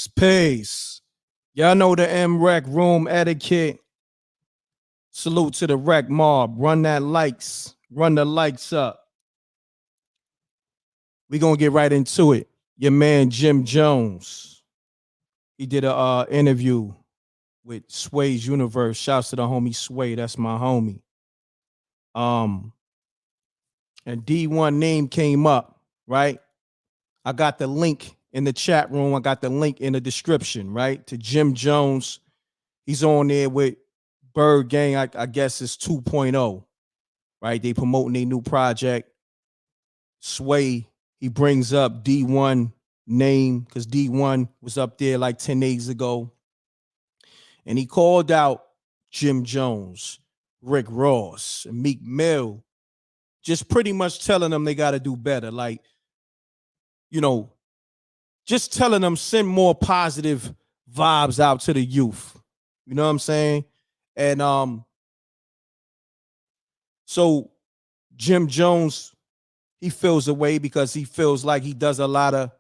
Peace. Y'all know the m.reck room etiquette. Salute to the rec mob. Run that likes. Run the likes up. We gonna get right into it. Your man Jim Jones. He did a interview with Sway's Universe. Shouts to the homie Sway. That's my homie. And Dee-1 name came up, right? I got the link in the chat room. I got the link in the description, right? To Jim Jones. He's on there with Bird Gang. I guess it's 2.0, right? They promoting a new project. Sway, he brings up Dee-1 name because Dee-1 was up there like 10 days ago. And he called out Jim Jones, Rick Ross, and Meek Mill, just pretty much telling them they got to do better. Like, you know, just telling them send more positive vibes out to the youth. You know what I'm saying? And so Jim Jones, he feels away because he feels like he does a lot of,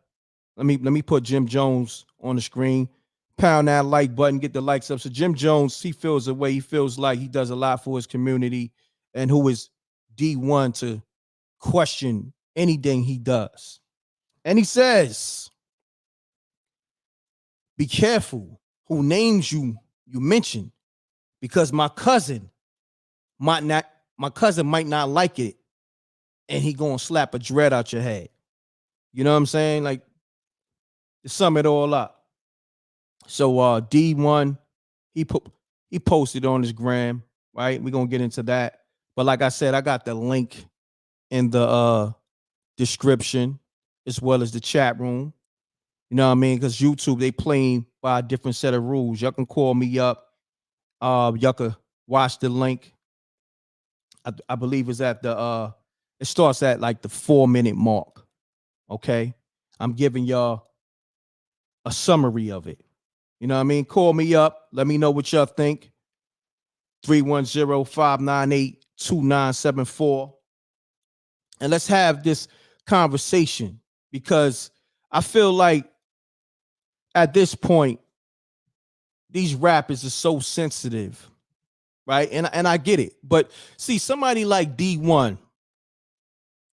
let me put Jim Jones on the screen. Pound that like button, get the likes up. So Jim Jones, he feels away. He feels like he does a lot for his community, and who is Dee-1 to question anything he does. And he says, be careful who names you mention, because my cousin might not like it, and he gonna slap a dread out your head. You know what I'm saying? Like, to sum it all up. So Dee-1, he posted on his gram, right? We're gonna get into that. But like I said, I got the link in the description as well as the chat room. You know what I mean? Because YouTube, they playing by a different set of rules. Y'all can call me up. Y'all can watch the link. I believe it's at the it starts at like the 4-minute mark. Okay. I'm giving y'all a summary of it. You know what I mean? Call me up. Let me know what y'all think. 310-598-2974. And let's have this conversation, because I feel like at this point, these rappers are so sensitive, right? And I get it. But see, somebody like Dee-1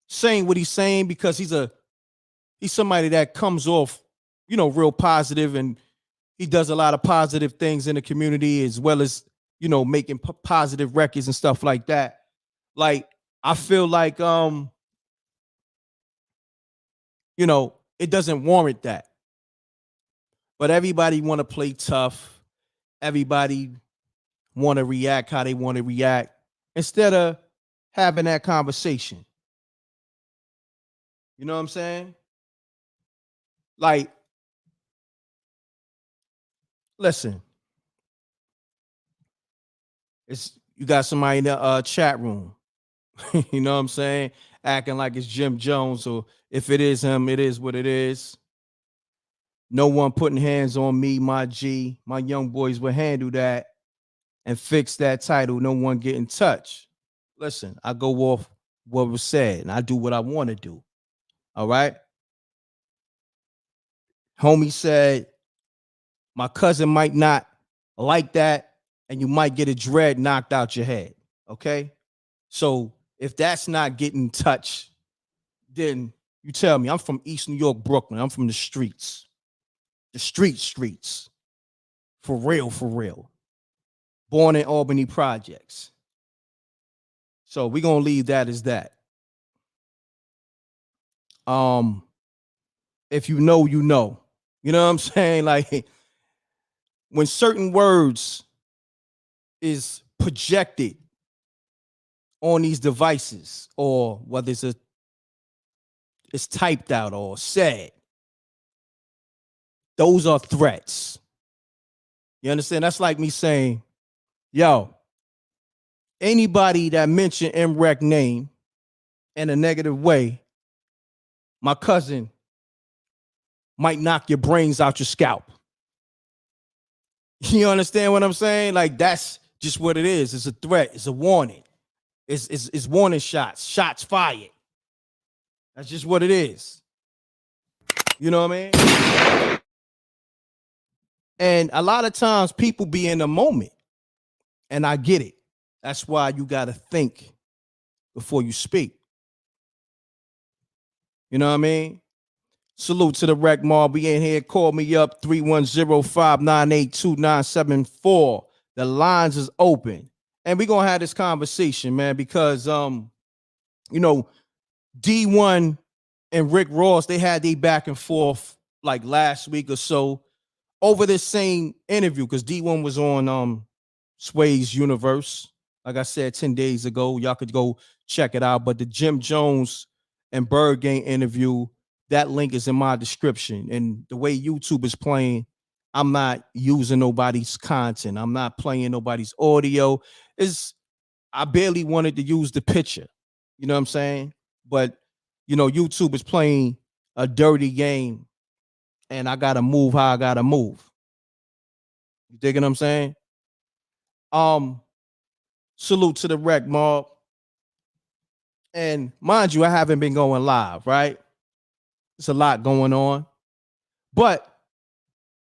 saying what he's saying because he's somebody that comes off, you know, real positive, and he does a lot of positive things in the community, as well as, you know, making positive records and stuff like that. Like, I feel like, you know, it doesn't warrant that. But everybody want to play tough. Everybody want to react how they want to react instead of having that conversation. You know what I'm saying? Like, listen, you got somebody in the chat room, you know what I'm saying, acting like it's Jim Jones, or if it is him, it is what it is. No one putting hands on me, my G. My young boys will handle that and fix that title. No one get in touch. Listen, I go off what was said, and I do what I want to do. All right? Homie said, my cousin might not like that, and you might get a dread knocked out your head. Okay? So if that's not getting touched, then you tell me. I'm from East New York, Brooklyn. I'm from the streets. The streets. For real, for real. Born in Albany Projects. So we're gonna leave that as that. If you know, you know. You know what I'm saying? Like, when certain words is projected on these devices, or whether it's typed out or said, those are threats. You understand? That's like me saying, yo, anybody that mentioned m.reck name in a negative way, my cousin might knock your brains out your scalp. You understand what I'm saying? Like, that's just what it is. It's a threat. It's a warning. It's warning shots fired. That's just what it is. You know what I mean? And a lot of times people be in the moment, and I get it. That's why you got to think before you speak. You know what I mean? Salute to the Wreck Mob. We in here. Call me up 310-598-2974. The lines is open. And we're gonna have this conversation, man, because you know, Dee-1 and Rick Ross, they had their back and forth like last week or so over this same interview, because Dee-1 was on Sway's Universe, like I said 10 days ago. Y'all could go check it out. But the Jim Jones and Bird Gang interview, that link is in my description. And the way YouTube is playing, I'm not using nobody's content. I'm not playing nobody's audio. I barely wanted to use the picture. You know what I'm saying? But YouTube is playing a dirty game, and I gotta move how I gotta move. You dig what I'm saying? Salute to the Wreck Mob. And mind you, I haven't been going live, right? There's a lot going on. But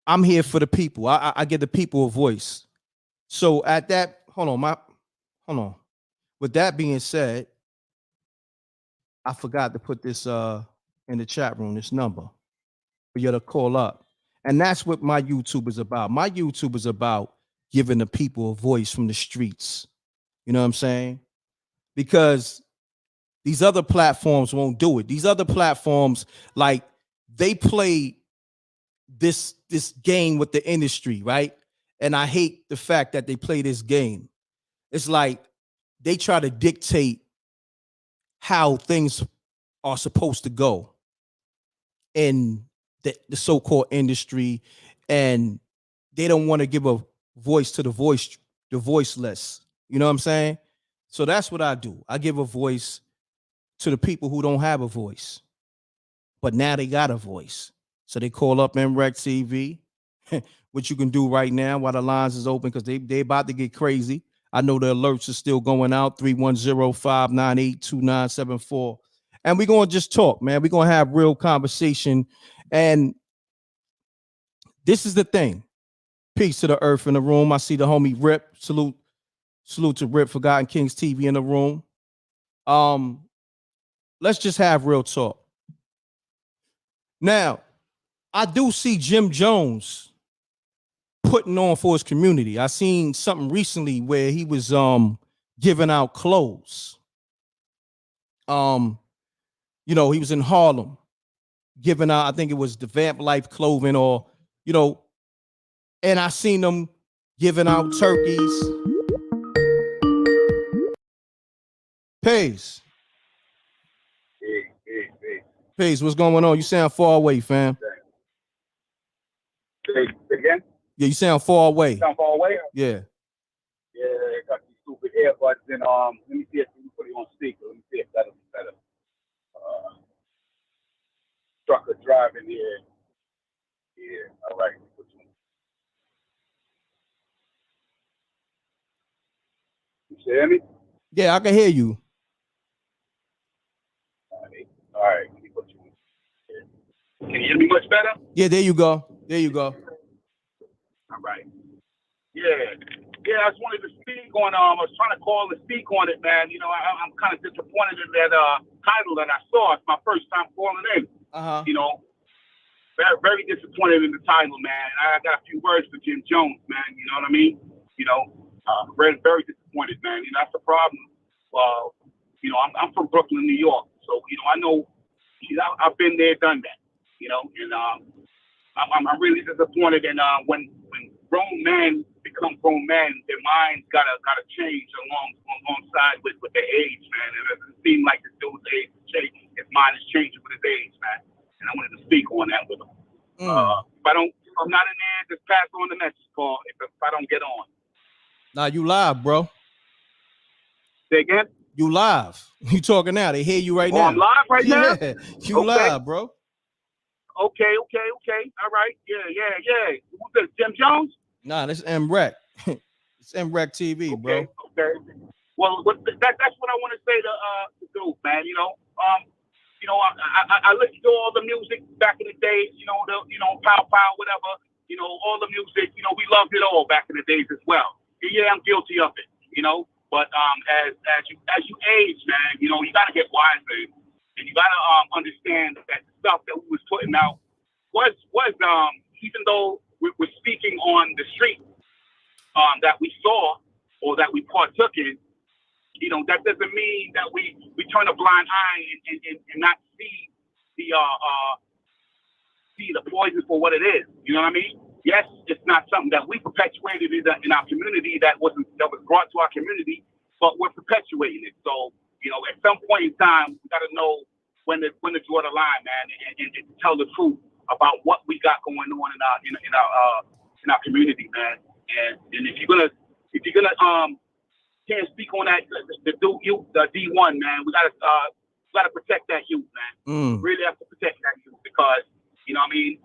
I'm here for the people. I give the people a voice. So at that, hold on. With that being said, I forgot to put this in the chat room, this number for you to call up. And that's what my YouTube is about. My YouTube is about giving the people a voice from the streets. You know what I'm saying? Because these other platforms won't do it. These other platforms, like, they play this game with the industry, right? And I hate the fact that they play this game. It's like they try to dictate how things are supposed to go in the so-called industry, and they don't want to give a voice to the voiceless. You know what I'm saying? So that's what I do. I give a voice to the people who don't have a voice, but now they got a voice. So they call up m.reck.tv, which you can do right now while the lines is open, because they about to get crazy. I know the alerts are still going out, 310-598-2974. And we're going to just talk, man. We're going to have real conversation. And this is the thing. Peace to the earth in the room. I see the homie Rip. Salute to Rip, Forgotten Kings TV in the room. Let's just have real talk. Now, I do see Jim Jones putting on for his community. I seen something recently where he was giving out clothes. He was in Harlem giving out, I think it was the Vamp Life clothing, or and I seen them giving out turkeys. Pace. Pace, what's going on? You sound far away, fam. Say again? Yeah, you sound far away. Sound far away? Yeah. Yeah, I got these stupid earbuds, and let me see if you put it on speaker. Let me see if that'll be better. Trucker driving here. Yeah, all right. You hear me? Yeah, I can hear you. All right. Let me put you in. Can you hear me much better? Yeah, there you go. There you go. All right. Yeah, I just wanted to speak on. I was trying to call and speak on it, man. I'm kind of disappointed in that title that I saw. It's my first time calling in. Very, very disappointed in the title, man. I got a few words for Jim Jones, man. You know what I mean? Very, very disappointed, man. That's the problem. I'm from Brooklyn, New York, so I know. I've been there, done that. And I'm really disappointed in when grown men become grown men, their minds gotta change alongside with their age, man. It doesn't seem like the dude's age is changing. His mind is changing with his age, man. And I wanted to speak on that with him. If I'm not in there, just pass on the message, Paul. If I don't get on. Nah, you live, bro. Say again? You live. You talking now. They hear you right now. I'm live right now? Yeah, you live, bro. Okay. All right. Yeah. Who's this, Jim Jones? Nah, this is m.reck. It's m.reck TV, bro. Okay. Well, that's what I want to say to dude, man. I listened to all the music back in the days. Pow, whatever. all the music, we loved it all back in the days as well. And yeah, I'm guilty of it, But as you age, man, you gotta get wiser, and you gotta understand that the stuff that we was putting out was even though we're speaking on the street that we saw or that we partook in, that doesn't mean that we turn a blind eye and not see the poison for what it is. You know what I mean? Yes, it's not something that we perpetuated in our community that was brought to our community, but we're perpetuating it. So, at some point in time, we got to know when to draw the line, man, and tell the truth about what we got going on in our community, man. And if you're gonna can't speak on that, the D-1, man, we gotta protect that youth, man. Really have to protect that youth because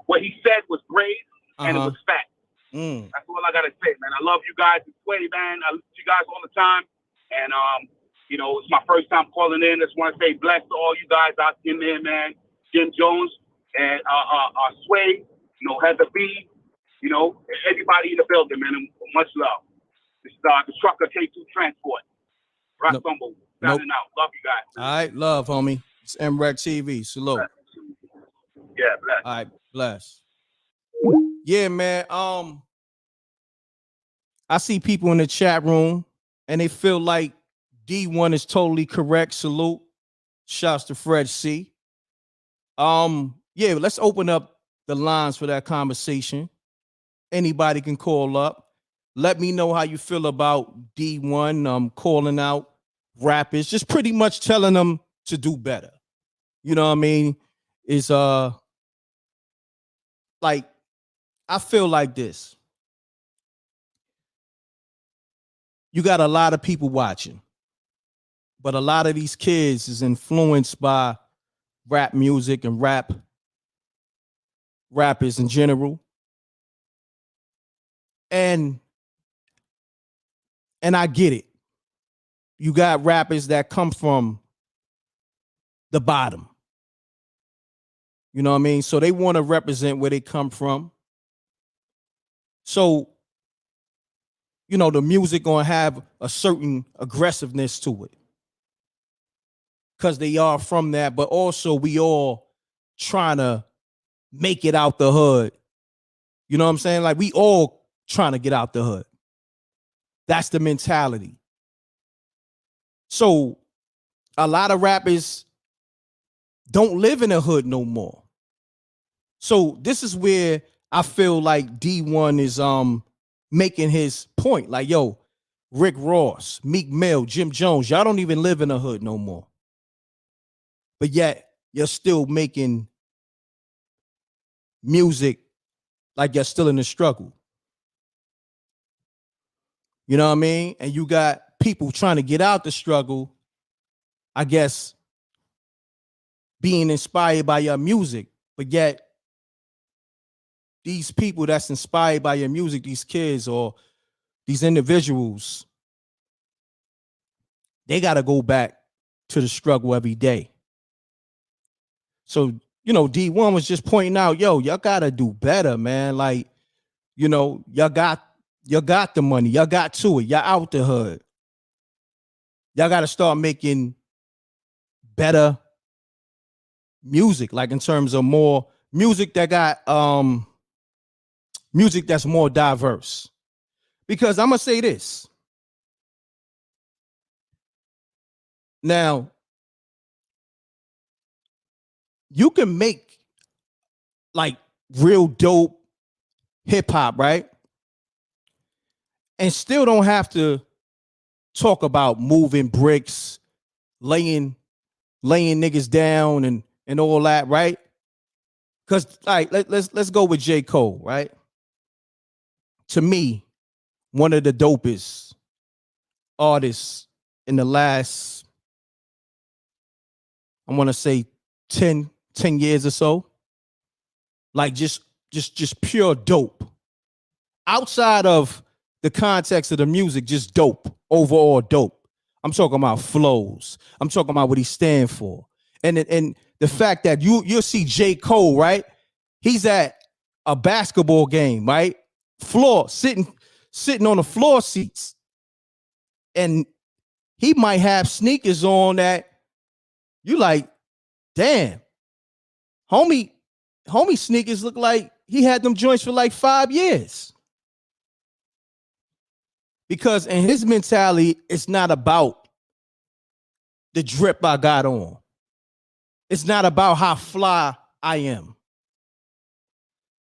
what he said was brave and it was fact. That's all I gotta say, man. I love you guys this way, man. I listen to you guys all the time, and it's my first time calling in. Just want to say bless to all you guys out there, man. Jim Jones and Sway, Heather B, everybody in the building, man. And much love. This is the trucker K2 Transport. Rock Bumble. Down and out. Love you guys. All right, love, homie. It's m.reck.tv. Salute. Yeah, bless. All right, bless. Yeah, man. I see people in the chat room and they feel like D-1 is totally correct. Salute. Shouts to Fred C. Yeah, let's open up the lines for that conversation. Anybody can call up. Let me know how you feel about D-1 calling out rappers, just pretty much telling them to do better. You know what I mean? Is like, I feel like this. You got a lot of people watching, but a lot of these kids is influenced by rap music and rappers in general. And I get it. You got rappers that come from the bottom. You know what I mean? So they want to represent where they come from. So, the music gonna have a certain aggressiveness to it. Because they are from that, but also we all trying to make it out the hood. You know what I'm saying? Like we all trying to get out the hood. That's the mentality. So a lot of rappers don't live in the hood no more. So this is where I feel like D-1 is making his point. Like, yo, Rick Ross, Meek Mill, Jim Jones, y'all don't even live in the hood no more. But yet you're still making music like you're still in the struggle. You know what I mean? And you got people trying to get out the struggle, I guess, being inspired by your music. But yet, these people that's inspired by your music, these kids or these individuals, they got to go back to the struggle every day. So, D-1 was just pointing out, yo, y'all got to do better, man. Like, y'all got the money. Y'all got to it. Y'all out the hood. Y'all got to start making better music, like in terms of more music that got music that's more diverse. Because I'm gonna say this. Now, you can make like real dope hip hop, right? And still don't have to talk about moving bricks, laying niggas down and all that, right? Because let's go with J. Cole, right? To me, one of the dopest artists in the last, I want to say 10 years or so. Like just pure dope. Outside of the context of the music, just dope, overall dope. I'm talking about flows. I'm talking about what he stands for. And the fact that you'll see J. Cole, right? He's at a basketball game, right? Floor, sitting on the floor seats. And he might have sneakers on that you like, damn, homie sneakers look like he had them joints for like 5 years. Because in his mentality, it's not about the drip I got on. It's not about how fly I am.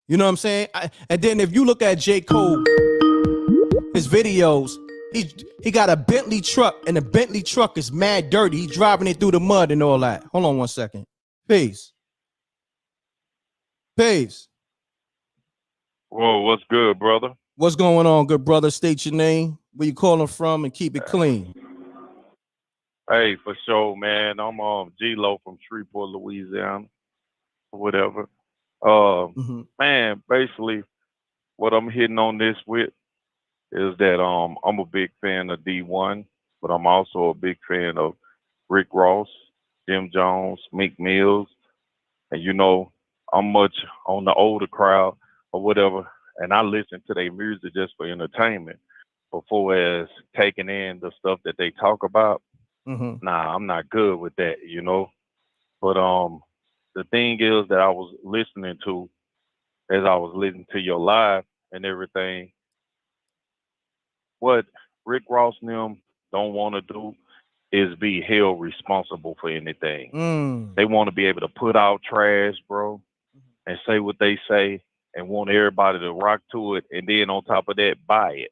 You know what I'm saying? And then if you look at J. Cole, his videos, he got a Bentley truck, and the Bentley truck is mad dirty. He's driving it through the mud and all that. Hold on one second. Peace. Peace. Whoa, what's good, brother? What's going on, good brother? State your name, where you calling from, and keep it clean. Hey, for sure, man. I'm G-Lo from Shreveport, Louisiana, or whatever. Man, basically, what I'm hitting on this with is that I'm a big fan of Dee-1, but I'm also a big fan of Rick Ross, Jim Jones, Meek Mills, and you know, I'm much on the older crowd or whatever, and I listen to their music just for entertainment before as taking in the stuff that they talk about. Nah, I'm not good with that, you know. But the thing is that I was listening to as I was listening to your live and everything, what Rick Ross and them don't want to do is be held responsible for anything. They want to be able to put out trash, bro, and say what they say and want everybody to rock to it, and then on top of that, buy it.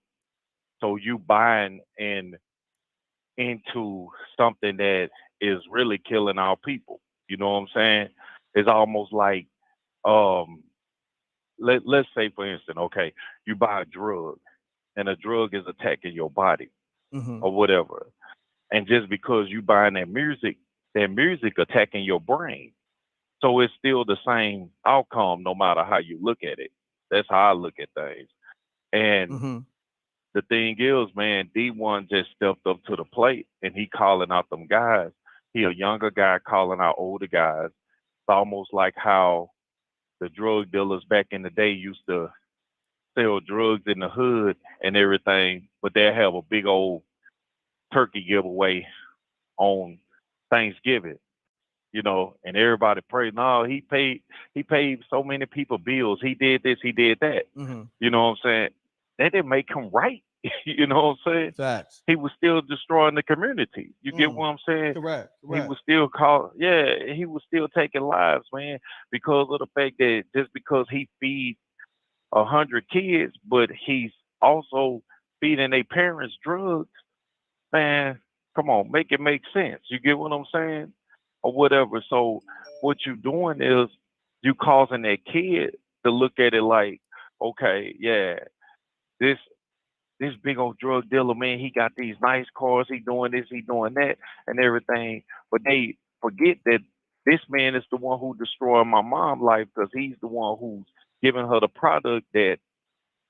So you buying into something that is really killing our people. You know what I'm saying? It's almost like let's say for instance, okay, you buy a drug and a drug is attacking your body or whatever. And just because you buying that music attacking your brain. So it's still the same outcome no matter how you look at it. That's how I look at things. And the thing is, man, Dee-1 just stepped up to the plate and he calling out them guys. He a younger guy calling out older guys. It's almost like how the drug dealers back in the day used to sell drugs in the hood and everything, but they have a big old turkey giveaway on Thanksgiving, you know, and everybody prayed, no, he paid so many people bills. He did this, he did that. You know what I'm saying? That didn't make him right. You know what I'm saying? Facts. He was still destroying the community. You get what I'm saying? Correct. He was still he was still taking lives, man, because of the fact that just because he feeds 100 kids, but he's also feeding their parents drugs, man, come on, make it make sense. You get what I'm saying? Or whatever. So what you doing is you causing that kid to look at it like, okay, yeah, this big old drug dealer, man, he got these nice cars, he doing this, he doing that, and everything. But they forget that this man is the one who destroyed my mom's life because he's the one who's giving her the product that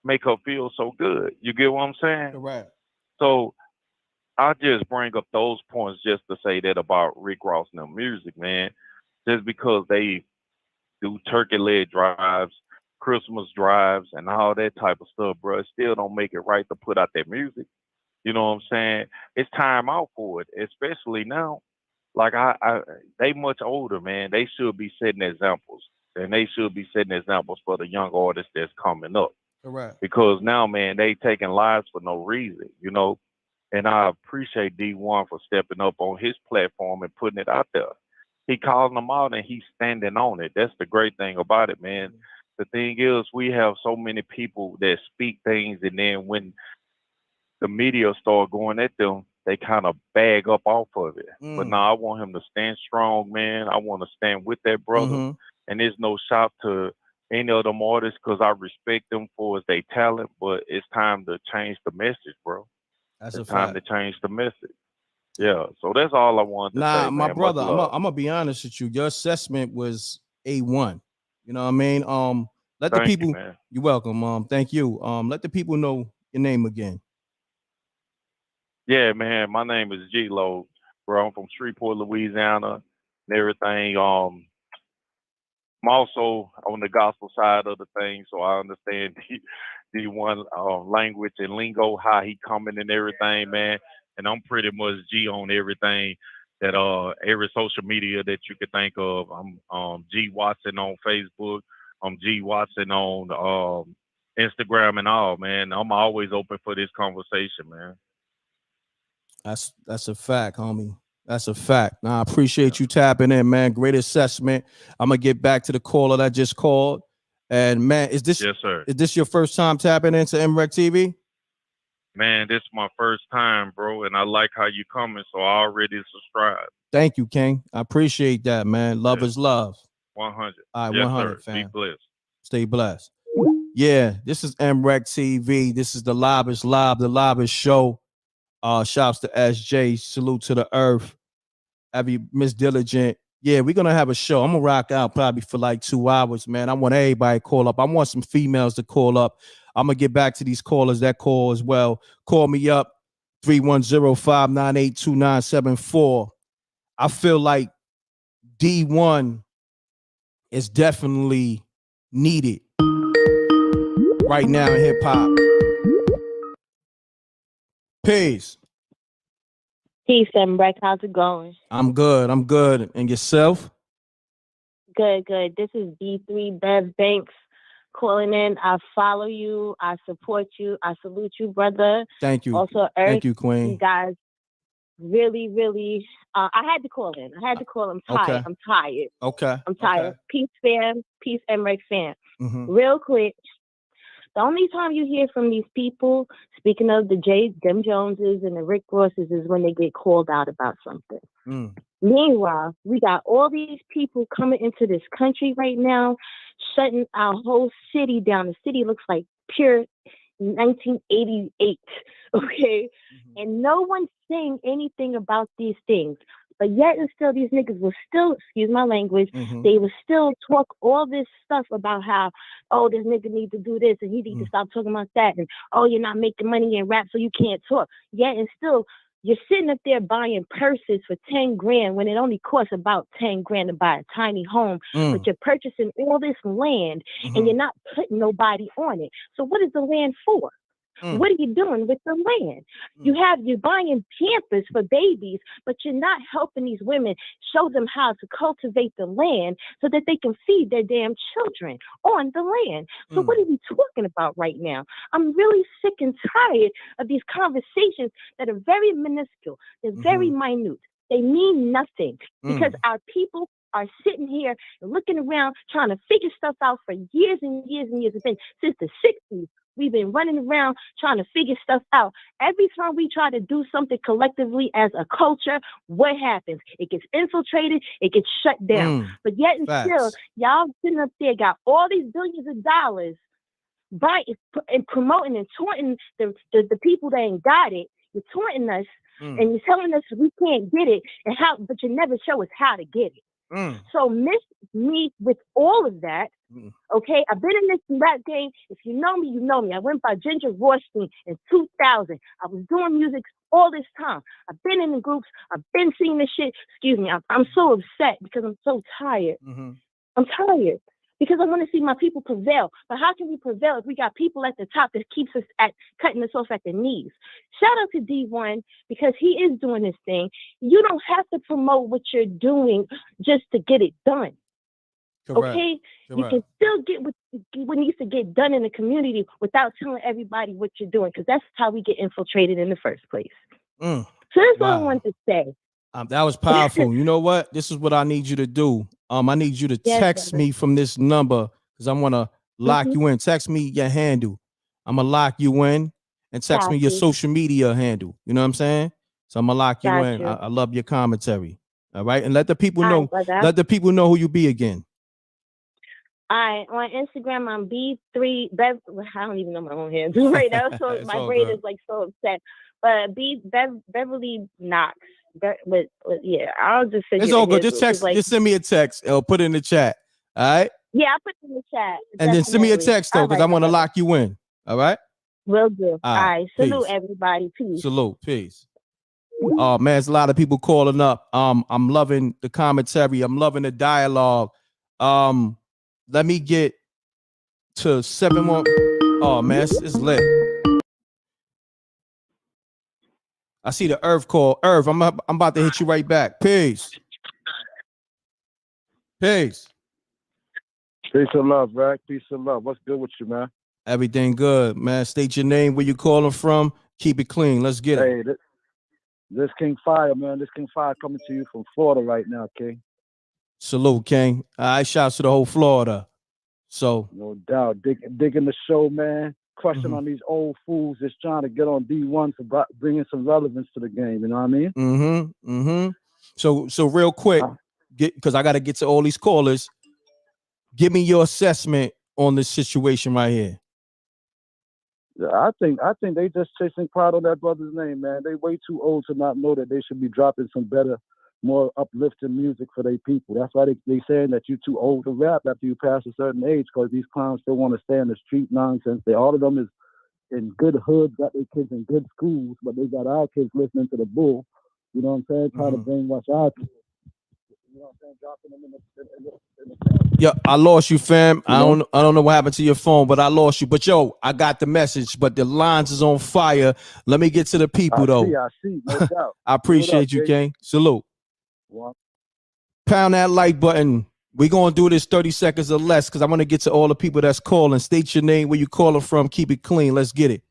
make her feel so good. You get what I'm saying? Correct. So I just bring up those points just to say that about Rick Ross and the music, man. Just because they do turkey leg drives, Christmas drives, and all that type of stuff, bro, it still don't make it right to put out that music. You know what I'm saying? It's time out for it, especially now. Like they much older, man. They should be setting examples, and they should be setting examples for the young artists that's coming up. Correct. Because now, man, they taking lives for no reason, you know. And I appreciate Dee-1 for stepping up on his platform and putting it out there. He calling them out and he's standing on it. That's the great thing about it, man. The thing is, we have so many people that speak things, and then when the media start going at them, they kind of bag up off of it. But now I want him to stand strong, man. I want to stand with that brother. And there's no shot to any of them artists because I respect them for their talent, but it's time to change the message, bro. That's it's a time fact. to change the message. Yeah, so that's all I wanted to say, My man. brother, Much I'm love. gonna be honest with you. Your assessment was A1. You know what I mean? Let the Thank you, people. man. You're welcome. Thank you. Let the people know your name again. Yeah, man. My name is G-Lo, bro. I'm from Shreveport, Louisiana, and everything. I'm also on the gospel side of the thing, so I understand D1 language and lingo, how he coming and everything, man. And I'm pretty much G on everything that every social media that you could think of. I'm G Watson on Facebook. I'm G Watson on Instagram and all, man. I'm always open for this conversation, man. That's a fact, homie. That's a fact. Now I appreciate you tapping in, man. Great assessment. I'm gonna get back to the caller that just called. And man, is this your first time tapping into m.reck TV? Man, this is my first time, bro, and I like how you coming, so I already subscribed. Thank you, King. I appreciate that, man. Love is love. 100. All right, yes, 100, sir. fam. Be blessed. Stay blessed. Yeah, this is m.reck TV. This is the Live, the Live show. Shouts to SJ. Salute to the earth. Every Miss Diligent. Yeah, we're gonna have a show. I'm gonna rock out probably for like 2 hours, man. I want everybody to call up. I want some females to call up. I'm gonna get back to these callers that call as well. Call me up 310-598-2974. I feel like D1 is definitely needed right now in hip hop. Peace. Peace, m.reck. How's it going? I'm good. And yourself? Good. This is D3 Bev Banks calling in. I follow you. I support you. I salute you, brother. Thank you. Also, Earth. Thank you, Queen. You guys really, I had to call in. I'm tired. Okay. I'm tired. Okay. I'm tired. Okay. Peace, fam. Peace, m.reck fam. Mm-hmm. Real quick. The only time you hear from these people, speaking of the Jim Joneses and the Rick Rosses, is when they get called out about something. Meanwhile, we got all these people coming into this country right now, shutting our whole city down. The city looks like pure 1988, okay? And no one's saying anything about these things. But yet and still, these niggas will still, excuse my language, they will still talk all this stuff about how, oh, this nigga need to do this and he need to stop talking about that. And, oh, you're not making money in rap, so you can't talk. Yet and still, you're sitting up there buying purses for 10 grand when it only costs about 10 grand to buy a tiny home. But you're purchasing all this land and you're not putting nobody on it. So what is the land for? What are you doing with the land? You're buying Pampers for babies, but you're not helping these women show them how to cultivate the land so that they can feed their damn children on the land. So what are we talking about right now? I'm really sick and tired of these conversations that are very minuscule. They're very minute. They mean nothing because our people are sitting here and looking around trying to figure stuff out for years and years and years. It's been since the 60s. We've been running around trying to figure stuff out. Every time we try to do something collectively as a culture, what happens? It gets infiltrated, it gets shut down. But yet and still, y'all sitting up there got all these billions of dollars buying and promoting and taunting the people that ain't got it. You're taunting us and you're telling us we can't get it and how, but you never show us how to get it. So miss me with all of that. Okay, I've been in this rap game. If you know me, you know me. I went by Ginger Rothstein in 2000. I was doing music all this time. I've been in the groups. I've been seeing this shit. Excuse me. I'm so upset because I'm so tired. I'm tired because I want to see my people prevail. But how can we prevail if we got people at the top that keeps us cutting us off at the knees? Shout out to D1 because he is doing this thing. You don't have to promote what you're doing just to get it done. Correct. Okay? Correct. You can still get what needs to get done in the community without telling everybody what you're doing, because that's how we get infiltrated in the first place. So that's all I wanted to say. That was powerful. You know what? This is what I need you to do. I need you to text me from this number because I want to lock you in. Text me your handle. I'm going to lock you in and text me your social media handle. You know what I'm saying? So I'm going to lock you in. I love your commentary. All right. And let the people know. Let the people know who you be again. On Instagram, I'm B3 Bev. I don't even know my own handle right now, so my brain is like so upset. But Beverly Knox. But yeah, I'll just send it's all good. Just text. Just send me a text. Or put it in the chat. All right. Yeah, I'll put it in the chat. And then send me a text though, because I want to lock you in. All right. Will do. All right. Salute everybody. Peace. Salute. Peace. Oh man, there's a lot of people calling up. I'm loving the commentary. I'm loving the dialogue. Let me get to 7-1. Oh man, it's lit. I see the Irv call. Irv, I'm about to hit you right back. Peace. Peace. Peace and love, Rack. Peace and love. What's good with you, man? Everything good, man. State your name, where you calling from. Keep it clean. Let's get it. Hey, this King Fire, man. This King Fire coming to you from Florida right now, King. Salute, King. I shouts to the whole Florida. So no doubt, digging the show, man. Crushing on these old fools just trying to get on Dee-1 for bringing some relevance to the game. You know what I mean? So real quick, because I got to get to all these callers. Give me your assessment on this situation right here. Yeah, I think they just chasing clout on that brother's name, man. They way too old to not know that they should be dropping some better, more uplifting music for their people. That's why they saying that you're too old to rap after you pass a certain age, because these clowns still want to stay in the street nonsense. All of them is in good hoods, got their kids in good schools, but they got our kids listening to the bull. You know what I'm saying? Trying to brainwash our kids. You know what I'm saying? Dropping them in the Yeah, I lost you, fam. I don't know what happened to your phone, but I lost you. But yo, I got the message. But the lines is on fire. Let me get to the people though. I see, no doubt. I appreciate you, King. Salute. Pound that like button. We're gonna do this 30 seconds or less because I want to get to all the people that's calling. State your name, where you calling from. Keep it clean. Let's get it.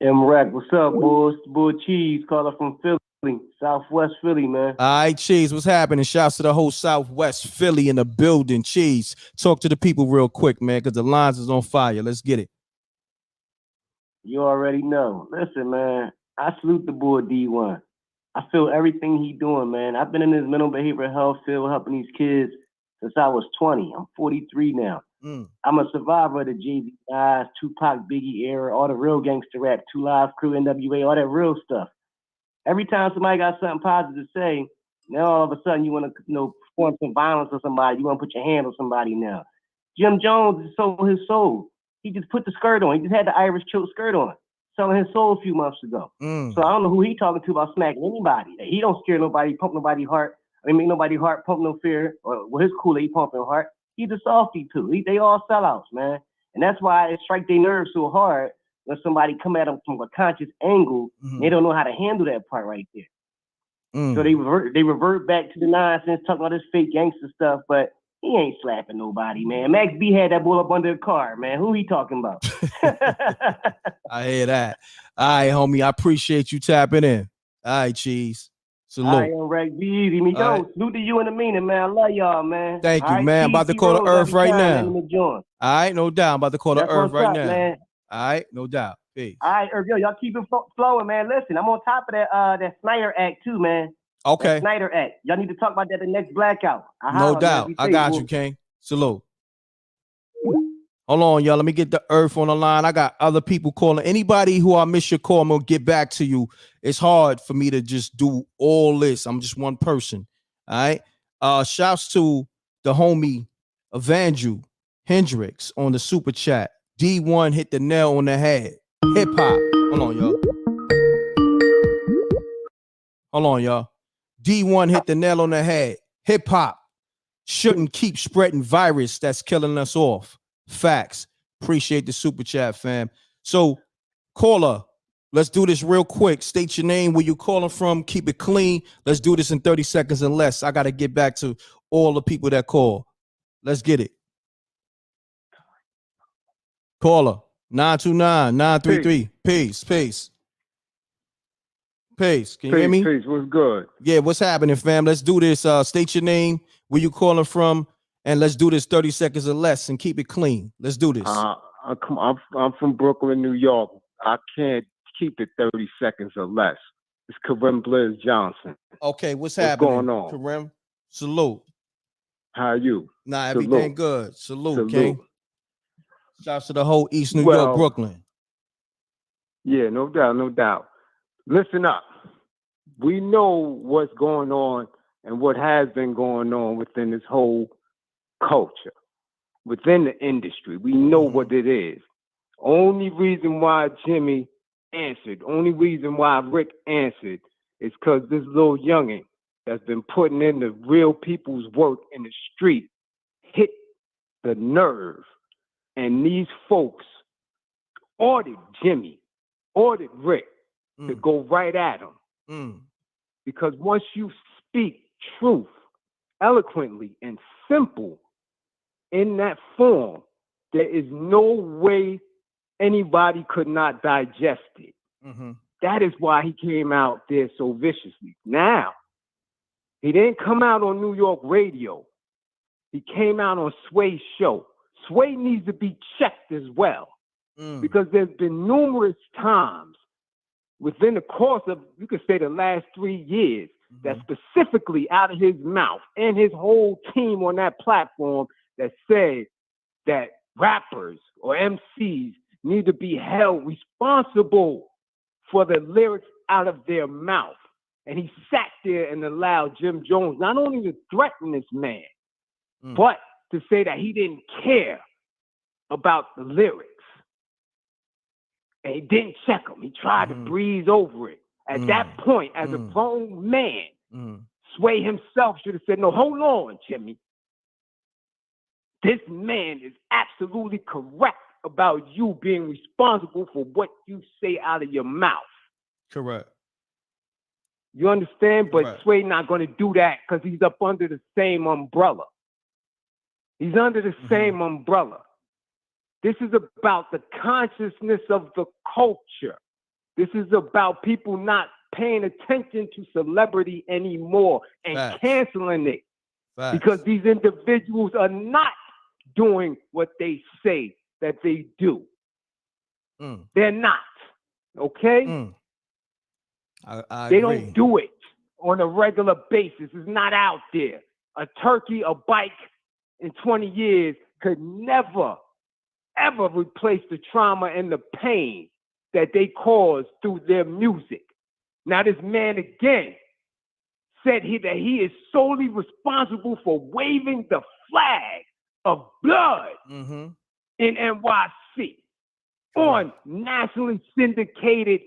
M.reck, what's up, boys? Bull Cheese, caller from Philly, Southwest Philly, man. All right, Cheese, what's happening? Shouts to the whole Southwest Philly in the building. Cheese, talk to the people real quick, man, because the lines is on fire. Let's get it. You already know. Listen, man, I salute the boy Dee-1. I feel everything he doing, man. I've been in this mental behavioral health field helping these kids since I was 20. I'm 43 now. I'm a survivor of the Jay-Z, Tupac, Biggie era, all the real gangster rap, 2 Live Crew, NWA, all that real stuff. Every time somebody got something positive to say, now all of a sudden you want to, perform some violence on somebody. You want to put your hand on somebody now. Jim Jones is sold his soul. He just put the skirt on. He just had the Irish choke skirt on, selling his soul a few months ago. So I don't know who he talking to about smacking anybody. He don't scare nobody, pump nobody's heart. I mean, make nobody heart pump no fear, or his Kool-Aid pumping heart. He's a softie too. They all sellouts, man. And that's why it strike their nerves so hard when somebody come at them from a conscious angle. They don't know how to handle that part right there. So they revert back to the nonsense, talking about this fake gangster stuff, but he ain't slapping nobody, man. Max B had that bull up under the car, man. Who he talking about? I hear that. All right, homie. I appreciate you tapping in. All right, Cheese. Salute. I am right. Be easy, me. Salute to you in a minute, man. I love y'all, man. Thank you, man. I'm about to call the Earth right now. All right, no doubt. I'm about to call the Earth right now. Man. All right, no doubt. Peace. All right, Earth, y'all keep it flowing, man. Listen, I'm on top of that Snyder Act too, man. Okay. That Snyder Act. Y'all need to talk about that the next blackout. No doubt. I got you, King. Salute. Hold on, y'all. Let me get the Earth on the line. I got other people calling. Anybody who I miss your call, I'm gonna get back to you. It's hard for me to just do all this. I'm just one person. All right. Shouts to the homie Evangel Hendricks on the super chat. Dee-1 hit the nail on the head. Hip hop. Hold on, y'all. Hold on, y'all. Dee-1 hit the nail on the head. Hip hop shouldn't keep spreading virus that's killing us off. Facts. Appreciate the super chat, fam. So, caller, let's do this real quick. State your name, where you calling from. Keep it clean. Let's do this in 30 seconds and less. I got to get back to all the people that call. Let's get it. Caller, 929-933. Peace. Can you hear me? Peace. What's good? Yeah, what's happening, fam? Let's do this. State your name, where you calling from, and let's do this 30 seconds or less and keep it clean. Let's do this. I'm from Brooklyn, New York. I can't keep it 30 seconds or less. It's Kareem Blaze Johnson. Okay, what's happening? What's going on? Kareem, salute. How are you? Nah, everything good. Salute, King. Shouts to the whole East New York, Brooklyn. Yeah, no doubt. Listen up. We know what's going on and what has been going on within this whole culture, within the industry. We know what it is. Only reason why Jimmy answered, only reason why Rick answered is because this little youngin that's been putting in the real people's work in the street, the nerve. And these folks ordered Jimmy, ordered Rick to go right at him. Because once you speak truth eloquently and simple in that form, there is no way anybody could not digest it. That is why he came out there so viciously. Now, he didn't come out on New York radio. He came out on Sway's show. Sway needs to be checked as well, because there's been numerous times within the course of, you could say, the last 3 years, that specifically out of his mouth and his whole team on that platform that said that rappers or MCs need to be held responsible for the lyrics out of their mouth. And he sat there and allowed Jim Jones not only to threaten this man, but to say that he didn't care about the lyrics. And he didn't check them. He tried to breeze over it. At that point, as a grown man, Sway himself should have said, no, hold on, Jimmy. This man is absolutely correct about you being responsible for what you say out of your mouth. Correct. You understand? But Right. Sway not going to do that because he's up under the same umbrella. He's under the same umbrella. This is about the consciousness of the culture. This is about people not paying attention to celebrity anymore and Facts. canceling it. Facts. Because these individuals are not doing what they say that they do. They're not. Okay? I They agree. don't do it on a regular basis. It's not out there. A turkey, a bike in 20 years could never, ever replace the trauma and the pain that they caused through their music. Now this man again said that he is solely responsible for waving the flag of blood in NYC on nationally syndicated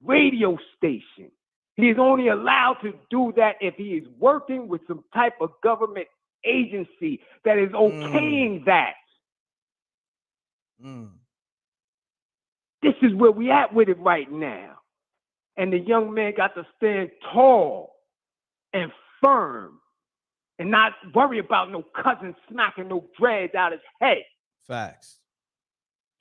radio station. He is only allowed to do that if he is working with some type of government agency that is okaying that. This is where we at with it right now. And the young man got to stand tall and firm and not worry about no cousin smacking no dreads out his head. Facts.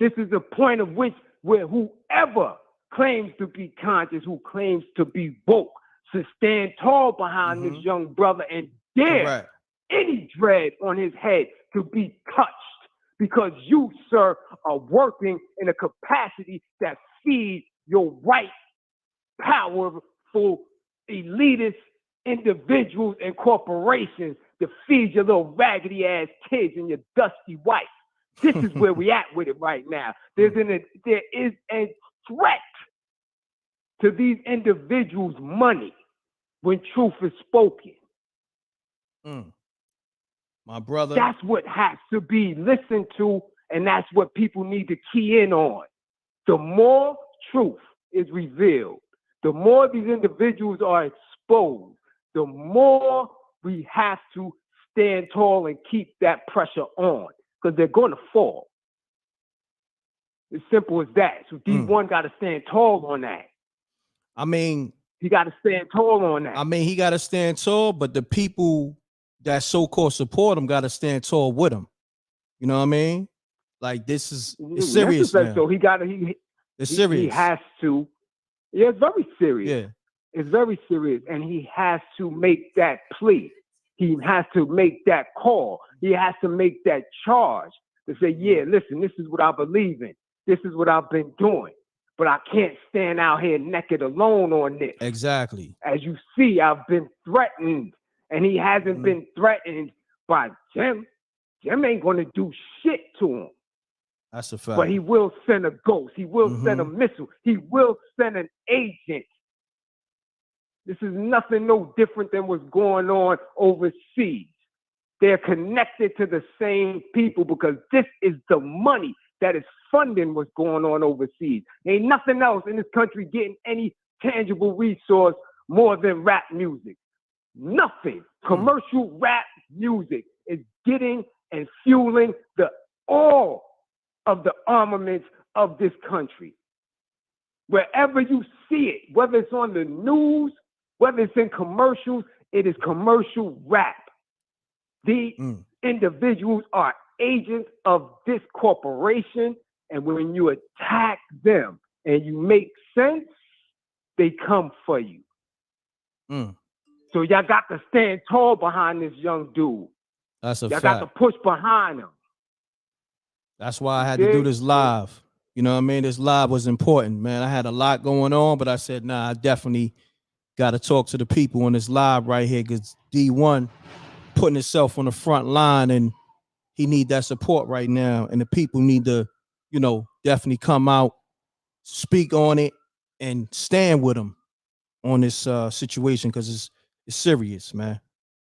This is the point of which where whoever claims to be conscious, who claims to be woke, should stand tall behind this young brother and dare any dread on his head to be touched, because you, sir, are working in a capacity that feeds your white, powerful, elitist individuals and corporations to feed your little raggedy ass kids and your dusty wife. This is where we at with it right now. There is a threat to these individuals' money when truth is spoken. My brother. That's what has to be listened to, and that's what people need to key in on. The more truth is revealed, the more these individuals are exposed, the more we have to stand tall and keep that pressure on, because they're going to fall. It's simple as that. So Dee-1 got to stand tall on that. I mean, he got to stand tall on that. I mean, he got to stand tall, but the people that so-called support him got to stand tall with him. You know what I mean? Like, this is it's serious now. So he got to. It's serious. He has to. Yeah, it's very serious. Yeah. It's very serious, and he has to make that plea. He has to make that call. He has to make that charge to say, yeah, listen, this is what I believe in. This is what I've been doing. But I can't stand out here naked alone on this. Exactly. As you see, I've been threatened, and he hasn't been threatened by Jim. Jim ain't going to do shit to him. That's a fact. But he will send a ghost. He will send a missile. He will send an agent. This is nothing no different than what's going on overseas. They're connected to the same people because this is the money that is funding what's going on overseas. Ain't nothing else in this country getting any tangible resource more than rap music. Nothing. Commercial rap music is getting and fueling all of the armaments of this country. Wherever you see it, whether it's on the news, whether it's in commercials, it is commercial rap. These individuals are agents of this corporation, and when you attack them and you make sense, they come for you. So y'all got to stand tall behind this young dude. That's a fact. Y'all got to push behind him. That's why I had to do this live. You know what I mean? This live was important, man. I had a lot going on, but I said, nah, I definitely got to talk to the people on this live right here, because Dee-1 putting himself on the front line, and he need that support right now. And the people need to, you know, definitely come out, speak on it, and stand with him on this situation, because it's serious, man.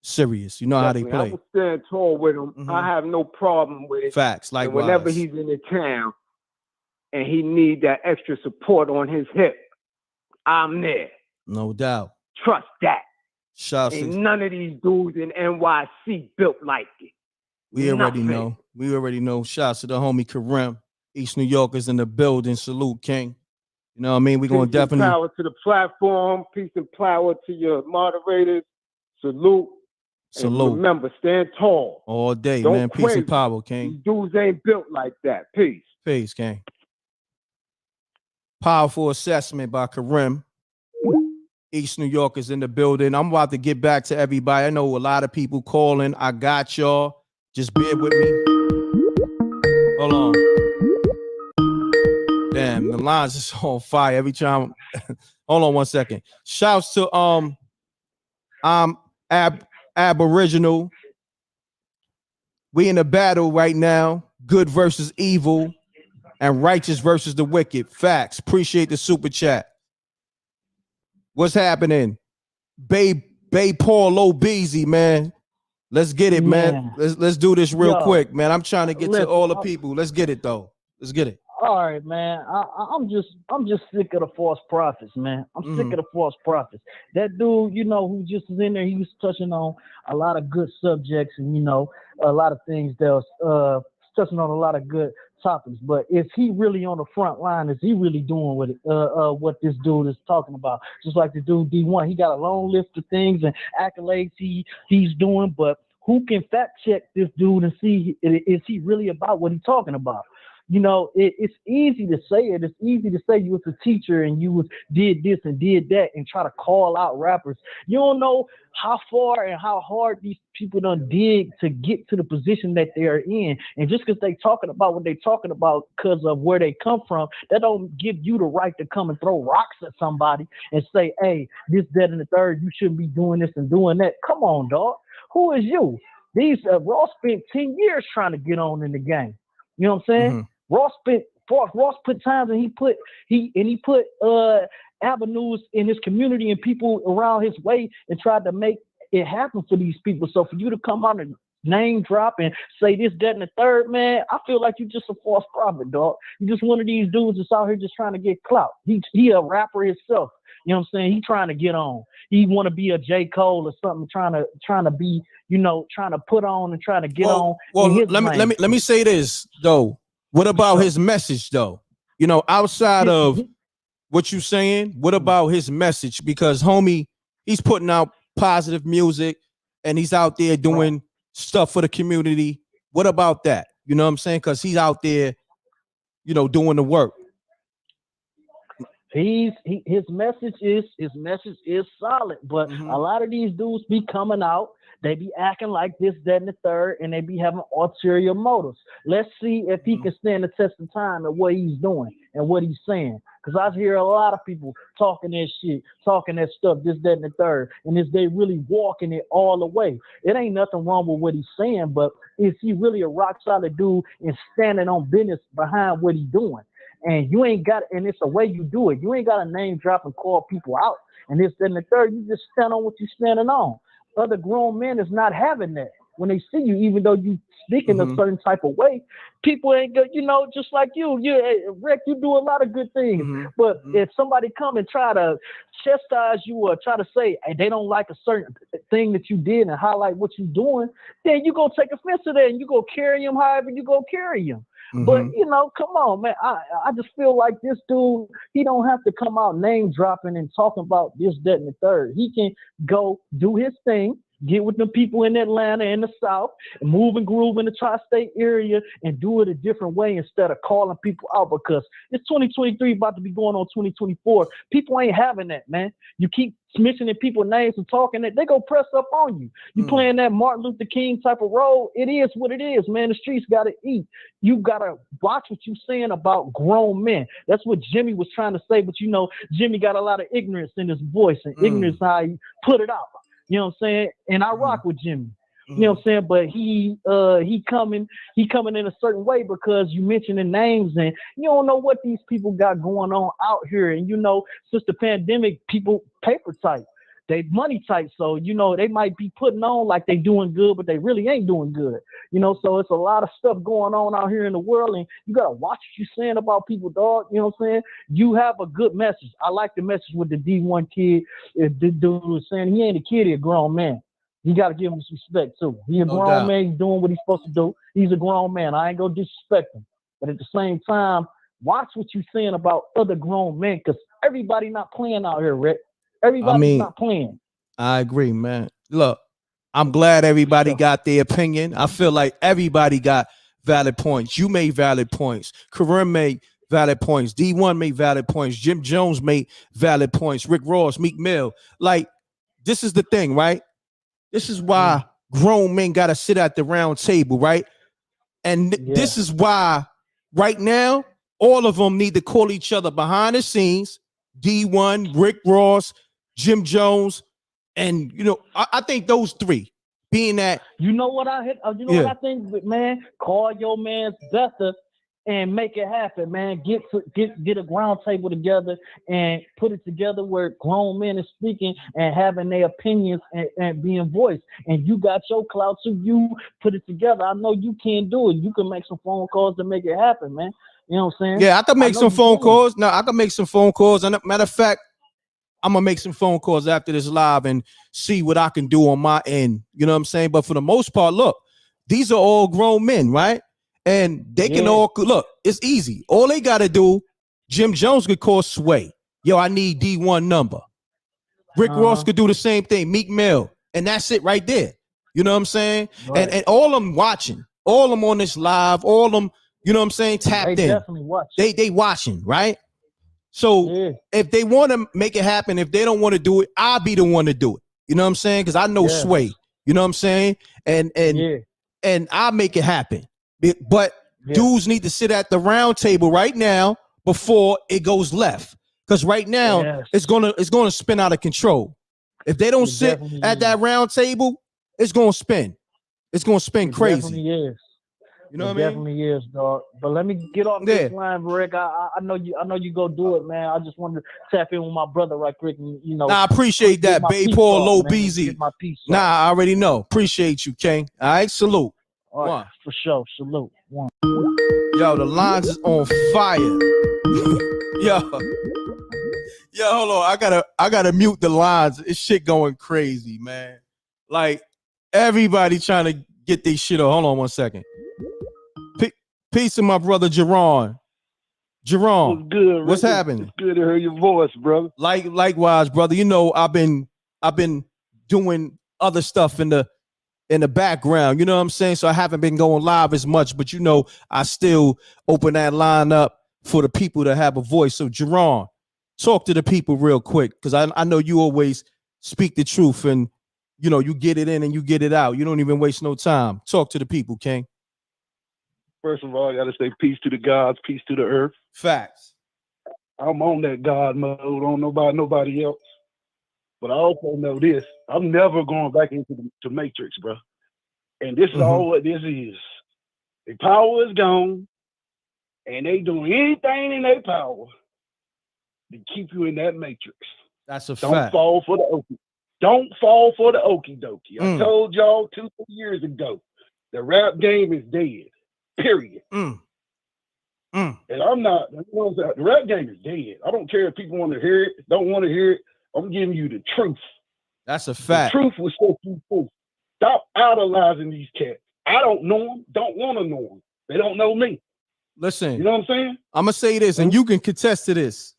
Serious. You know Definitely. how they play. I will stand tall with him. I have no problem with it. Facts. Likewise. And whenever he's in the town and he need that extra support on his hip, I'm there. No doubt. Trust that. Ain't none of these dudes in NYC built like it. We already know. We already know. Shouts to the homie Karim. East New Yorkers in the building. Salute, King. You know what I mean? We're going to definitely. Peace and power to the platform. Peace and power to your moderators. Salute. Salute. And remember, stand tall. All day, Don't man. quit. Peace and power, King. These dudes ain't built like that. Peace. Peace, King. Powerful assessment by Karim. East New Yorkers in the building. I'm about to get back to everybody. I know a lot of people calling. I got y'all. Just bear with me. Hold on. Damn, the lines is on fire every time. Hold on 1 second. Shouts to Aboriginal. We in a battle right now. Good versus evil, and righteous versus the wicked. Facts. Appreciate the super chat. What's happening? Bay Paul Obeezy, man. Let's get it, man. Let's do this real quick, man. I'm trying to get to all the people. Let's get it though. Let's get it. All right, man. I'm just sick of the false prophets, man. I'm sick of the false prophets. That dude, you know, who just was in there, he was touching on a lot of good subjects, and you know, a lot of things that was touching on a lot of good topics. But is he really on the front line? Is he really doing what this dude is talking about? Just like the dude Dee-1, he got a long list of things and accolades he's doing, but who can fact check this dude and see is he really about what he's talking about? You know, it's easy to say it. It's easy to say you was a teacher and you did this and did that and try to call out rappers. You don't know how far and how hard these people done dig to get to the position that they're in. And just because they talking about what they talking about because of where they come from, that don't give you the right to come and throw rocks at somebody and say, hey, this, that, and the third, you shouldn't be doing this and doing that. Come on, dog. Who is you? These Ross spent 10 years trying to get on in the game. You know what I'm saying? Ross put times, and he put avenues in his community and people around his way and tried to make it happen for these people. So for you to come out and name drop and say this, that, and the third, man, I feel like you're just a false prophet, dog. You're just one of these dudes that's out here just trying to get clout. He a rapper himself. You know what I'm saying? He trying to get on. He want to be a J. Cole or something, trying to be, you know, trying to put on and trying to get on. Well, let me say this though. What about his message though? You know, outside of what you saying, what about his message? Because homie, he's putting out positive music and he's out there doing stuff for the community. What about that? You know what I'm saying? Because he's out there, you know, doing the work. His message is solid, but a lot of these dudes be coming out. They be acting like this, that, and the third, and they be having ulterior motives. Let's see if he can stand the test of time at what he's doing and what he's saying. Because I hear a lot of people talking that shit, talking that stuff, this, that, and the third. And is they really walking it all the way? It ain't nothing wrong with what he's saying, but is he really a rock solid dude and standing on business behind what he's doing? And you ain't got, and it's the way you do it. You ain't got to name drop and call people out. And this, that, and the third, you just stand on what you're standing on. Other grown men is not having that. when they see you, even though you speak in a certain type of way, people ain't good, you know, just like you, Rick, you do a lot of good things. But if somebody come and try to chastise you or try to say hey, they don't like a certain thing that you did and highlight what you're doing, then you gonna take offense to that and you gonna carry him however you gonna carry him. But you know, come on, man. I just feel like this dude, he don't have to come out name dropping and talking about this, that, and the third. He can go do his thing, get with the people in Atlanta and the South, and move and groove in the tri-state area and do it a different way instead of calling people out, because it's 2023 about to be going on 2024. People ain't having that, man. You keep mentioning people's names and talking that, they go press up on you. You playing that Martin Luther King type of role. It is what it is, man. The streets got to eat. You got to watch what you saying about grown men. That's what Jimmy was trying to say, but you know, Jimmy got a lot of ignorance in his voice and ignorance how he put it out. You know what I'm saying? And I rock with Jimmy. You know what I'm saying? But he coming in a certain way because you mentioning names and you don't know what these people got going on out here. And you know, since the pandemic, people paper tight. They money tight. So, you know, they might be putting on like they doing good, but they really ain't doing good. You know, so it's a lot of stuff going on out here in the world, and you gotta watch what you're saying about people, dog. You know what I'm saying? You have a good message. I like the message with the Dee-1 kid. The dude was saying he ain't a kid, he a grown man. You got to give him some respect, too. He's a grown man. He's doing what he's supposed to do. He's a grown man. I ain't going to disrespect him. But at the same time, watch what you're saying about other grown men, because everybody not playing out here, Rick. Everybody's not playing. I agree, man. Look, I'm glad everybody got their opinion. I feel like everybody got valid points. You made valid points. Kareem made valid points. Dee-1 made valid points. Jim Jones made valid points. Rick Ross, Meek Mill. Like, this is the thing, right? This is why grown men got to sit at the round table, right? And this is why right now, all of them need to call each other behind the scenes. Dee-1, Rick Ross, Jim Jones, and, you know, I think those three being that. You know what I what I think, man? Call your man's Bethel and make it happen, man. Get a ground table together and put it together where grown men are speaking and having their opinions and being voiced. And you got your clout, so you put it together. I know you can do it. You can make some phone calls to make it happen, man. You know what I'm saying? Yeah, I can make some phone calls. No, I can make some phone calls. And matter of fact, I'm gonna make some phone calls after this live and see what I can do on my end. You know what I'm saying? But for the most part, look, these are all grown men, right? And they can all look, it's easy. All they gotta do, Jim Jones could call Sway. Yo, I need Dee-1 number. Rick Ross could do the same thing, Meek Mill, and that's it right there. You know what I'm saying? Right. And all of them watching, all of them on this live, all of them, you know what I'm saying, tapped they in. Definitely watch. They watching, right? So if they want to make it happen, if they don't want to do it, I'll be the one to do it. You know what I'm saying? Because I know Sway. You know what I'm saying? And I'll make it happen. But dudes need to sit at the round table right now before it goes left. Because right now it's gonna spin out of control. If they don't sit at that round table, it's gonna spin. It's gonna spin crazy. Definitely is. You know what I mean? Definitely is, dog. But let me get off this line, Rick. I know you go do it, man. I just wanted to tap in with my brother right quick, and you know. Nah, I appreciate that, Bay Paul, Low BZ. Nah, I already know. Appreciate you, King. All right, salute. All right, for sure. Salute. One. Yo, the lines is on fire. Yo, hold on. I gotta mute the lines. This shit going crazy, man. Like everybody trying to get this shit on. Hold on one second. Peace to my brother Jerron. What's good? What's happening? It's good to hear your voice, brother. Likewise, brother. You know, I've been doing other stuff in the background. You know what I'm saying? So I haven't been going live as much, but you know, I still open that line up for the people to have a voice. So Jerron, talk to the people real quick, because I know you always speak the truth, and you know, you get it in and you get it out. You don't even waste no time. Talk to the people, King. First of all, I got to say peace to the gods, peace to the earth. Facts. I'm on that God mode, on nobody else. But I also know this: I'm never going back into the Matrix, bro. And this is all what this is. The power is gone, and they doing anything in their power to keep you in that Matrix. That's a Don't fact. fall for the open. Don't fall for the okie dokie. I told y'all 2-3 years ago, the rap game is dead. Period. And I'm not, the rap game is dead. I don't care if people want to hear it, don't want to hear it. I'm giving you the truth. That's a fact. The truth will set you free. Stop idolizing these cats. I don't know them, don't want to know them. They don't know me. Listen, you know what I'm saying? I'm going to say this, and you can contest to this.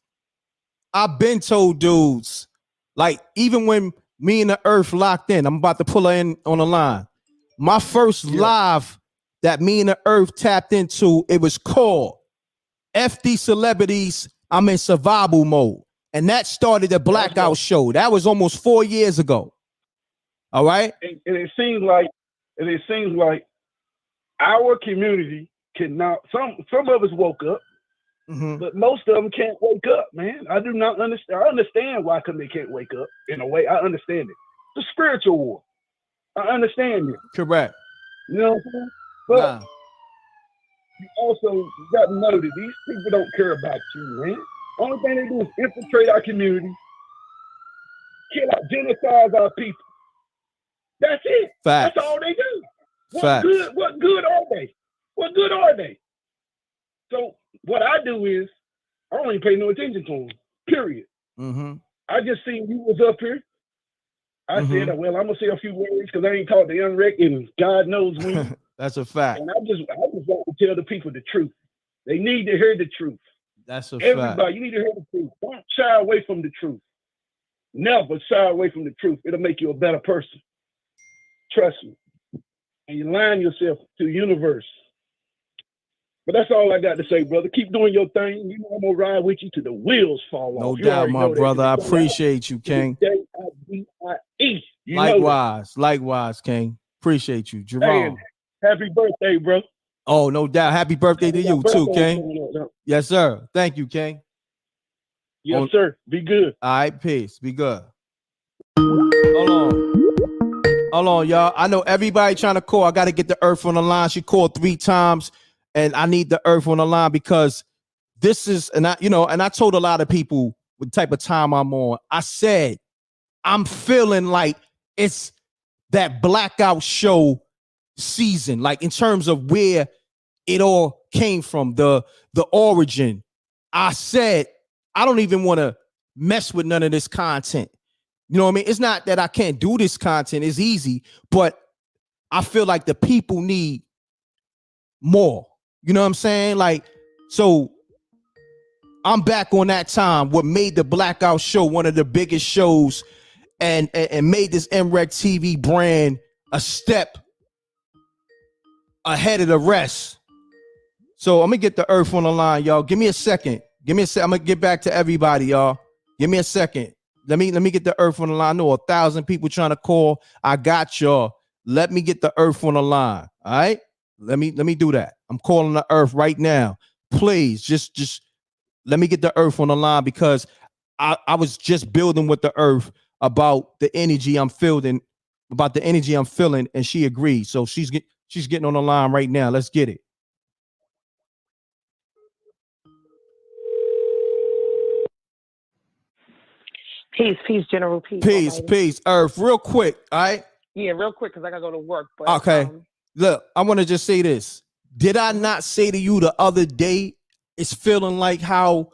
I've been told dudes, like even when me and the Earth locked in, I'm about to pull her in on the line. My first live that me and the Earth tapped into, it was called FD Celebrities, I'm in survival mode. And that started the Blackout show. That was almost 4 years ago. All right. And it seems like our community cannot, some of us woke up, but most of them can't wake up, man. I do not understand. I understand why they can't wake up in a way. I understand it. It's a spiritual war. I understand it. Correct. You know what I'm saying? But you also got to know that these people don't care about you, man. Only thing they do is infiltrate our community, kill out, genocide our people. That's it. Facts. That's all they do. Facts. What good are they? What good are they? So what I do is I don't even pay no attention to them. Period. I just seen you was up here. I said, well, I'm gonna say a few words because I ain't talked to m.reck and God knows when. That's a fact. And I just want to tell the people the truth. They need to hear the truth. That's a Everybody, fact. you need to hear the truth. Don't shy away from the truth. Never shy away from the truth. It'll make you a better person. Trust me. And you line yourself to the universe. But that's all I got to say, brother. Keep doing your thing. You know I'm gonna ride with you till the wheels fall off. No doubt, my brother. I appreciate you, King. Likewise, King. Appreciate you, Jerome. Hey, happy birthday, bro. Oh, no doubt. Happy birthday to you too, King. Yes, sir. Thank you, King. Yes, sir. Be good. All right, peace. Be good. Hold on, y'all. I know everybody trying to call. I got to get the Earth on the line. She called 3 times, and I need the Earth on the line because this is, and I told a lot of people what type of time I'm on. I said, I'm feeling like it's that Blackout show season, like in terms of where it all came from, the origin. I said, I don't even want to mess with none of this content. You know what I mean? It's not that I can't do this content. It's easy, but I feel like the people need more. You know what I'm saying? Like, so I'm back on that time. What made the Blackout show one of the biggest shows and made this mrecktv brand a step ahead of the rest. So I'm gonna get the Earth on the line, y'all. Give me a second. I'm gonna get back to everybody, y'all. Give me a second. Let me get the Earth on the line. I know 1,000 people trying to call. I got y'all. Let me get the Earth on the line. All right. Let me do that. I'm calling the Earth right now. Please, just let me get the Earth on the line because I was just building with the Earth about the energy I'm feeling, and she agreed. So she's getting on the line right now. Let's get it. Peace, General. Peace, Earth. Real quick, all right? Yeah, real quick, because I gotta go to work. But, okay. Look, I want to just say this. Did I not say to you the other day, it's feeling like how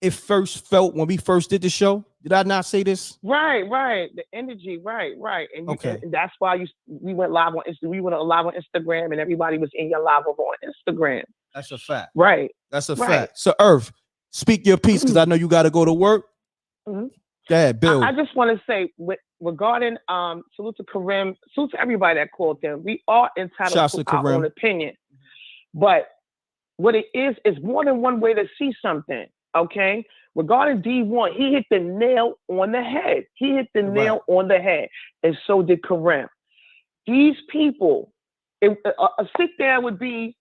it first felt when we first did the show? Did I not say this? Right. The energy, right. And, and that's why we went live on Instagram. We went live on Instagram, and everybody was in your live over on Instagram. That's a fact. Right. That's a fact. So, Earth, speak your piece because I know you got to go to work. Go ahead, Bill. I just want to say, regarding salute to Kareem, salute to everybody that called them. We are entitled to our own opinion, but what it is more than one way to see something. Okay, regarding Dee-1, he hit the nail on the head. And so did Kareem. These people, a sit down would be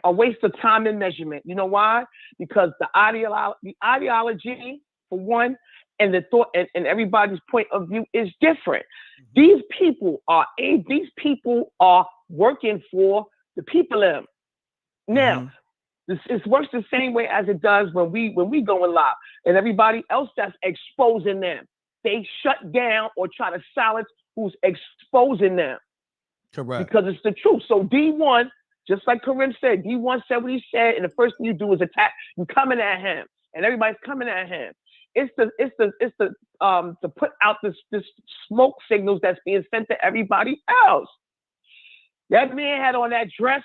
a waste of time and measurement. You know why? Because the ideology, for one, and the thought and everybody's point of view is different. These people are working for the people in them. Now, it works the same way as it does when we go in live and everybody else that's exposing them. they shut down or try to silence who's exposing them. Correct. Because it's the truth. So D1, just like Corinne said, D1 said what he said, and the first thing you do is attack. You coming at him, and everybody's coming at him. It's to put out this smoke signals that's being sent to everybody else. That man had on that dress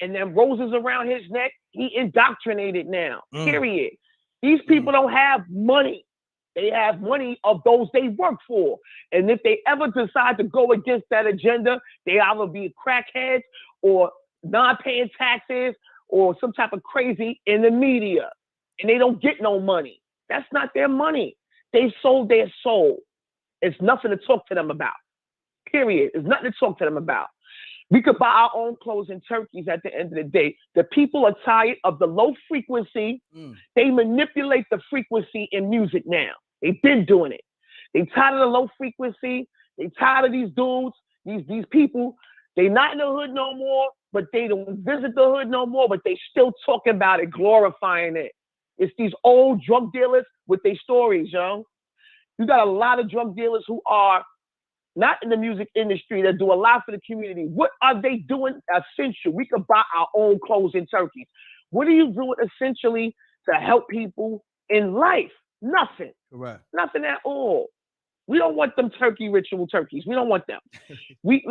and then roses around his neck. He indoctrinated now. Period. These people don't have money. They have money of those they work for. And if they ever decide to go against that agenda, they either be crackheads or non-paying taxes or some type of crazy in the media. And they don't get no money. That's not their money. They sold their soul. It's nothing to talk to them about. Period. It's nothing to talk to them about. We could buy our own clothes and turkeys at the end of the day. The people are tired of the low frequency. They manipulate the frequency in music now. They've been doing it. They tired of the low frequency. They tired of these dudes, these people. They not in the hood no more, but they don't visit the hood no more, but they still talking about it, glorifying it. It's these old drug dealers with their stories, yo. You got a lot of drug dealers who are not in the music industry that do a lot for the community. What are they doing essential? We could buy our own clothes and turkeys. What are you doing essentially to help people in life? Nothing. Correct. Nothing at all. We don't want them turkey ritual turkeys. We don't want them. We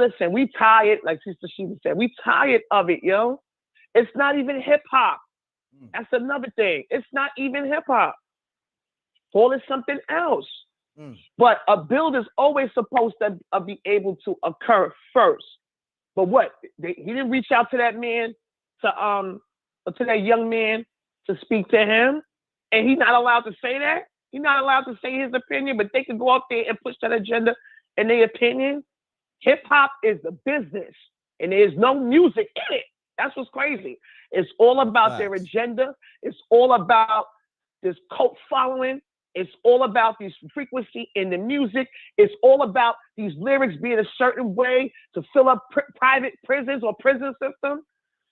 tired, like Sister Sheba said, we tired of it, yo. It's not even hip hop. That's another thing. It's not even hip hop. Call it something else. But a build is always supposed to be able to occur first. But what? He didn't reach out to that man, to that young man to speak to him, and he's not allowed to say that. He's not allowed to say his opinion, but they can go out there and push that agenda in their opinion. Hip hop is the business, and there's no music in it. That's what's crazy. It's all about their agenda. It's all about this cult following. It's all about this frequency in the music. It's all about these lyrics being a certain way to fill up private prisons or prison systems.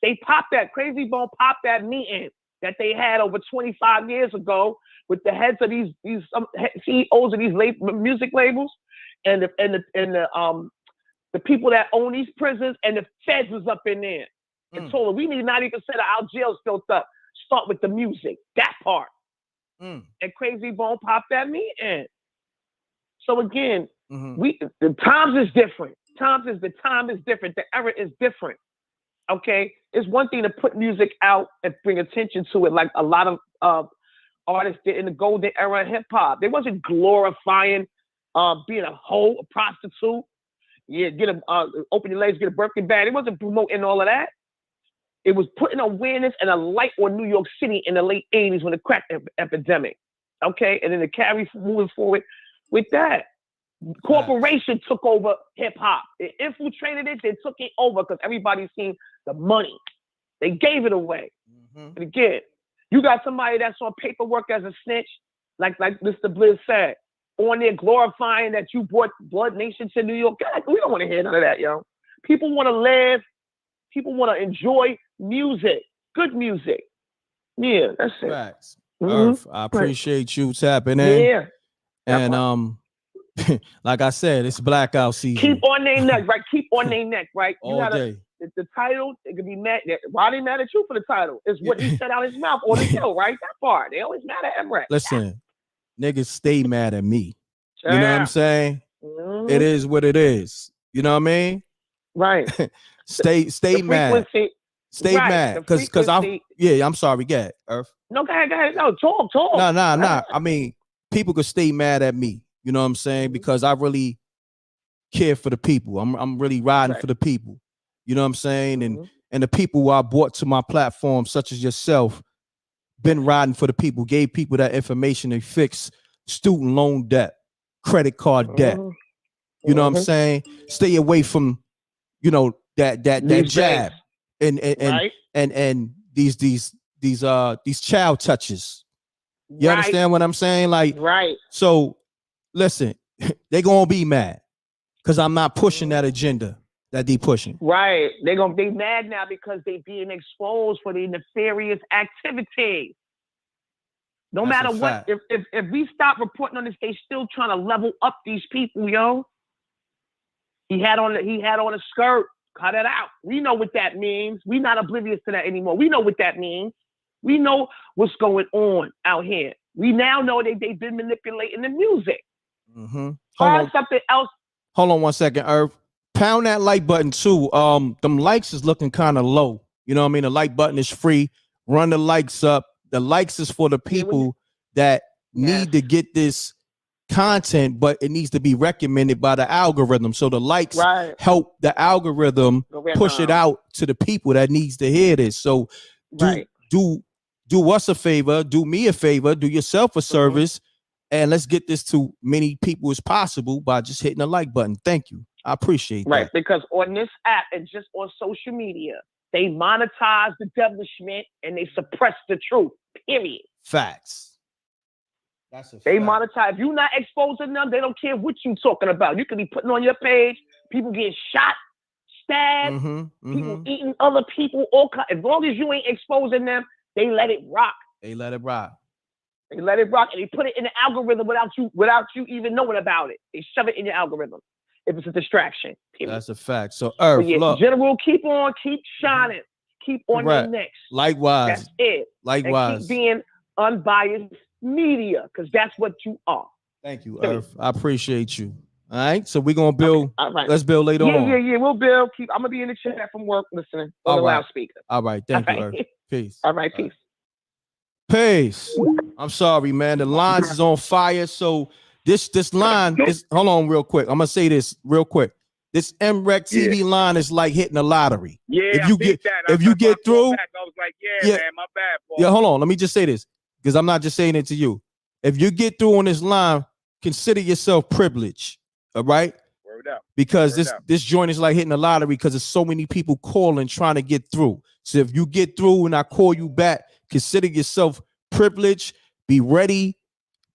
They popped that, Crazy Bone popped that meeting that they had over 25 years ago with the heads of these CEOs of these music labels and the people that own these prisons, and the feds was up in there and told them, we need 90% of our jails built up. Start with the music, that part. And Crazy Bone popped that meeting. So again, the times is different. The time is different. The era is different. Okay, it's one thing to put music out and bring attention to it, like a lot of artists did in the golden era of hip hop. They wasn't glorifying being a hoe, a prostitute. Yeah, open your legs, get a Birkin bag. It wasn't promoting all of that. It was putting awareness and a light on New York City in the late 80s when the crack epidemic. Okay, and then the carry moving forward with that. Corporation took over hip hop. It infiltrated it. They took it over because everybody's seen the money. They gave it away. And again, you got somebody that's on paperwork as a snitch, like Mr. Bliss said, on there glorifying that you brought Blood Nation to New York. God, we don't want to hear none of that, yo. People want to live. People want to enjoy music, good music. Yeah, that's it. Facts. Earth, I appreciate you tapping in. Yeah. And like I said, it's blackout season. Keep on their neck, right? Keep on their neck, right? All day. The title, it could be mad. Why they mad at you for the title? It's what he said out his mouth on the show, right? That part. They always mad at m.reck. Listen, niggas stay mad at me. You know what I'm saying? It is what it is. You know what I mean? Right. Stay mad. Stay mad. Cause I'm sorry, get it, Earth. No, go ahead. No, talk. Nah. I mean, people could stay mad at me. You know what I'm saying? Because I really care for the people. I'm really riding for the people. You know what I'm saying? And the people who I brought to my platform, such as yourself, been riding for the people, gave people that information to fix student loan debt, credit card debt. You know what I'm saying? Stay away from, that jab and these child touches. You understand what I'm saying? Like, so listen, they gonna be mad because I'm not pushing that agenda that they pushing. Right. They're gonna be mad now because they being exposed for the nefarious activities. No matter what, if we stop reporting on this, they still trying to level up these people, yo. He had on a skirt. Cut it out. We know what that means. We're not oblivious to that anymore. We know what that means. We know what's going on out here. We now know they've been manipulating the music. Find something else. Hold on 1 second, Irv. Pound that like button too. Them likes is looking kind of low. You know what I mean? The like button is free. Run the likes up. The likes is for the people that need to get this content, but it needs to be recommended by the algorithm. So the likes help the algorithm push it out to the people that needs to hear this. So do us a favor, do me a favor, do yourself a service, and let's get this to many people as possible by just hitting the like button. Thank you. I appreciate that. Right, because on this app and just on social media, they monetize the devilishment and they suppress the truth. Period. Facts. That's a they monetize. If you're not exposing them, they don't care what you're talking about. You could be putting on your page, people getting shot, stabbed, people eating other people, all kinds. As long as you ain't exposing them, they let it rock. They let it rock. They let it rock, and they put it in the algorithm without you even knowing about it. They shove it in your algorithm if it's a distraction. Period. That's a fact. So, Earth, look. General, keep on, keep shining, keep on your necks. Likewise. That's it. Likewise. And keep being unbiased media, because that's what you are. Thank you, Earth. I appreciate you. All right, so we're gonna build. All right. Let's build later on. Yeah. We'll build. I'm gonna be in the chat from work listening on the loudspeaker. All right. Thank you, Earth. Peace. All right. Peace. Peace. I'm sorry, man. The lines is on fire. So this line is. Hold on, real quick. I'm gonna say this real quick. This mrecktv line is like hitting the lottery. Yeah, if you get through, I was like, man, my bad, Paul. Yeah, hold on. Let me just say this, because I'm not just saying it to you. If you get through on this line, consider yourself privileged. All right? Word up. Because this joint is like hitting the lottery, because there's so many people calling trying to get through. So if you get through and I call you back, consider yourself privileged. Be ready.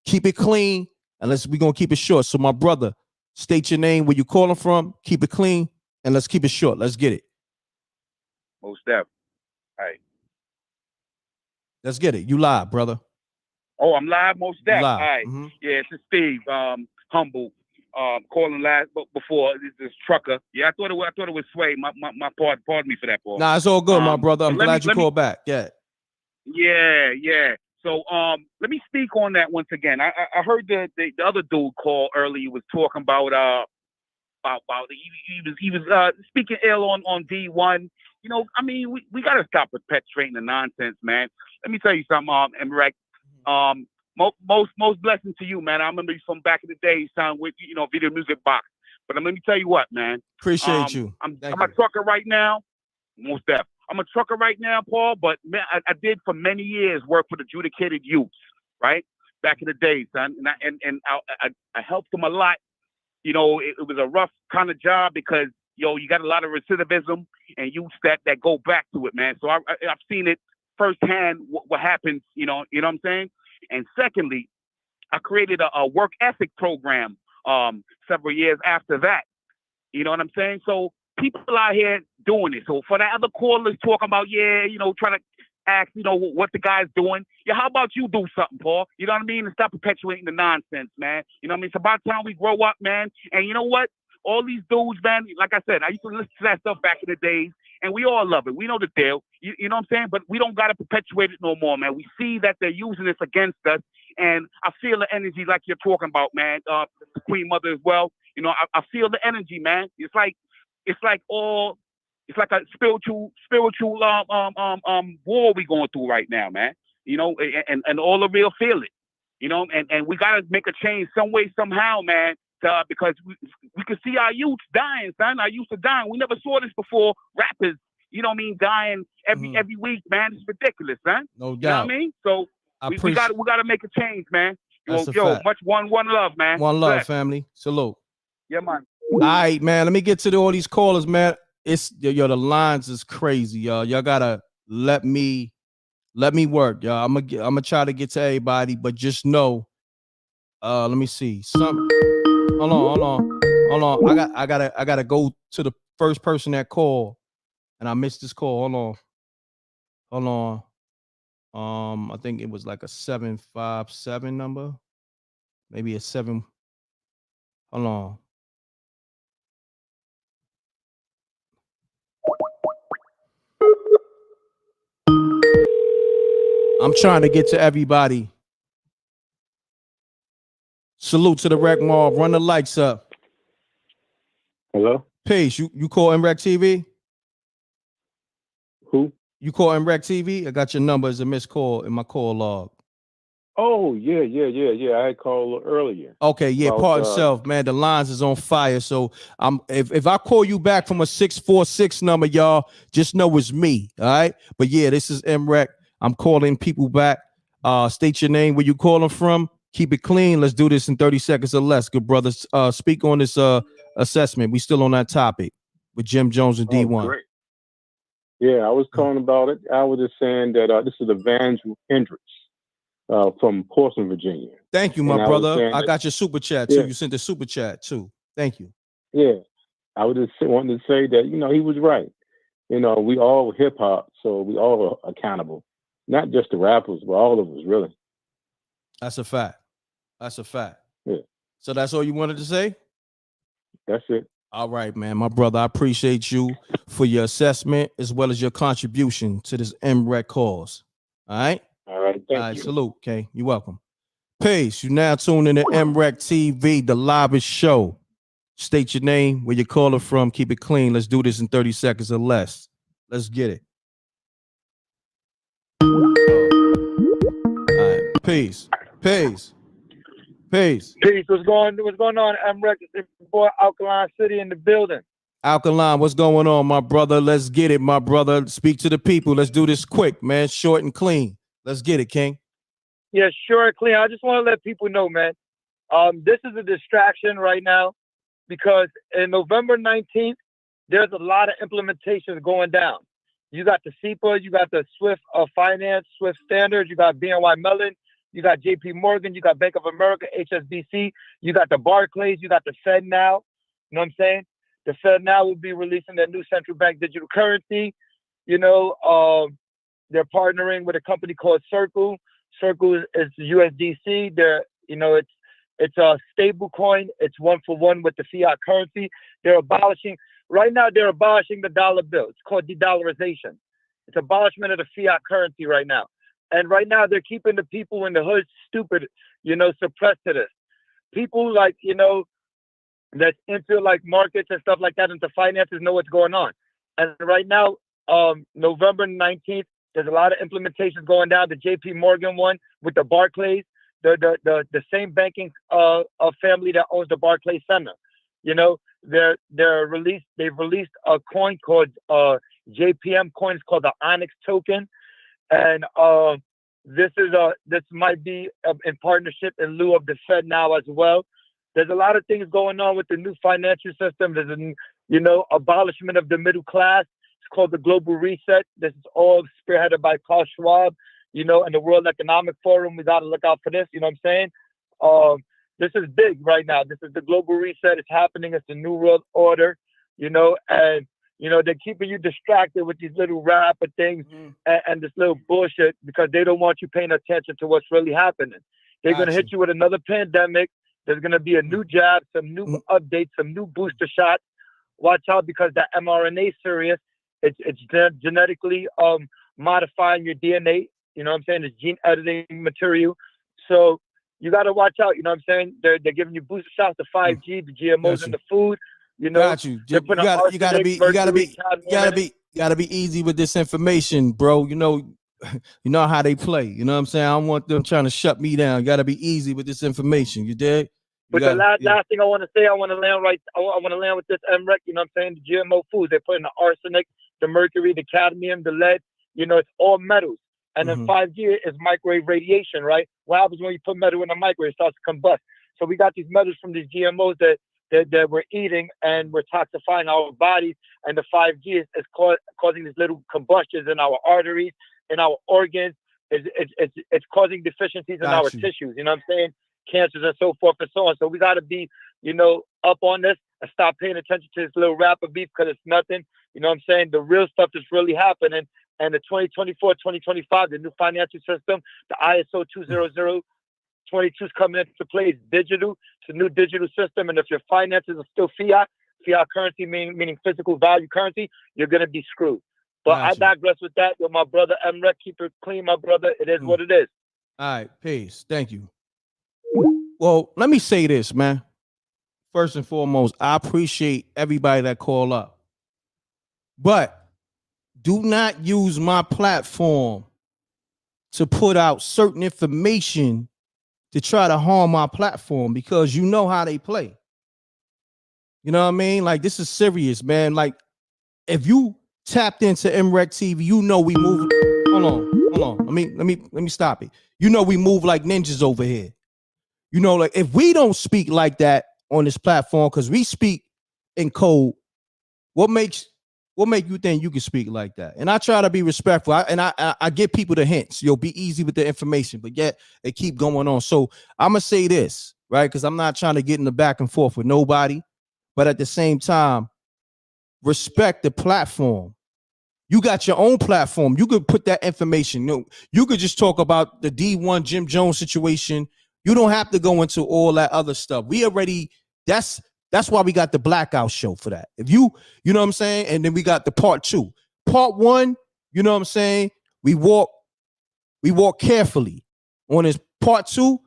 Keep it clean. Unless we're going to keep it short. So my brother, state your name, where you calling from, keep it clean, and let's keep it short. Let's get it. Most definitely. All right. Let's get it. You live, brother. Oh, I'm live, most definitely. All right. Mm-hmm. Yeah, it's Steve, humble, calling last, but before this trucker. Yeah, I thought it was Sway. My pardon me for that, Paul. Nah, it's all good, my brother. I'm glad you called back. Yeah. Yeah. So let me speak on that once again. I heard the other dude call earlier. He was talking about he was speaking ill on Dee-1. You know, I mean, we gotta stop perpetuating the nonsense, man. Let me tell you something, m.reck. Most blessings to you, man. I remember you from back in the day, son, with Video Music Box. But let me tell you what, man. Appreciate you. I'm a trucker right now. Most deaf. I'm a trucker right now, Paul. But man, I did for many years work with adjudicated youth, right? Back in the day, son, and I helped them a lot. You know, it was a rough kind of job because you got a lot of recidivism and youth that go back to it, man. So I've seen it firsthand what happens. You know what I'm saying? And secondly, I created a work ethic program several years after that. You know what I'm saying? So people out here doing it. So for the other callers talking about, trying to ask, what the guy's doing. Yeah, how about you do something, Paul? You know what I mean? And stop perpetuating the nonsense, man. You know what I mean? It's about time we grow up, man. And you know what? All these dudes, man, like I said, I used to listen to that stuff back in the days, and we all love it. We know the deal. You know what I'm saying? But we don't got to perpetuate it no more, man. We see that they're using this against us, and I feel the energy like you're talking about, man. The Queen Mother as well. You know, I feel the energy, man. It's like a spiritual war we going through right now, man. You know, and all the real feel it. You know, and we gotta make a change some way, somehow, man. Because we could see our youth dying, son. Our youth are dying. We never saw this before. Rappers, you know what I mean, dying every week, man. It's ridiculous, son. No doubt. You know what I mean? So we gotta make a change, man. Much one love, man. One love, family. Salute. Yeah, man. All right, man. Let me get to all these callers, man. It's the lines is crazy, y'all. Y'all gotta let me work, y'all. I'm gonna try to get to everybody, but just know. Let me see. Hold on. I gotta go to the first person that called, and I missed this call. Hold on. I think it was like a 757 number, maybe a 7. Hold on. I'm trying to get to everybody. Salute to the Rec Mall. Run the lights up. Hello? Peace. You call m.reck TV? Who? You call m.reck TV? I got your number as a missed call in my call log. Oh, yeah. I had called earlier. Okay, yeah, pardon self, man. The lines is on fire. So if I call you back from a 646 number, y'all, just know it's me. All right. But yeah, this is m.reck. I'm calling people back. State your name, where you calling from. Keep it clean. Let's do this in 30 seconds or less. Good brothers. Speak on this assessment. We still on that topic with Jim Jones and Dee-1. Great. Yeah, I was calling about it. I was just saying that this is Evangel Hendricks from Portsmouth, Virginia. Thank you, my brother. I got your super chat too. Yeah. You sent the super chat too. Thank you. Yeah, I was just wanting to say that, he was right. We all hip hop, so we all are accountable. Not just the rappers, but all of us, really. That's a fact. That's a fact. Yeah. So that's all you wanted to say? That's it. All right, man. My brother, I appreciate you for your assessment as well as your contribution to this m.reck cause. All right? All right. Thank you. Salute, okay? You're welcome. Peace. You now tune in to m.reck TV, the livest show. State your name, where you're calling from. Keep it clean. Let's do this in 30 seconds or less. Let's get it. All right. Peace. Peace. Peace. What's going on? m.reck, boy, Alkaline City in the building. Alkaline, what's going on, my brother? Let's get it, my brother. Speak to the people. Let's do this quick, man. Short and clean. Let's get it, King. Yeah, sure and clean. I just want to let people know, man. This is a distraction right now because in November 19th, there's a lot of implementations going down. You got the SEPA, you got the Swift Finance, Swift Standards, you got BNY Mellon, you got JP Morgan, you got Bank of America, HSBC, you got the Barclays, you got the Fed now. You know what I'm saying? The Fed now will be releasing their new central bank digital currency. They're partnering with a company called Circle. Circle is USDC. It's a stable coin. It's 1-for-1 with the fiat currency. Right now they're abolishing the dollar bill. It's called de-dollarization. It's abolishment of the fiat currency right now. And right now they're keeping the people in the hood stupid, suppressed to this. People that's into like markets and stuff like that, into finances, know what's going on. And right now, November 19th, there's a lot of implementations going down. The JP Morgan one with the Barclays, the same banking family that owns the Barclays Center. They've released a coin called JPM coin. It's called the Onyx token. And this might be in partnership in lieu of the Fed now as well. There's a lot of things going on with the new financial system. There's abolishment of the middle class. It's called the Global Reset. This is all spearheaded by Klaus Schwab, and the World Economic Forum. We got to look out for this. You know what I'm saying? This is big right now. This is the Global Reset. It's happening. It's the New World Order, and they're keeping you distracted with these little rapper things and this little bullshit because they don't want you paying attention to what's really happening. They're going to hit you with another pandemic. There's going to be a new jab, some new updates, some new booster shots. Watch out because that mRNA serious. It's genetically modifying your DNA. You know what I'm saying? It's gene editing material. So you got to watch out. You know what I'm saying? They're giving you booster shots, the 5G, the GMOs in the food. Got you. You gotta be easy with this information, bro. You know how they play. You know what I'm saying? I don't want them trying to shut me down. You gotta be easy with this information. You dig? But the last thing I want to say, I want to land with this m.reck. You know what I'm saying? The GMO foods, they're putting the arsenic, the mercury, the cadmium, the lead. It's all metals. And then 5G is microwave radiation, right? What happens when you put metal in a microwave? It starts to combust. So we got these metals from these GMOs that we're eating, and we're toxifying our bodies. And the 5G is causing these little combustions in our arteries, in our organs. It's causing deficiencies in our tissues. You know what I'm saying? Cancers and so forth and so on. So we got to be, up on this and stop paying attention to this little rapper beef because it's nothing. You know what I'm saying? The real stuff that's really happening. And the 2024-2025, the new financial system, the ISO 20022 is coming into play. It's digital. It's a new digital system. And if your finances are still fiat currency, meaning physical value currency, you're going to be screwed. But I digress with that. With my brother m.reck, keep it clean, my brother. It is what it is. All right, peace. Thank you. Well, let me say this, man. First and foremost, I appreciate everybody that call up. But do not use my platform to put out certain information to try to harm my platform, because you know how they play. You know what I mean? Like, this is serious, man. Like, if you tapped into mrecktv, you know we move. Hold on. Let me stop it. You know we move like ninjas over here. You know, like, if we don't speak like that on this platform, because we speak in code, what make you think you can speak like that? And I try to be respectful. I give people the hints. You'll be easy with the information, but yet they keep going on. So I'm gonna say this, right? Because I'm not trying to get in the back and forth with nobody, but at the same time, respect the platform. You got your own platform. You could put that information. You could just talk about the Dee-1 Jim Jones situation. You don't have to go into all that other stuff. That's why we got the Blackout show for that. If you know what I'm saying? And then we got the part 2. Part 1, you know what I'm saying? We walk carefully. On this part 2,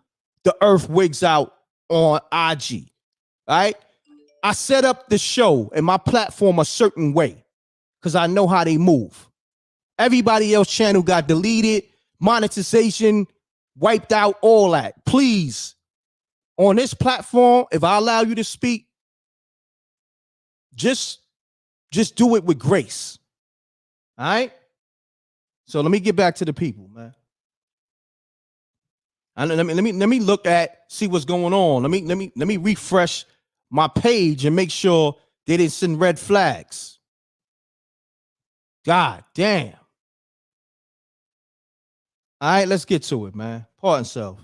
the earth wigs out on IG. All right? I set up the show and my platform a certain way because I know how they move. Everybody else channel got deleted, monetization wiped out, all that. Please, on this platform, if I allow you to speak, just do it with grace. All right? So let me get back to the people, man. And let me look at, see what's going on. Let me refresh my page and make sure they didn't send red flags. God damn. All right, let's get to it, man. Pardon self.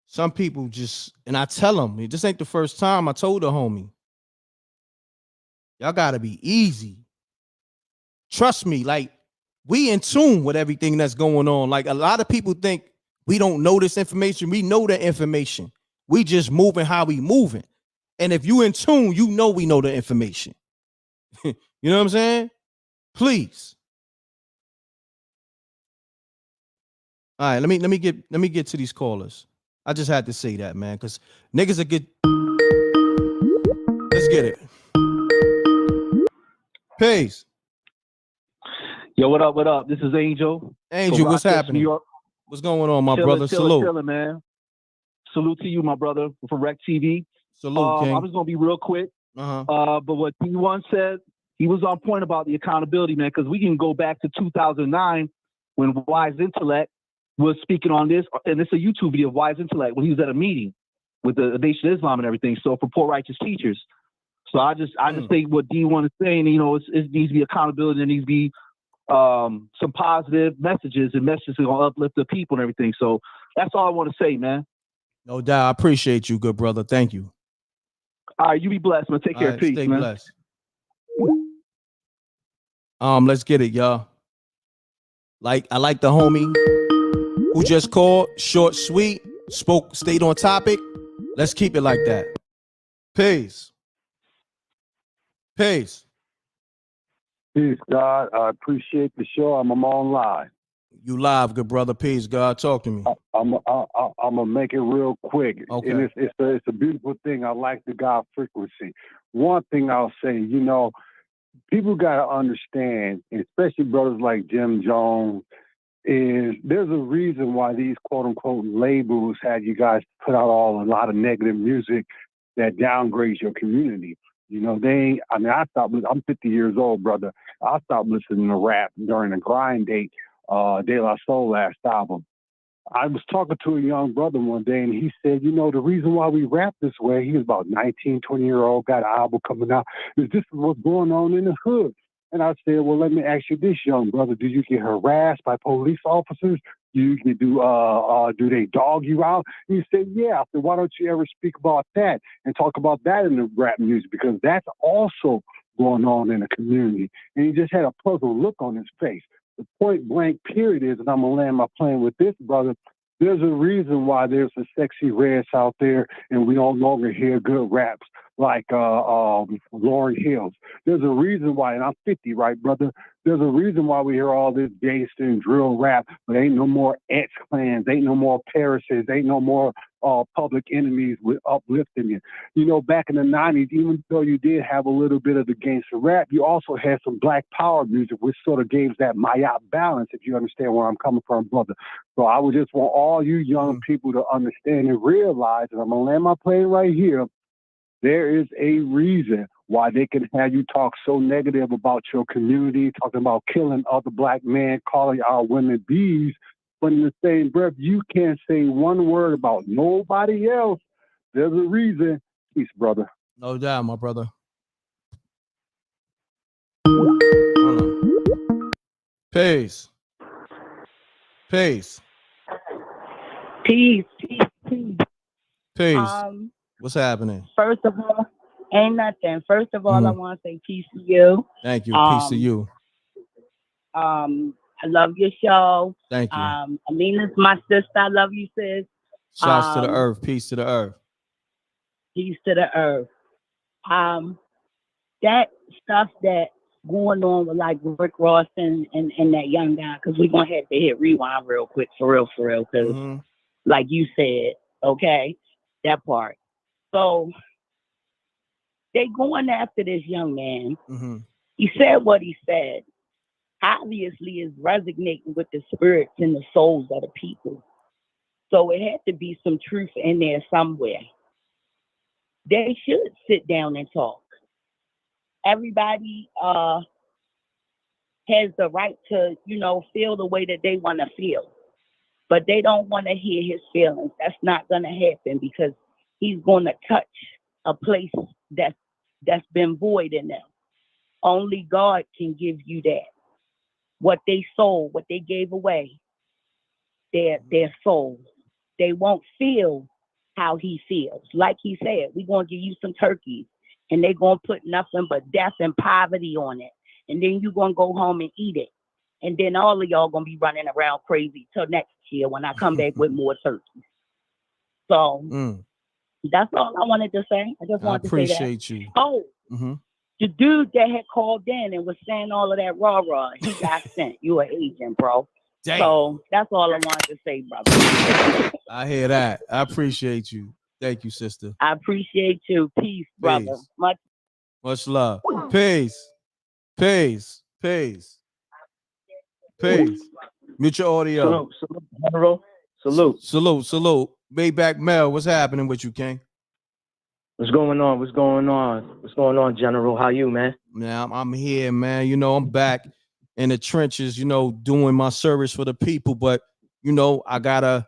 Some people just, and I tell them, this ain't the first time. I told the homie, y'all gotta be easy. Trust me, like, we in tune with everything that's going on. Like, a lot of people think we don't know this information. We know the information. We just moving how we moving. And if you in tune, you know we know the information. You know what I'm saying? Please. All right, let me get to these callers. I just had to say that, man, because niggas are good. Let's get it. Peace. Yo, what up? What up? This is Angel. Angel, what's happening? New York. What's going on, my brother? Salute. Chilling, man. Salute to you, my brother, from m.reck TV. Salute, King. I was gonna be real quick. But what Dee-1 said, he was on point about the accountability, man, because we can go back to 2009 when Wise Intellect was speaking on this, and it's a YouTube video of Wise Intellect when he was at a meeting with the Nation of Islam and everything. So for poor righteous teachers. So I just think what Dee-1 is saying, you know, it needs to be accountability. There needs to be some positive messages and messages that gonna uplift the people and everything. So that's all I want to say, man. No doubt. I appreciate you, good brother. Thank you. All right, you be blessed, man. Take care. Right, Peace, stay man. Blessed. Let's get it, y'all. I like the homie who just called, short, sweet, stayed on topic. Let's keep it like that. Peace. Peace. Peace, God. I appreciate the show. I'm on live. You live, good brother. Peace, God. Talk to me. I'm gonna make it real quick. Okay. And it's a beautiful thing. I like the God frequency. One thing I'll say, you know, people gotta understand, especially brothers like Jim Jones, is there's a reason why these quote unquote labels had you guys put out a lot of negative music that downgrades your community. You know, I'm 50 years old, brother. I stopped listening to rap during the grind date, De La Soul last album. I was talking to a young brother one day, and he said, you know, the reason why we rap this way, he was about 19, 20-year-old, got an album coming out, is this is what's going on in the hood. And I said, well, let me ask you this, young brother. Do you get harassed by police officers? Do they dog you out? And he said, yeah. I said, why don't you ever speak about that and talk about that in the rap music? Because that's also going on in the community. And he just had a puzzled look on his face. The point blank period is, and I'm going to land my plane with this, brother, there's a reason why there's a sexy reds out there and we no longer hear good raps like Lauryn Hills. There's a reason why, and I'm 50, right, brother? There's a reason why we hear all this gangster and drill rap, but ain't no more X-Clans, ain't no more Parises, ain't no more Public Enemies with uplifting you. You know, back in the 90s, even though you did have a little bit of the gangster rap, you also had some Black Power music, which sort of gave that Mayat balance, if you understand where I'm coming from, brother. So I would just want all you young people to understand and realize, and I'm going to land my plane right here, there is a reason why they can have you talk so negative about your community, talking about killing other Black men, calling our women bees, but in the same breath, you can't say one word about nobody else. There's a reason. Peace, brother. No doubt, my brother. Peace. Peace. Peace. Peace. What's happening? First of all, ain't nothing. First of all, I want to say peace to you. Thank you. Peace to you. I love your show. Thank you. Alina's my sister. I love you, sis. Shouts to the earth. Peace to the earth. Peace to the earth. That stuff that going on with like Rick Ross and that young guy, because we're going to have to hit rewind real quick, for real, because like you said, okay, that part. So they going after this young man. He said what he said. Obviously is resonating with the spirits and the souls of the people. So it had to be some truth in there somewhere. They should sit down and talk. Everybody has the right to, feel the way that they want to feel. But they don't want to hear his feelings. That's not going to happen because he's going to touch a place that's been void in them. Only God can give you that. What they sold, what they gave away, their souls. They won't feel how he feels. Like he said, we're going to give you some turkeys, and they're going to put nothing but death and poverty on it. And then you're going to go home and eat it. And then all of y'all going to be running around crazy till next year when I come back with more turkeys. So that's all I wanted to say. I just wanted to say that. I appreciate you. Oh, the dude that had called in and was saying all of that rah-rah, he got sent. You an agent, bro. Damn. So that's all I wanted to say, brother. I hear that. I appreciate you. Thank you, sister. I appreciate you. Peace, brother. Much love. Peace. Peace. Peace. Peace. Mute your audio. Salute, General. Salute. Salute. Maybach Mel, what's happening with you, King? What's going on? What's going on, General? How you, man? Yeah, I'm here, man. I'm back in the trenches, doing my service for the people. But, I gotta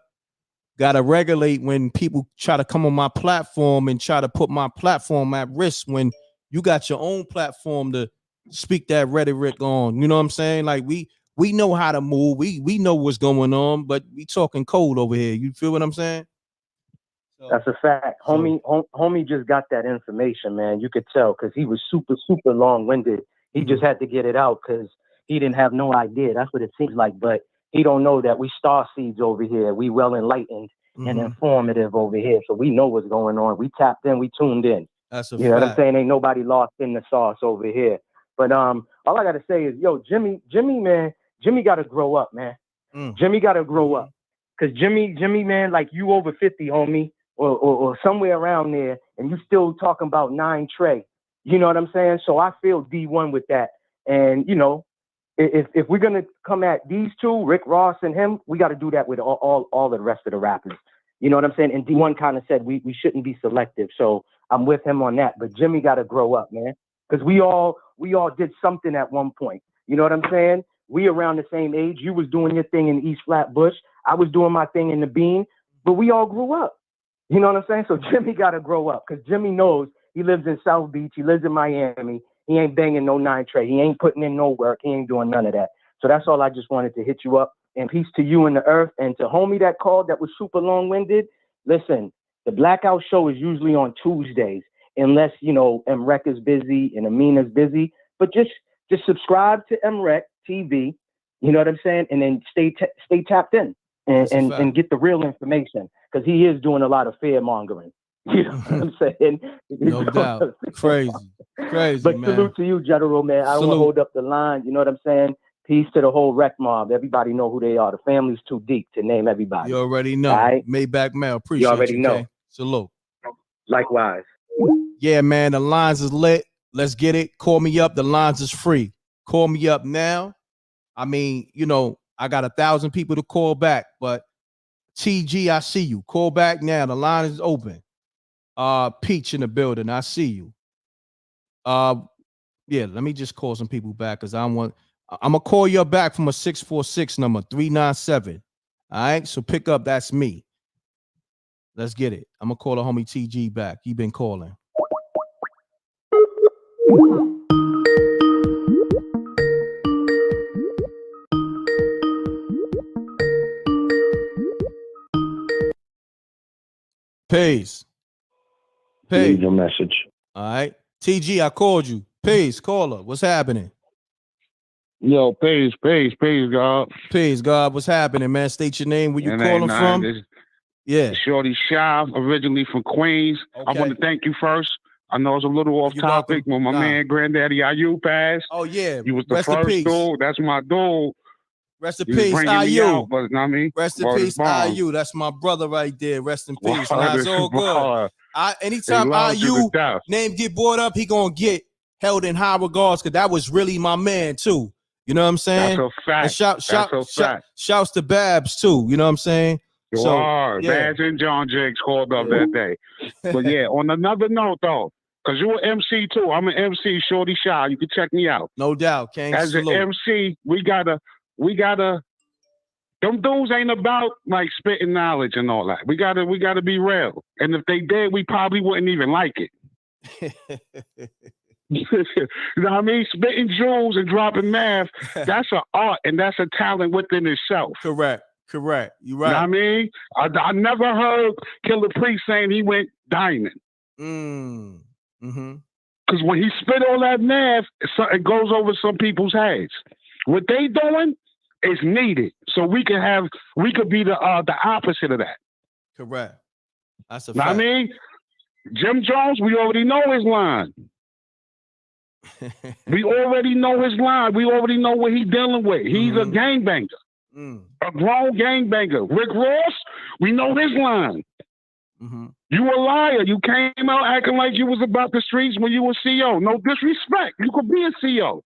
regulate when people try to come on my platform and try to put my platform at risk when you got your own platform to speak that rhetoric on. You know what I'm saying? Like we know how to move. We know what's going on, but we talking code over here. You feel what I'm saying? That's a fact. Homie just got that information, man. You could tell because he was super, super long-winded. He just had to get it out because he didn't have no idea. That's what it seems like. But he don't know that we star seeds over here. We well enlightened and informative over here. So we know what's going on. We tapped in. We tuned in. That's a fact. You know what I'm saying? Ain't nobody lost in the sauce over here. But all I got to say is, Jimmy, man, Jimmy got to grow up, man. Jimmy got to grow up. Because Jimmy, man, like you over 50, homie. Or somewhere around there, and you still talking about 9 Trey. You know what I'm saying? So I feel Dee-1 with that. And, if we're going to come at these two, Rick Ross and him, we got to do that with all the rest of the rappers. You know what I'm saying? And Dee-1 kind of said we shouldn't be selective. So I'm with him on that. But Jimmy got to grow up, man. Because we all did something at one point. You know what I'm saying? We around the same age. You was doing your thing in East Flatbush. I was doing my thing in the Bean. But we all grew up. You know what I'm saying? So Jimmy got to grow up because Jimmy knows he lives in South Beach. He lives in Miami. He ain't banging no 9 Trey. He ain't putting in no work. He ain't doing none of that. So that's all I just wanted to hit you up. And peace to you and the earth. And to homie that called that was super long-winded, listen, the Blackout Show is usually on Tuesdays. unless, you know, m.reck is busy and Amin is busy. But just subscribe to m.reck TV, you know what I'm saying? And then stay tapped in and get the real information, because he is doing a lot of fear mongering. You know what I'm saying? No doubt. Crazy, but man. Salute to you, General, man. I don't want to hold up the line. You know what I'm saying? Peace to the whole rec mob. Everybody know who they are. The family's too deep to name everybody. You already know. All right? Maybach Mail. Appreciate you. Already know. Okay? Salute. Likewise. Yeah, man. The lines is lit. Let's get it. Call me up. The lines is free. Call me up now. I mean, you know, I got 1,000 people to call back, but TG, I see you. Call back now. The line is open. Peach in the building. I see you. Yeah, let me just call some people back, because I'm gonna call you back from a 646 number 397. All right, so pick up. That's me. Let's get it. I'm gonna call the homie TG back. He been calling. Peace. Leave your message. All right. TG, I called you. Peace, caller. What's happening? Yo, peace, God. Peace, God. What's happening, man? State your name. Where you calling from? Yeah. Shorty Shy, originally from Queens. Okay. I want to thank you first. I know it's a little off topic when my man Granddaddy IU passed. Oh, yeah. You was the first dude. That's my dude. Rest in peace, IU. But, I mean, rest in peace, IU. That's my brother right there. Rest in peace. Nah, it's all good. Anytime IU name get brought up, he gonna get held in high regards, because that was really my man too. You know what I'm saying? That's a fact. And shouts to Babs too. You know what I'm saying? Babs and John Jakes called up that day. But yeah, on another note though, because you're an MC too. I'm an MC, Shorty Shy. You can check me out. No doubt, King. As an MC, we gotta. Them dudes ain't about like spitting knowledge and all that. We gotta be real. And if they did, we probably wouldn't even like it. You know what I mean? Spitting jewels and dropping math, that's an art and that's a talent within itself. Correct. You're right. You know what I mean? I never heard Killer Priest saying he went diamond. Because when he spit all that math, it goes over some people's heads. What they doing is needed, so we could be the opposite of that. Correct. That's a fact. I mean, Jim Jones, we already know his line. We already know his line. We already know what he's dealing with. He's a gangbanger, a grown gangbanger. Rick Ross, we know his line. You a liar. You came out acting like you was about the streets when you were CO. No disrespect. You could be a CO.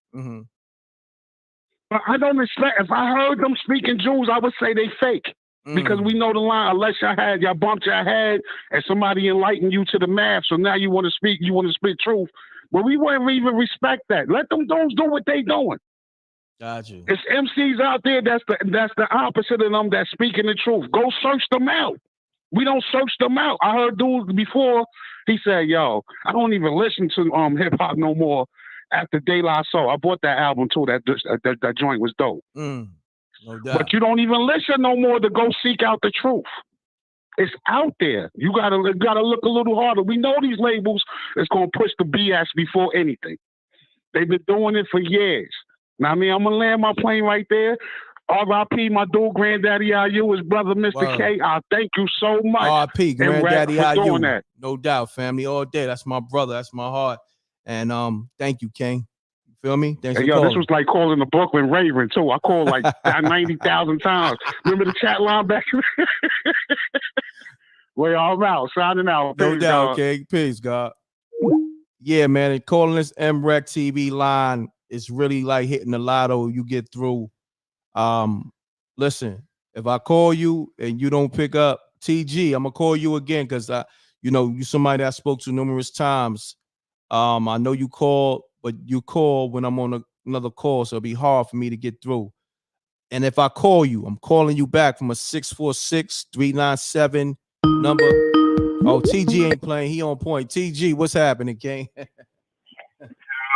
But I don't respect. If I heard them speaking Jews, I would say they fake. Because we know the line. Unless y'all bumped your head and somebody enlightened you to the math, so now you want to speak, you want to spit truth. But we wouldn't even respect that. Let them dudes do what they doing. Got you. It's MCs out there that's the opposite of them that's speaking the truth. Go search them out. We don't search them out. I heard dudes before, he said, yo, I don't even listen to hip hop no more. After De La Soul, I bought that album too. That joint was dope. No doubt. But you don't even listen no more to go seek out the truth. It's out there. You gotta look a little harder. We know these labels is gonna push the BS before anything. They've been doing it for years. Now, I mean, I'm gonna land my plane right there. R.I.P. my dude, Granddaddy IU, his brother, Mr. K. I thank you so much. R.I.P. Granddaddy IU. No doubt, family, all day. That's my brother. That's my heart. And thank you, King. You feel me? Thanks for calling. This was like calling the Brooklyn Raven too. I called like 90,000 times. Remember the chat line back? Well, all out, signing out. No Peace, doubt, God. King. Peace, God. Yeah, man. And calling this m.reck TV line is really like hitting the lotto. You get through. Listen, if I call you and you don't pick up, TG, I'm gonna call you again because you somebody that I spoke to numerous times. I know you call, but you call when I'm on another call, so it'll be hard for me to get through. And if I call you, I'm calling you back from a 646-397 number. Oh, TG ain't playing. He on point. TG, what's happening, King?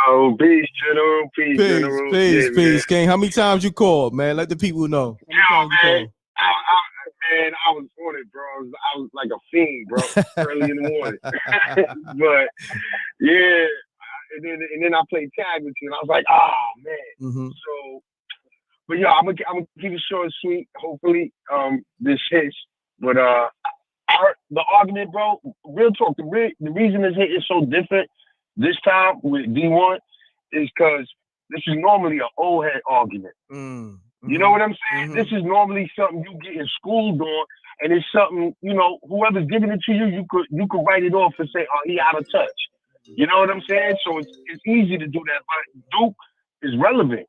Oh, peace, General. Peace, General. Peace, King. How many times you called, man? Let the people know. Man, And I was on it, bro. I was like a fiend, bro, early in the morning. But yeah, and then I played tag with you, and I was like, oh man. So, but yeah, I'm gonna keep it short and sweet. Hopefully, this hits. But the argument, bro, real talk. The reason this hit is so different this time with Dee-1 is because this is normally an old head argument. You know what I'm saying? This is normally something you get in school on, and it's something, you know, whoever's giving it to you, you could write it off and say, oh, he out of touch. You know what I'm saying? So it's easy to do that. But Duke is relevant.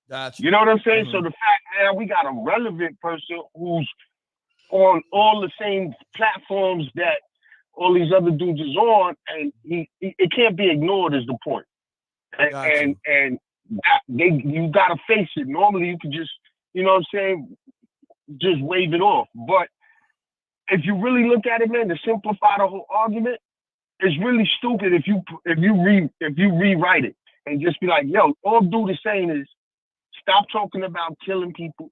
Gotcha. You know what I'm saying? So the fact now we got a relevant person who's on all the same platforms that all these other dudes is on, and it can't be ignored is the point. And you gotta face it. Normally you could just, you know what I'm saying, just wave it off. But if you really look at it, man, to simplify the whole argument, it's really stupid if you rewrite it and just be like, yo, all dude is saying is stop talking about killing people,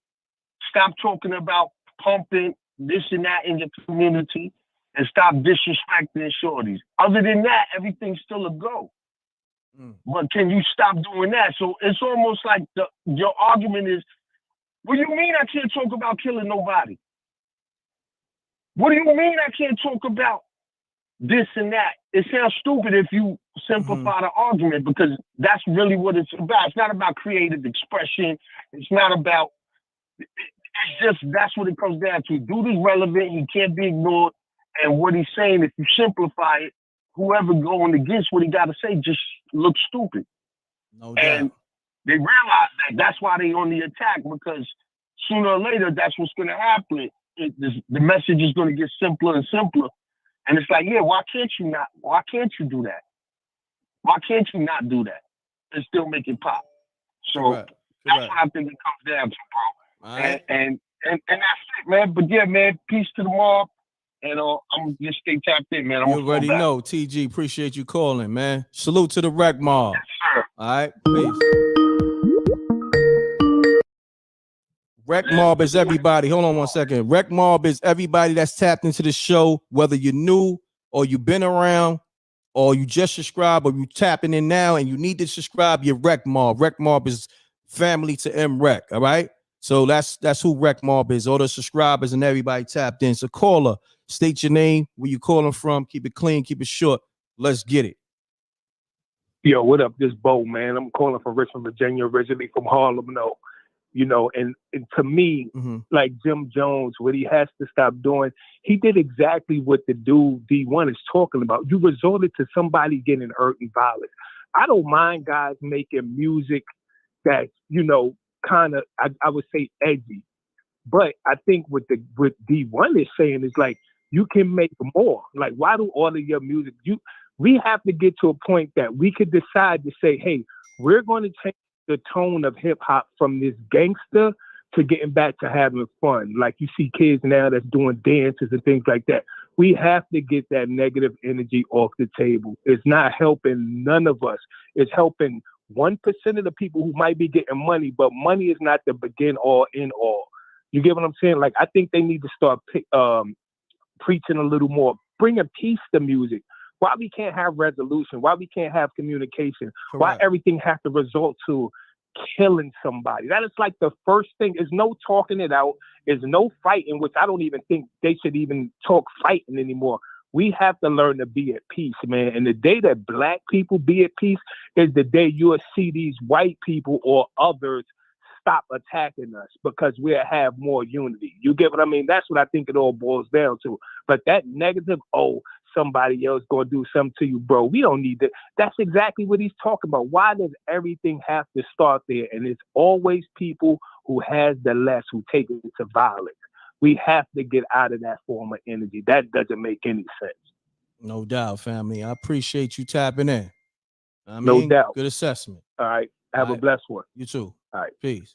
stop talking about pumping this and that in your community, and stop disrespecting shorties. Other than that, everything's still a go. But can you stop doing that? So it's almost like your argument is, what do you mean I can't talk about killing nobody? What do you mean I can't talk about this and that? It sounds stupid if you simplify the argument, because that's really what it's about. It's not about creative expression. It's not about, it's just, that's what it comes down to. Dude is relevant. He can't be ignored. And what he's saying, if you simplify it, whoever going against what he got to say just looks stupid. No doubt. And they realize that that's why they on the attack, because sooner or later, that's what's going to happen. The message is going to get simpler and simpler. And it's like, yeah, why can't you do that? Why can't you not do that and still make it pop? So that's what I think it comes down to, bro. Right. And that's it, man. But yeah, man, peace to the mob. And I'm just stay tapped in, man. You already know, TG. Appreciate you calling, man. Salute to the Wreck Mob. Yes, sir. All right, peace. Wreck Mob is everybody. Hold on one second. Wreck Mob is everybody that's tapped into the show, whether you're new or you've been around or you just subscribe or you tapping in now and you need to subscribe. You're Wreck Mob. Wreck Mob is family to m.reck. All right. So that's who Wreck Mob is. All the subscribers and everybody tapped in. So caller, state your name, where you calling from. Keep it clean, keep it short. Let's get it. Yo, what up? This Bo, man. I'm calling from Richmond, Virginia, originally from Harlem. No, you know, and to me, like Jim Jones, what he has to stop doing, he did exactly what the dude Dee-1 is talking about. You resorted to somebody getting hurt and violent. I don't mind guys making music that, you know, kind of, I would say edgy. But I think what Dee-1 is saying is like, you can make more. Like, why do all of your music, we have to get to a point that we could decide to say, hey, we're going to change the tone of hip hop from this gangster to getting back to having fun. Like you see kids now that's doing dances and things like that. We have to get that negative energy off the table. It's not helping none of us. It's helping 1% of the people who might be getting money, but money is not the begin all in all. You get what I'm saying? Like, I think they need to start preaching a little more, bringing peace to music. Why we can't have resolution? Why we can't have communication? Correct. Why everything has to result to killing somebody? That is like the first thing. Is no talking it out. Is no fighting, which I don't even think they should even talk fighting anymore. We have to learn to be at peace, man. And the day that black people be at peace is the day you'll see these white people or others stop attacking us, because we'll have more unity. You get what I mean? That's what I think it all boils down to. But that negative, somebody else going to do something to you, bro. We don't need that. That's exactly what he's talking about. Why does everything have to start there? And it's always people who has the less who take it to violence. We have to get out of that form of energy. That doesn't make any sense. No doubt, family. I appreciate you tapping in. No doubt. Good assessment. All right. Have a blessed one. You too. All right. Peace.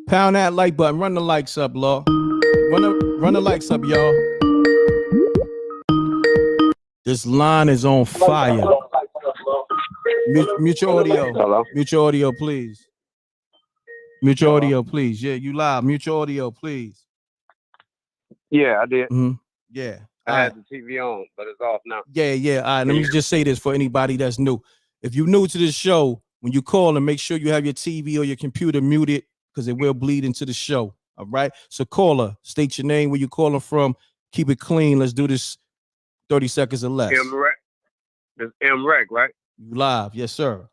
Pound that like button. Run the likes up, Law. Run the likes up, y'all. This line is on fire. Mute your audio. Hello? Mute your audio, please. Mute your audio, please. Yeah, you live. Mute your audio, please. Yeah, I did. Yeah. I had the TV on, but it's off now. Yeah. All right. Let me just say this for anybody that's new. If you're new to this show, when you call and make sure you have your TV or your computer muted because it will bleed into the show. All right. So caller, state your name, where you calling from. Keep it clean. Let's do this 30 seconds or less. M.reck. This m.reck, right? You live. Yes, sir.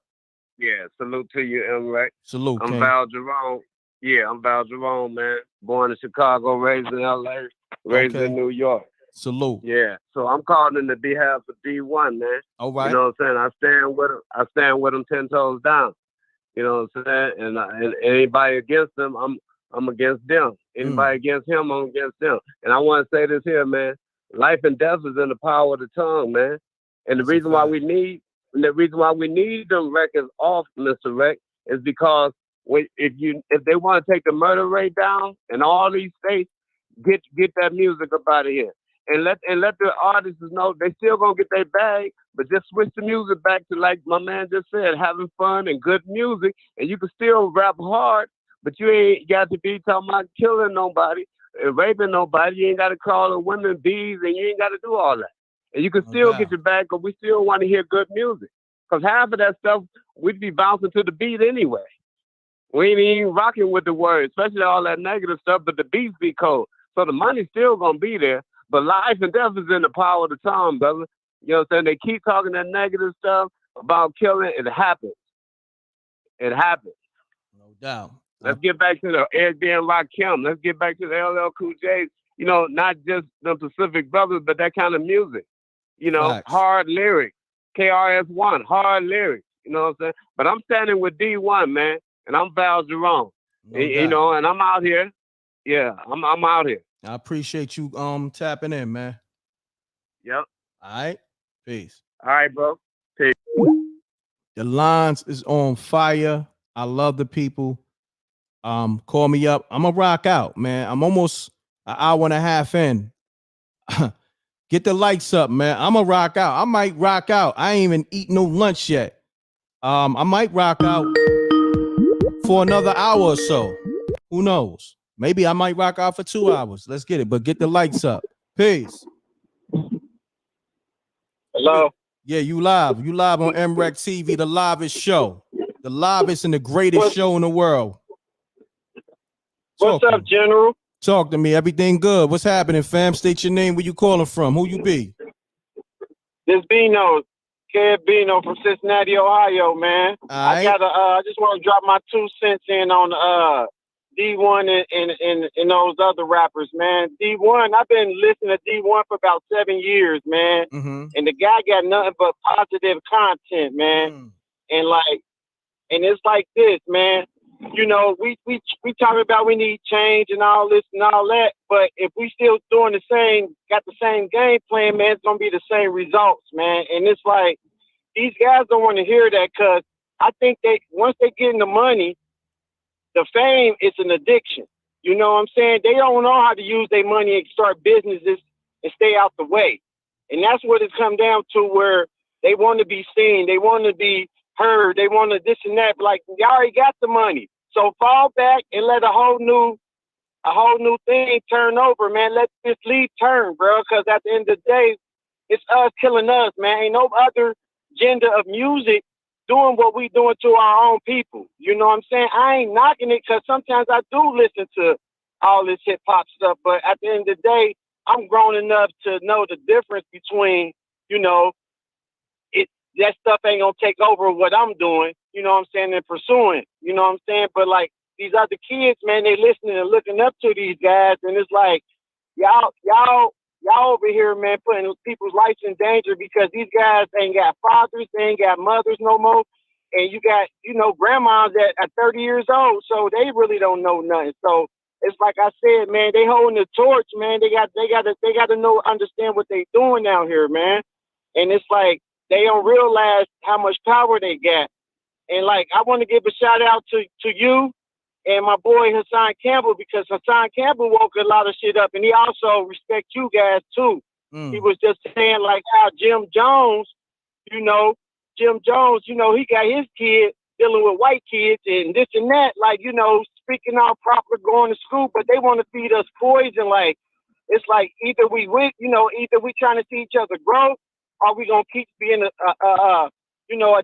Yeah, salute to you, m.reck. Salute, I'm King. Val Jerome. Yeah, I'm Val Jerome, man. Born in Chicago, raised in LA, raised in New York. Salute. Yeah, so I'm calling in the behalf of Dee-1, man. All right. You know what I'm saying? I stand with him 10 toes down. You know what I'm saying? And anybody against them, I'm against them. Anybody against him, I'm against them. And I want to say this here, man. Life and death is in the power of the tongue, man. And the reason why we need them records off, Mr. Reck, is because if they want to take the murder rate down in all these states, get that music up out of here. And let the artists know they still gonna get their bag, but just switch the music back to, like my man just said, having fun and good music, and you can still rap hard, but you ain't got to be talking about killing nobody, raping nobody. You ain't got to call the women bees, and you ain't got to do all that. And you can still get your bag, but we still want to hear good music. Because half of that stuff, we'd be bouncing to the beat anyway. We ain't even rocking with the words, especially all that negative stuff, but the beats be cold. So the money's still gonna be there. But life and death is in the power of the tongue, brother. You know what I'm saying? They keep talking that negative stuff about killing. It happens. It happens. No doubt. Let's get back to the Airbnb Rakim. Let's get back to the LL Cool J's. You know, not just the Pacific Brothers, but that kind of music. You know, hard lyrics. KRS-One, hard lyrics. You know what I'm saying? But I'm standing with Dee-1, man, and I'm Val Jerome. You know, and I'm out here. Yeah, I'm out here. I appreciate you tapping in, man. Yep. All right. Peace. All right, bro. Peace. The lines is on fire. I love the people. Call me up. I'm gonna rock out, man. I'm almost an hour and a half in. Get the lights up, man. I'm gonna rock out. I might rock out. I ain't even eat no lunch yet. I might rock out for another hour or so. Who knows? Maybe I might rock out for 2 hours. Let's get it. But get the lights up. Peace. Hello. Yeah, you live. You live on m.reck TV, the livest show. The livest and the greatest show in the world. What's up, General? Talk to me. Everything good? What's happening, fam? State your name. Where you calling from? Who you be? This Bino, Kev Bino from Cincinnati, Ohio, man. I just want to drop my 2 cents in on Dee-1 and those other rappers, man. Dee-1, I've been listening to Dee-1 for about 7 years, man. And the guy got nothing but positive content, man. And it's like this, man. You know, we talk about we need change and all this and all that, but if we still doing got the same game plan, man, it's gonna be the same results, man. And it's like these guys don't want to hear that because I think once they get in the money, the fame is an addiction. You know what I'm saying? They don't know how to use their money and start businesses and stay out the way. And that's what it's come down to, where they want to be seen, they want to be heard, they want to this and that. Like, you already got the money. So fall back and let a whole new thing turn over, man. Let this lead turn, bro. Because at the end of the day, it's us killing us, man. Ain't no other gender of music doing what we doing to our own people. You know what I'm saying? I ain't knocking it because sometimes I do listen to all this hip hop stuff. But at the end of the day, I'm grown enough to know the difference between, you know, that stuff ain't gonna take over what I'm doing, you know what I'm saying, and pursuing, you know what I'm saying? But like these other kids, man, they listening and looking up to these guys, and it's like y'all over here, man, putting people's lives in danger because these guys ain't got fathers, they ain't got mothers no more, and you got, you know, grandmas that are 30 years old, so they really don't know nothing. So it's like I said, man, they holding the torch, man. They got to know, understand what they doing out here, man. And it's like they don't realize how much power they got. And like, I want to give a shout out to you and my boy Hassan Campbell, because Hassan Campbell woke a lot of shit up, and he also respect you guys too. He was just saying like how Jim Jones, he got his kid dealing with white kids and this and that, like, you know, speaking all proper, going to school, but they want to feed us poison. Like, it's like either we trying to see each other grow, or we gonna keep being a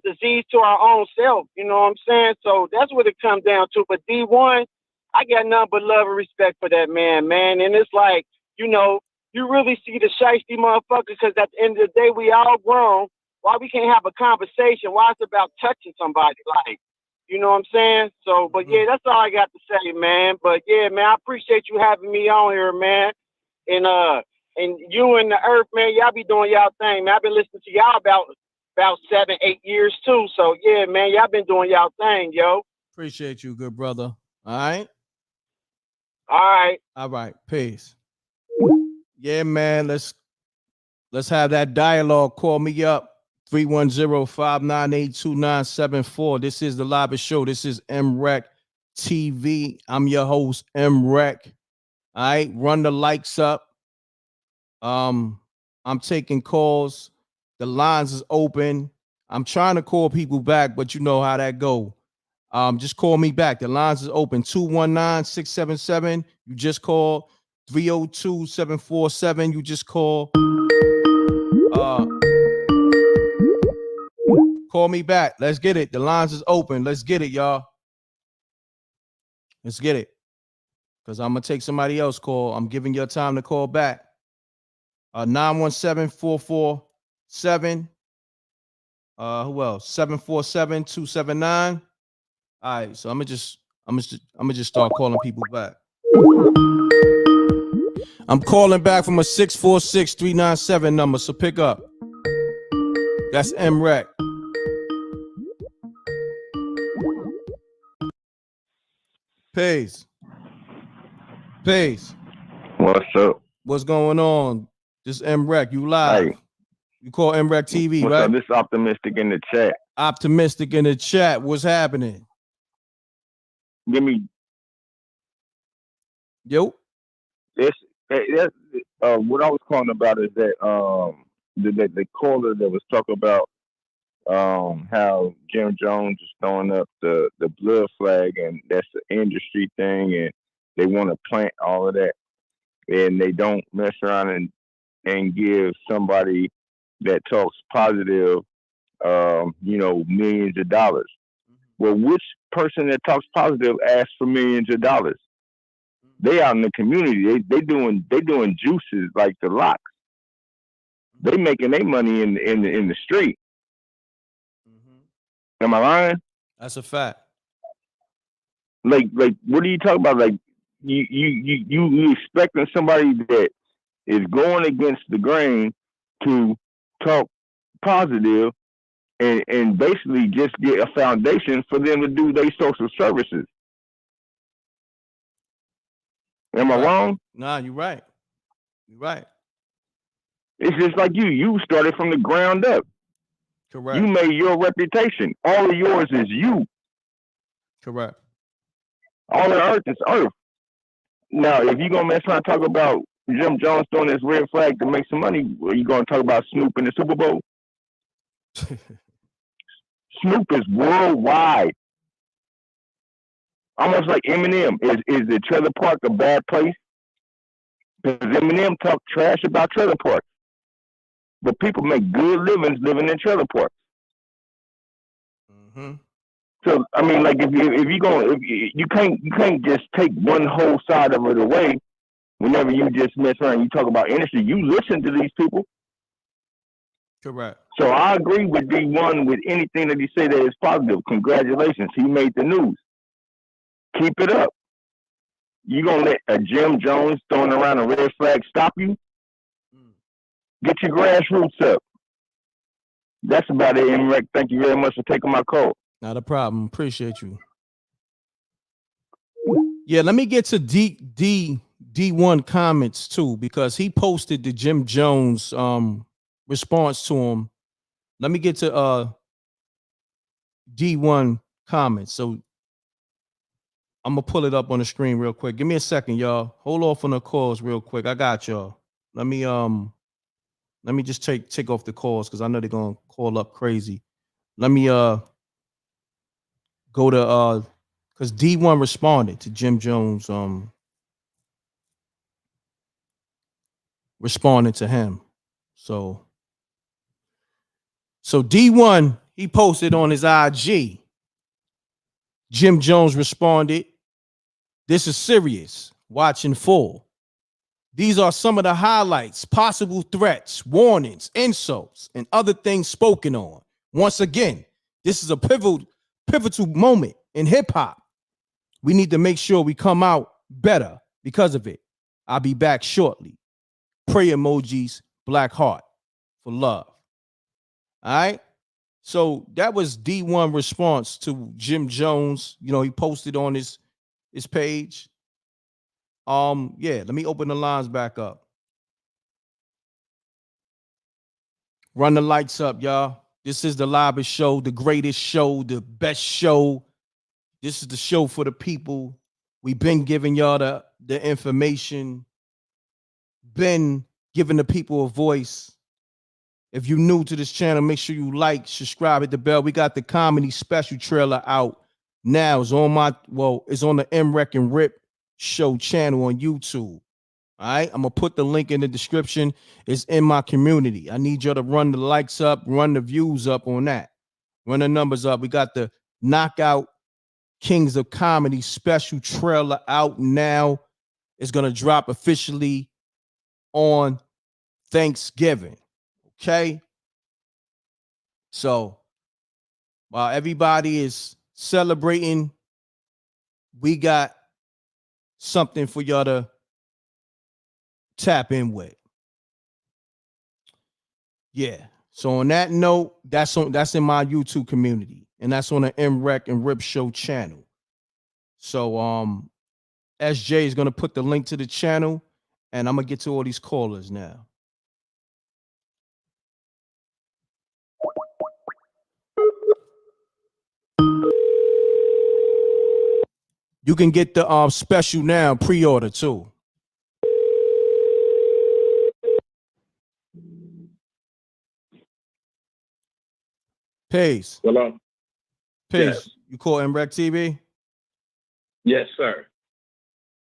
disease to our own self. You know what I'm saying? So that's what it comes down to. But D1, I got nothing but love and respect for that man. And it's like, you really see the shiesty motherfuckers, because at the end of the day, we all grown. Why we can't have a conversation? Why it's about touching somebody? Like, you know what I'm saying? So, but yeah, that's all I got to say, man. But yeah, man, I appreciate you having me on here, man. And you and the Earth, man, y'all be doing y'all thing, man. I've been listening to y'all about 7-8 years too. So yeah, man, y'all been doing y'all thing, yo. Appreciate you, good brother. All right. All right. Peace. Yeah, man. Let's have that dialogue. Call me up. 310-598-2974. This is the Lobby Show. This is m.reck TV. I'm your host, m.reck. All right. Run the likes up. I'm taking calls. The lines is open. I'm trying to call people back, but you know how that go. Just call me back. The lines is open. 219-677. You just call. 302-747. You just call. Call me back. Let's get it. The lines is open. Let's get it, y'all. Let's get it. Because I'm going to take somebody else call. I'm giving you time to call back. 917-447. Who else? 747-279. All right, so I'm gonna just start calling people back. I'm calling back from a 646-397 number, so pick up. That's m.reck. Peace. What's up? What's going on? This m.reck. You live. Hey. You call m.reck TV, What's right? up? This is Optimistic in the chat. Optimistic in the chat. What's happening? Give me. Yo. What I was calling about is that the caller that was talking about how Jim Jones is throwing up the blood flag, and that's the industry thing, and they want to plant all of that, and they don't mess around and give somebody that talks positive, millions of dollars. Well, which person that talks positive asks for millions of dollars? They out in the community. They doing juices like the locks. They making their money in the street. Am I lying? That's a fact. Like, what are you talking about? Like, you expecting somebody that is going against the grain to talk positive and basically just get a foundation for them to do their social services. Am I wrong? Nah, you're right. You're right. It's just like you started from the ground up. Correct. You made your reputation. All of yours is you. Correct. All the earth is earth. Now, if you're going to mess around and talk about Jim Jones throwing this red flag to make some money, are you going to talk about Snoop in the Super Bowl? Snoop is worldwide. Almost like Eminem. Is the trailer park a bad place? Because Eminem talk trash about trailer parks. But people make good livings living in trailer parks. Mm-hmm. So I mean, like you can't just take one whole side of it away. Whenever you just mess around, you talk about industry. You listen to these people. Correct. So I agree with D1 with anything that he say that is positive. Congratulations, he made the news. Keep it up. You gonna let a Jim Jones throwing around a red flag stop you? Get your grassroots up. That's about it, m.reck. Thank you very much for taking my call. Not a problem. Appreciate you. Yeah, let me get to D1 comments too, because he posted the Jim Jones response to him. Let me get to D1 comments. So I'm gonna pull it up on the screen real quick. Give me a second, y'all. Hold off on the calls real quick. I got y'all. Let me just take off the calls because I know they're gonna call up crazy. Let me go to because D1 responded to Jim Jones responding to him. So Dee-1, he posted on his IG. Jim Jones responded, "This is serious. Watch in full. These are some of the highlights, possible threats, warnings, insults, and other things spoken on. Once again, this is a pivotal moment in hip hop. We need to make sure we come out better because of it. I'll be back shortly. Pray emojis, black heart for love." All right. So that was Dee-1 response to Jim Jones. You know, he posted on his page. Yeah, let me open the lines back up. Run the lights up, y'all. This is the loudest show, the greatest show, the best show. This is the show for the people. We've been giving y'all the information, been giving the people a voice. If you're new to this channel, make sure you like, subscribe, hit the bell. We got the comedy special trailer out now. It's on the m.reck and Rip show channel on YouTube. All right, I'm gonna put the link in the description. It's in my community. I need y'all to run the likes up, run the views up on that, run the numbers up. We got the Knockout Kings of Comedy special trailer out now. It's gonna drop officially on Thanksgiving. Okay. So while everybody is celebrating, we got something for y'all to tap in with. Yeah. So on that note, that's in my YouTube community, and that's on the m.reck and Rip Show channel. So SJ is gonna put the link to the channel, and I'm gonna get to all these callers now. You can get the special now, pre-order too. Peace. Hello. Peace. Yes. You call m.reck TV? Yes, sir.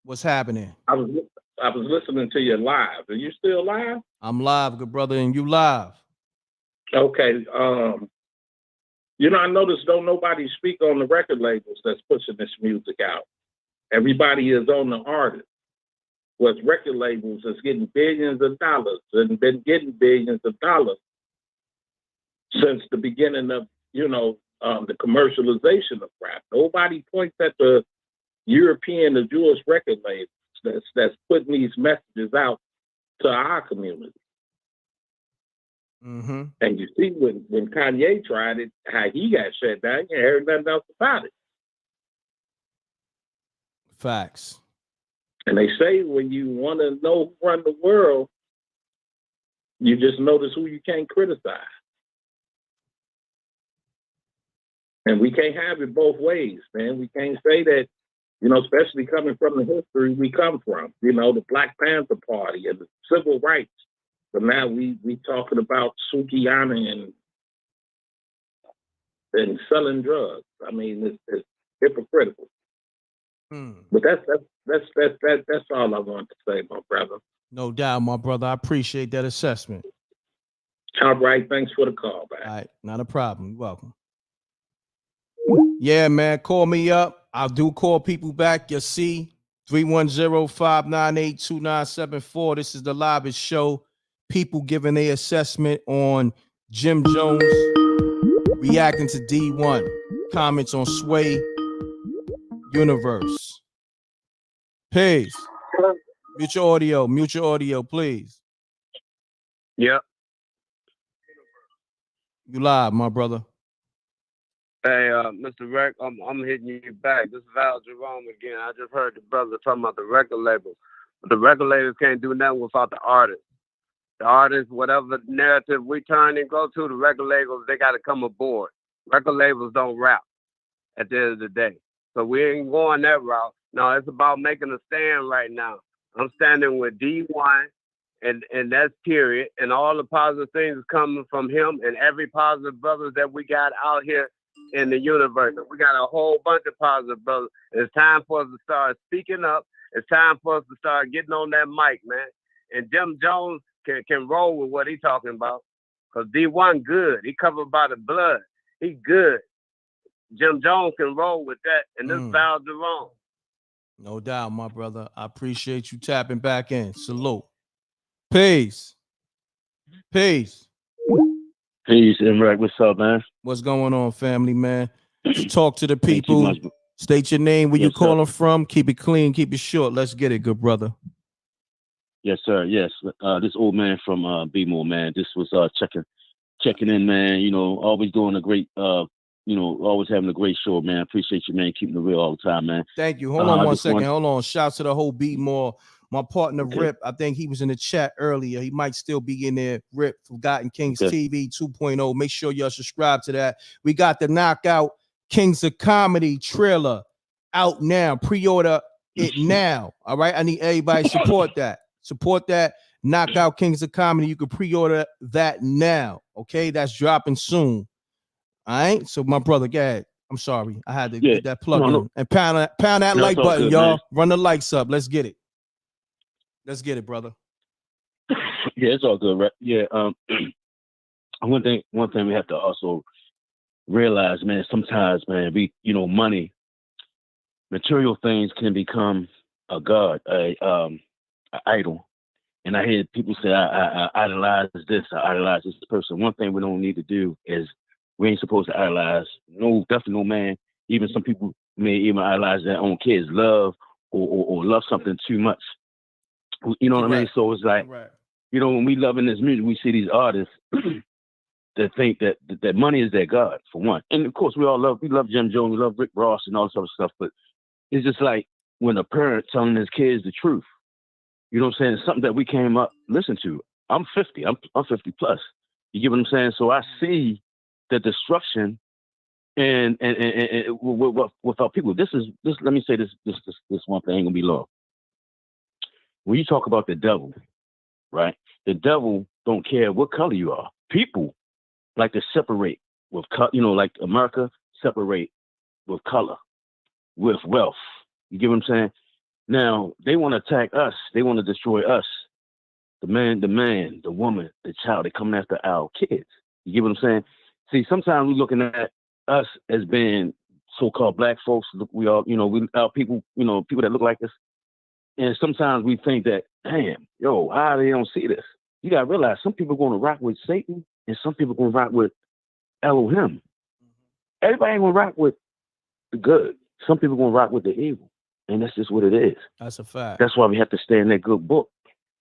What's happening? I was listening to you live. Are you still live? I'm live, good brother, and you live. Okay. I noticed don't nobody speak on the record labels that's pushing this music out. Everybody is on the artist. Whereas record labels is getting billions of dollars and been getting billions of dollars since the beginning of, the commercialization of rap. Nobody points at the European or Jewish record labels that's putting these messages out to our community. Mm-hmm. And you see when Kanye tried it, how he got shut down, you heard nothing else about it. Facts. And they say when you want to know who run the world, you just notice who you can't criticize. And we can't have it both ways, man. We can't say that, especially coming from the history we come from, the Black Panther Party and the civil rights. But now we talking about Sukiyana and selling drugs. I mean, it's hypocritical. But that's all I want to say, my brother. No doubt, my brother. I appreciate that assessment. All right, thanks for the call, man. All right, not a problem. You're welcome. Yeah, man, call me up. I do call people back. You see, 310-598-2974. This is the livest show. People giving their assessment on Jim Jones reacting to Dee-1. Comments on Sway Universe. Peace. Mute your audio, please. Yep. You live, my brother. Hey, Mr. Reck, I'm hitting you back. This is Val Jerome again. I just heard the brother talking about the record label. But the record labels can't do nothing without the artist. The artist, whatever narrative we turn and go to, the record labels, they got to come aboard. Record labels don't rap at the end of the day. So we ain't going that route. No, it's about making a stand right now. I'm standing with Dee-1 and that's period. And all the positive things coming from him and every positive brothers that we got out here in the universe. We got a whole bunch of positive brothers. It's time for us to start speaking up. It's time for us to start getting on that mic, man. And Jim Jones, can roll with what he talking about. Cause D-1 good. He covered by the blood. He good. Jim Jones can roll with that, and this Val Jerome. No doubt, my brother. I appreciate you tapping back in. Salute. Peace. Peace. Peace, m.reck. What's up, man? What's going on, family, man? Talk to the people. State your name, where you calling from. Keep it clean, keep it short. Let's get it, good brother. Yes, sir. Yes. This old man from B-More, man. This was checking in, man. You know, always doing a great always having a great show, man. Appreciate you, man. Keeping it real all the time, man. Thank you. Hold on one second. Hold on. Shouts to the whole B-More. My partner, Rip, I think he was in the chat earlier. He might still be in there. Rip, Forgotten Kings TV 2.0. Make sure y'all subscribe to that. We got the Knockout Kings of Comedy trailer out now. Pre-order it now. All right. I need everybody to support that. Support that. Knockout Kings of Comedy. You can pre-order that now. Okay. That's dropping soon. All right. So my brother, go ahead. I'm sorry. I had to get that plug in. And pound that like button, good, y'all. Man. Run the likes up. Let's get it. Let's get it, brother. Yeah, it's all good, right? Yeah. One thing we have to also realize, man, sometimes, man, money, material things can become a god, an idol. And I hear people say, I idolize this, I idolize this person. One thing we don't need to do is we ain't supposed to idolize, definitely no man. Even some people may even idolize their own kids, love or love something too much. You know what I mean? So it's like, when we love in this music, we see these artists that think that money is their God, for one. And of course, we love Jim Jones, we love Rick Ross and all this other stuff, but it's just like when a parent telling his kids the truth. You know what I'm saying? It's something that we came up, listen to. I'm 50, I'm 50 plus. You get what I'm saying? So I see the destruction and with our people. This, let me say this one thing, ain't gonna be long. When you talk about the devil, right? The devil don't care what color you are. People like to separate with, like America separate with color, with wealth. You get what I'm saying? Now they want to attack us. They want to destroy us. The man, the woman, the child. They're coming after our kids. You get what I'm saying? See, sometimes we're looking at us as being so-called black folks. Look, we all, our people, people that look like us. And sometimes we think that, damn, how they don't see this? You got to realize some people are going to rock with Satan and some people are going to rock with Elohim. Everybody ain't going to rock with the good. Some people are going to rock with the evil. And that's just what it is. That's a fact. That's why we have to stay in that good book.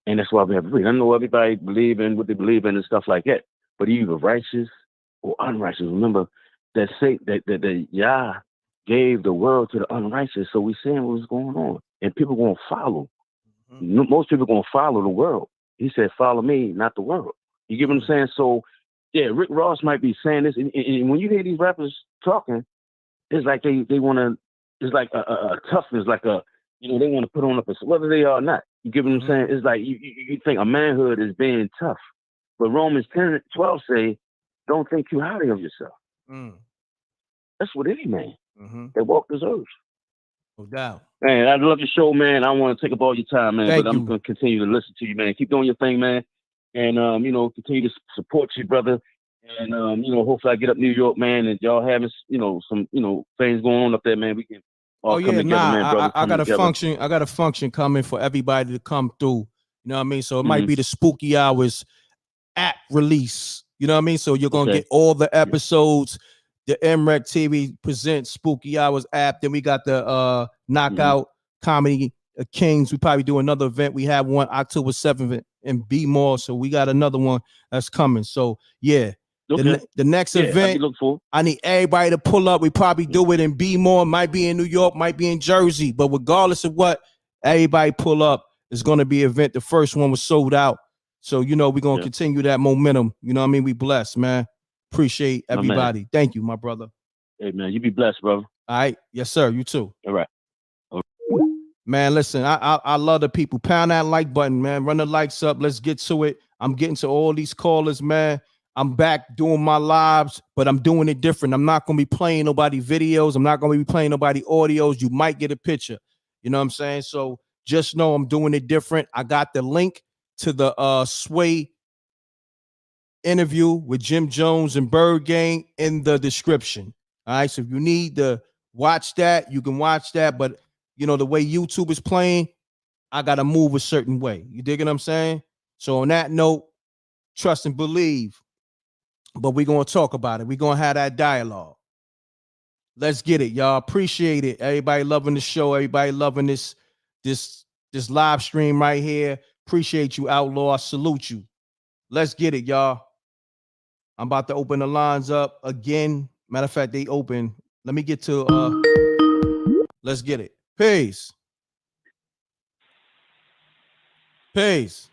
And that's why we have to read. I know everybody believe in what they believe in and stuff like that. But either righteous or unrighteous. Remember that that Yah gave the world to the unrighteous. So we're seeing what's going on. And people going to follow. Most people going to follow the world. He said, follow me, not the world. You get what I'm saying? So, yeah, Rick Ross might be saying this. And when you hear these rappers talking, it's like they want to, it's like a toughness, like they want to put on a, whether they are or not. You get what I'm saying? It's like you think a manhood is being tough. But Romans 10:12 say, don't think too highly of yourself. That's what any man that walk this earth. No doubt. Man, I love your show, man. I don't want to take up all your time, man. Thank but I'm going to continue to listen to you, man. Keep doing your thing, man. And, continue to support you, brother. And, hopefully I get up New York, man, and y'all having, some, things going on up there, man. We can all come together, man, brother. I got a function. I got a function coming for everybody to come through. You know what I mean? So it might be the Spooky Hours app release. You know what I mean? So you're going to get all the episodes. The m.reck TV presents Spooky Hours app. Then we got the Knockout Comedy Kings. We probably do another event. We have one October 7th in B-More. So we got another one that's coming. So yeah, the next event, I need everybody to pull up. We probably do it in B-More. Might be in New York, might be in Jersey. But regardless of what, everybody pull up. It's going to be an event. The first one was sold out. So, we're going to continue that momentum. You know what I mean? We blessed, man. Appreciate everybody. Thank you, my brother. Hey, man, you be blessed, brother. All right. Yes, sir. You too. All right. Man, listen, I love the people. Pound that like button, man. Run the likes up. Let's get to it. I'm getting to all these callers, man. I'm back doing my lives, but I'm doing it different. I'm not going to be playing nobody videos. I'm not going to be playing nobody audios. You might get a picture. You know what I'm saying? So just know I'm doing it different. I got the link to the Sway interview with Jim Jones and Bird Gang in the description. All right, so if you need to watch that, you can watch that. But you know, the way YouTube is playing, I gotta move a certain way. You dig what I'm saying? So on that note, trust and believe. But we're gonna talk about it. We're gonna have that dialogue. Let's get it, y'all. Appreciate it. Everybody loving the show. Everybody loving this live stream right here. Appreciate you, Outlaw. I salute you. Let's get it, y'all. I'm about to open the lines up again. Matter of fact, they open. Let me get to let's get it. Peace. Peace.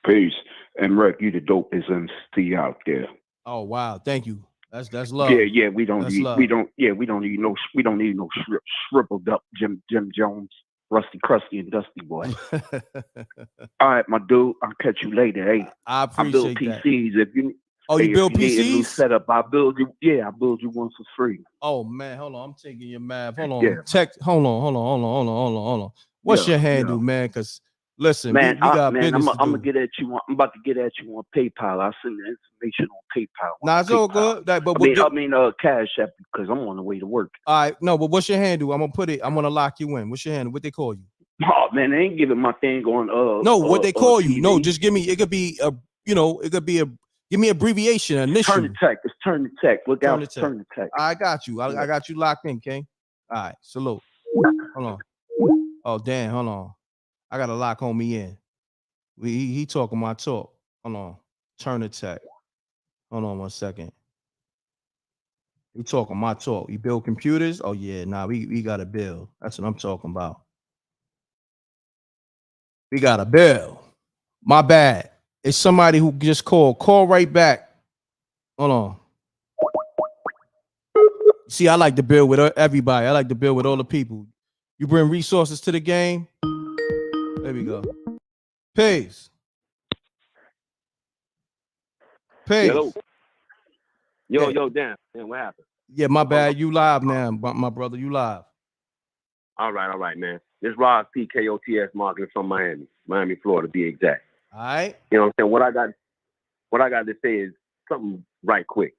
Peace. M.reck, you the dopest MC out there. Oh wow, thank you. That's love. Yeah, we don't need no shriveled up Jim Jones, Rusty Crusty and Dusty boy. All right, my dude, I'll catch you later. Hey, I appreciate build PCs. If you you build if you need a new PCs? setup, I build you. Yeah, I build you one for free. Oh man, hold on. I'm taking your math. Hold on. Yeah. Hold on. What's your handle, man? Because listen, Man, we got business I'm to do. gonna get at you. I'm about to get at you on PayPal. I'll send the information on PayPal. Nah, it's all good. Cash App because I'm on the way to work. All right, no, but what's your handle? I'm gonna lock you in. What's your handle? What they call you? Oh man, they ain't giving my thing on No, what they call you? TV. No, just give me. It could be a. Give me abbreviation, initial. Turn the tech. It's Turn the Tech. Look out. Turn the Tech. I got you. I got you locked in, King. All right, salute. Hold on. Oh damn, hold on. I gotta lock homie in. He talking my talk. Hold on. Turn the Tech. Hold on 1 second. He talking my talk. You build computers? Oh yeah, nah, we gotta build. That's what I'm talking about. We gotta build. My bad. It's somebody who just called. Call right back. Hold on. See, I like to build with everybody. I like to build with all the people. You bring resources to the game. There we go. Peace. Peace. Yo, damn, what happened? Yeah, my bad. You live now, my brother. You live. All right, man. This Ross PKOTS marketing from Miami, Florida, to be exact. All right. You know what I'm saying? What I got to say is something right quick.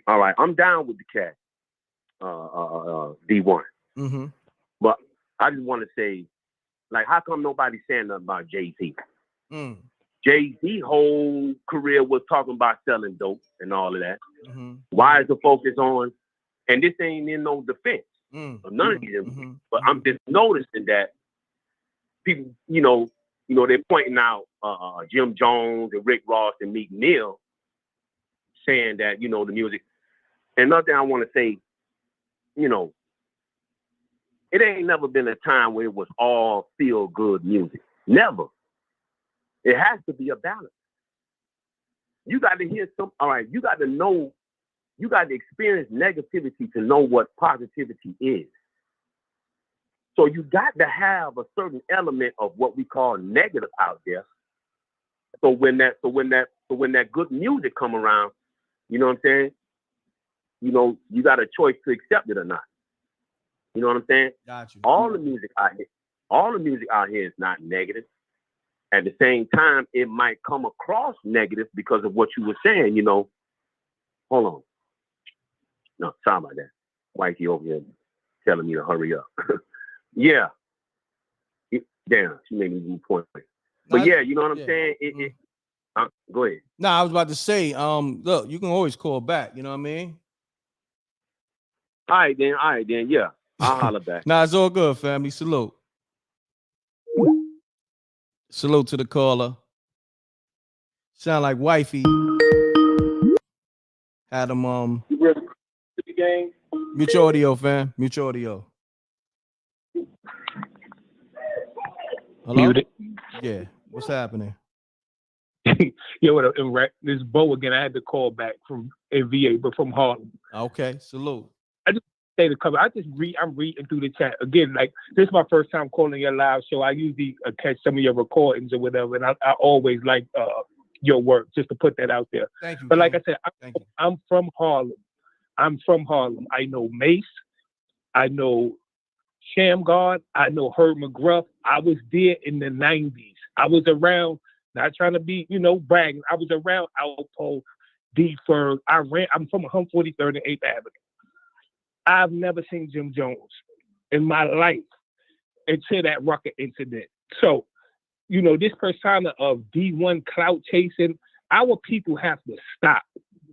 All right, I'm down with the cat, Dee-1. Mm-hmm. But I just want to say, like, how come nobody's saying nothing about Jay-Z? Jay-Z whole career was talking about selling dope and all of that. Mm-hmm. Why is the focus on? And this ain't in no defense of none of these. But I'm just noticing that people, you know, they're pointing out Jim Jones and Rick Ross and Meek Mill, saying that, you know, the music. And another thing I want to say, you know, it ain't never been a time where it was all feel good music. Never. It has to be a balance. You got to hear you got to know, you got to experience negativity to know what positivity is. So you got to have a certain element of what we call negative out there. So when that good music come around, you know what I'm saying? You know, you got a choice to accept it or not. You know what I'm saying? Got you. All the music out here is not negative. At the same time, it might come across negative because of what you were saying, you know. Hold on. No, sorry about that. Mikey over here telling me to hurry up. Yeah. Damn, she made me lose point. But yeah, you know what I'm saying? Go ahead. Nah, I was about to say, look, you can always call back, you know what I mean? All right then, yeah. I'll holler back. Nah, it's all good, family. Salute. Salute to the caller. Sound like wifey. Had him mute your audio, fam. Mute your audio. Hello? Muted. Yeah. What's happening? Yo, what up, M.reck? This is Bo again. I had to call back from VA, but from Harlem. Okay, salute. I just say the cover. I'm reading through the chat again. Like, this is my first time calling your live show. I usually catch some of your recordings or whatever, and I always like your work, just to put that out there. Thank you. But like I said, I'm from Harlem. I know Mace. I know Shamgard. I know Herb McGruff. I was there in the 90s. I was around, not trying to be, bragging. I was around Alpo, D-Ferg. I'm from 143rd and 8th Avenue. I've never seen Jim Jones in my life until that Rucker incident. So, this persona of D-1 clout chasing, our people have to stop.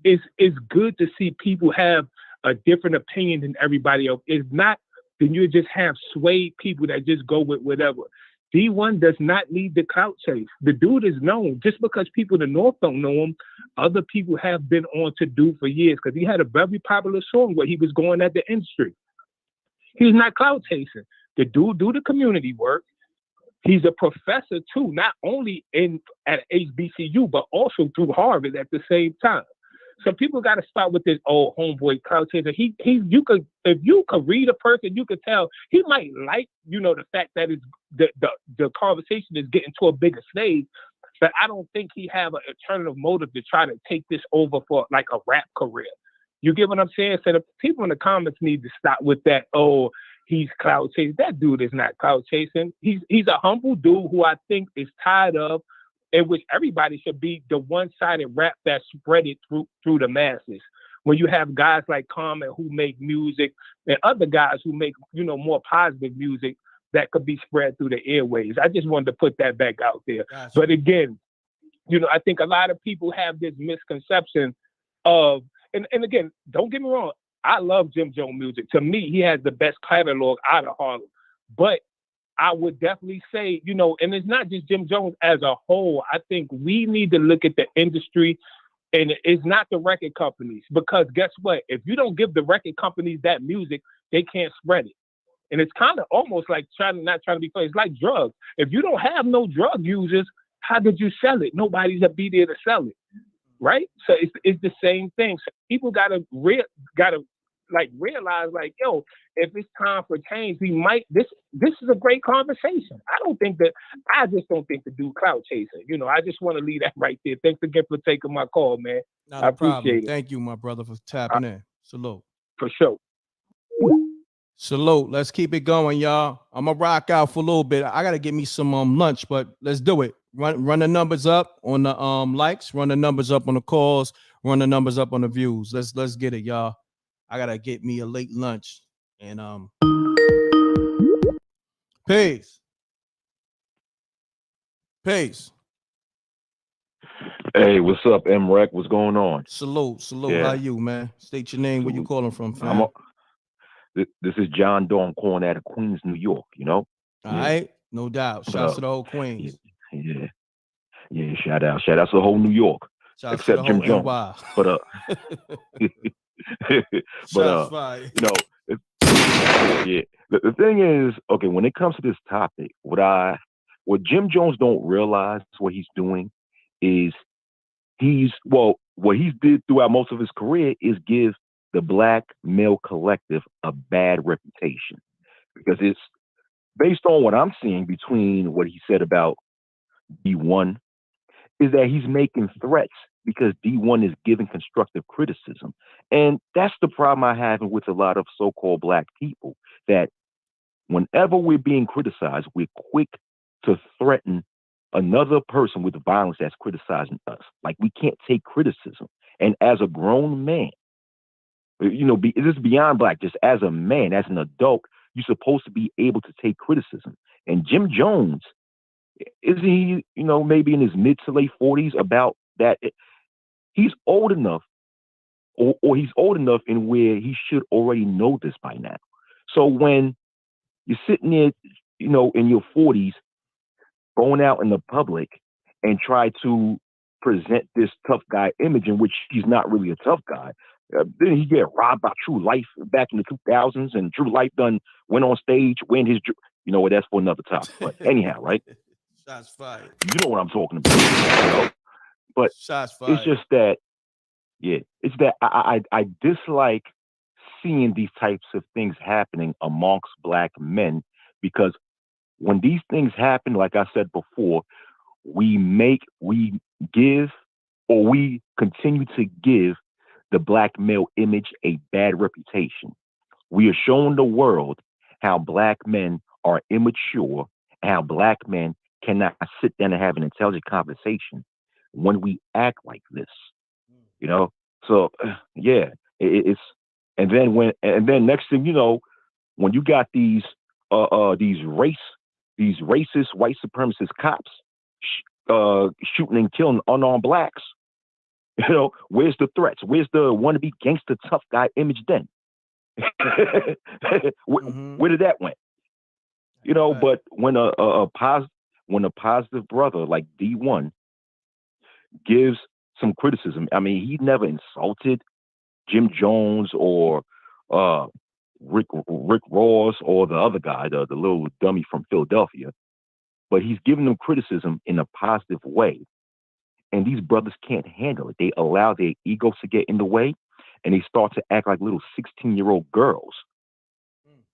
It's good to see people have a different opinion than everybody else. If not, then you just have swayed people that just go with whatever. D-1 does not need the clout chase. The dude is known. Just because people in the North don't know him, other people have been on to do for years, because he had a very popular song where he was going at the industry. He's not clout chasing. The dude do the community work. He's a professor too, not only at HBCU, but also through Harvard at the same time. So people got to start with this old homeboy clout chaser. If you could read a person, you could tell he might like, the fact that the conversation is getting to a bigger stage, but I don't think he have an alternative motive to try to take this over for like a rap career. You get what I'm saying? So the people in the comments need to stop with that. Oh, he's clout chasing. That dude is not clout chasing. He's a humble dude who I think is tired of, in which everybody should be the one-sided rap that spread it through the masses. When you have guys like Common who make music and other guys who make, more positive music that could be spread through the airways. I just wanted to put that back out there. Gotcha. But again, I think a lot of people have this misconception of, and again, don't get me wrong, I love Jim Jones music. To me, he has the best catalog out of Harlem. But I would definitely say, and it's not just Jim Jones as a whole. I think we need to look at the industry, and it's not the record companies, because guess what? If you don't give the record companies that music, they can't spread it. And it's kind of almost like not trying to be funny. It's like drugs. If you don't have no drug users, how did you sell it? Nobody's gonna be there to sell it, right? So it's the same thing. So people gotta realize, like, yo, if it's time for change, we might. This is a great conversation. I just don't think the dude clout chasing. I just want to leave that right there. Thanks again for taking my call, man. Not a problem. Thank you, my brother, for tapping in. Salute. For sure. Salute. Let's keep it going, y'all. I'm gonna rock out for a little bit. I gotta get me some lunch, but let's do it. Run the numbers up on the likes. Run the numbers up on the calls. Run the numbers up on the views. Let's get it, y'all. I gotta get me a late lunch and peace. Hey, what's up, m.reck? What's going on? Salute. Yeah. How you, man? State your name. Where you calling from, fam? This is John Dawn calling out of Queens, New York. All right, no doubt. Shouts to the whole Queens. Yeah. Shout out to the whole New York, shouts except Jim Jones. NY. But the thing is, okay, when it comes to this topic, what Jim Jones don't realize what he's doing is what he did throughout most of his career is give the black male collective a bad reputation, because it's based on what I'm seeing between what he said about D-1 is that he's making threats because D-1 is giving constructive criticism. And that's the problem I have with a lot of so-called black people, that whenever we're being criticized, we're quick to threaten another person with violence that's criticizing us. Like, we can't take criticism. And as a grown man, this is beyond black, just as a man, as an adult, you're supposed to be able to take criticism. And Jim Jones, is he, maybe in his mid to late 40s about that? He's old enough, or he's old enough in where he should already know this by now. So when you're sitting there, in your 40s, going out in the public and try to present this tough guy image in which he's not really a tough guy, then he get robbed by True Life back in the 2000s, and True Life went on stage, that's for another topic. But anyhow, right? Shots fired. You know what I'm talking about. But shots fired. It's just that, it's that I dislike seeing these types of things happening amongst black men, because when these things happen, like I said before, we continue to give the black male image a bad reputation. We are showing the world how black men are immature, how black men cannot sit down and have an intelligent conversation when we act like this. You know, so yeah, it's and then next thing you know, when you got these racist white supremacist cops shooting and killing unarmed blacks, you know, where's the threats? Where's the wannabe gangster tough guy image then? Where did that went? You know, but when a positive brother like Dee-1 gives some criticism, I mean, he never insulted Jim Jones or Rick Ross or the other guy, the little dummy from Philadelphia, but he's giving them criticism in a positive way. And these brothers can't handle it. They allow their egos to get in the way, and they start to act like little 16-year-old girls.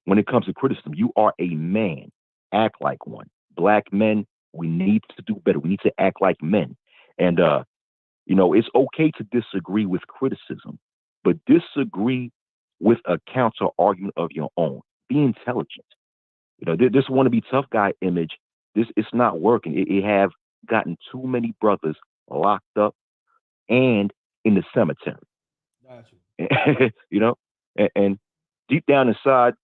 When it comes to criticism, you are a man. Act like one. Black men, we need to do better. We need to act like men. And, you know, it's okay to disagree with criticism, but disagree with a counter argument of your own. Be intelligent. You know, this wannabe tough guy image, it's not working. It have gotten too many brothers locked up and in the cemetery. Gotcha. You know, and deep down inside,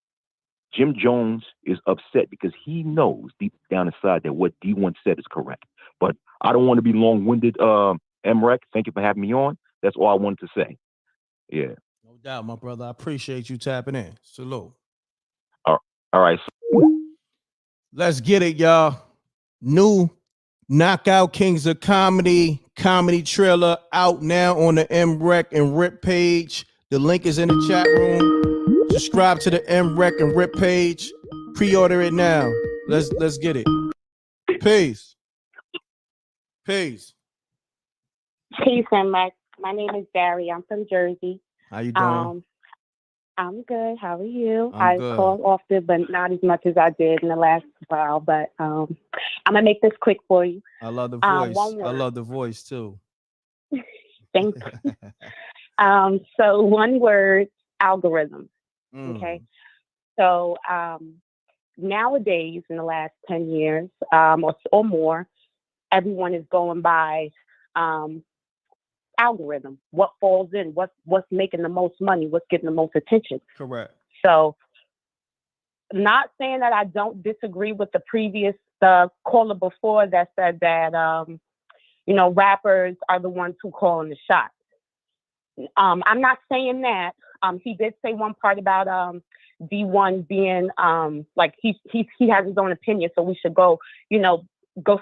Jim Jones is upset because he knows deep down inside that what Dee-1 said is correct. But I don't want to be long-winded. m.reck, thank you for having me on. That's all I wanted to say. Yeah. No doubt, my brother. I appreciate you tapping in. Salute. All right. Let's get it, y'all. New Knockout Kings of Comedy trailer out now on the m.reck and Rip page. The link is in the chat room. Subscribe to the m.reck and Rip page. Pre-order it now. Let's get it. Peace. Peace. Peace, m.reck. My name is Barry. I'm from Jersey. How you doing? I'm good. How are you? I'm good. Call often, but not as much as I did in the last while. But I'm gonna make this quick for you. I love the voice. I love the voice too. Thank you. So one word, algorithm. Okay. So nowadays, in the last 10 years or more, everyone is going by algorithm. What falls in? What's making the most money? What's getting the most attention? Correct. So, not saying that I don't disagree with the caller before that said that you know, rappers are the ones who calling the shots. I'm not saying that. He did say one part about Dee-1 being like he has his own opinion, so we should go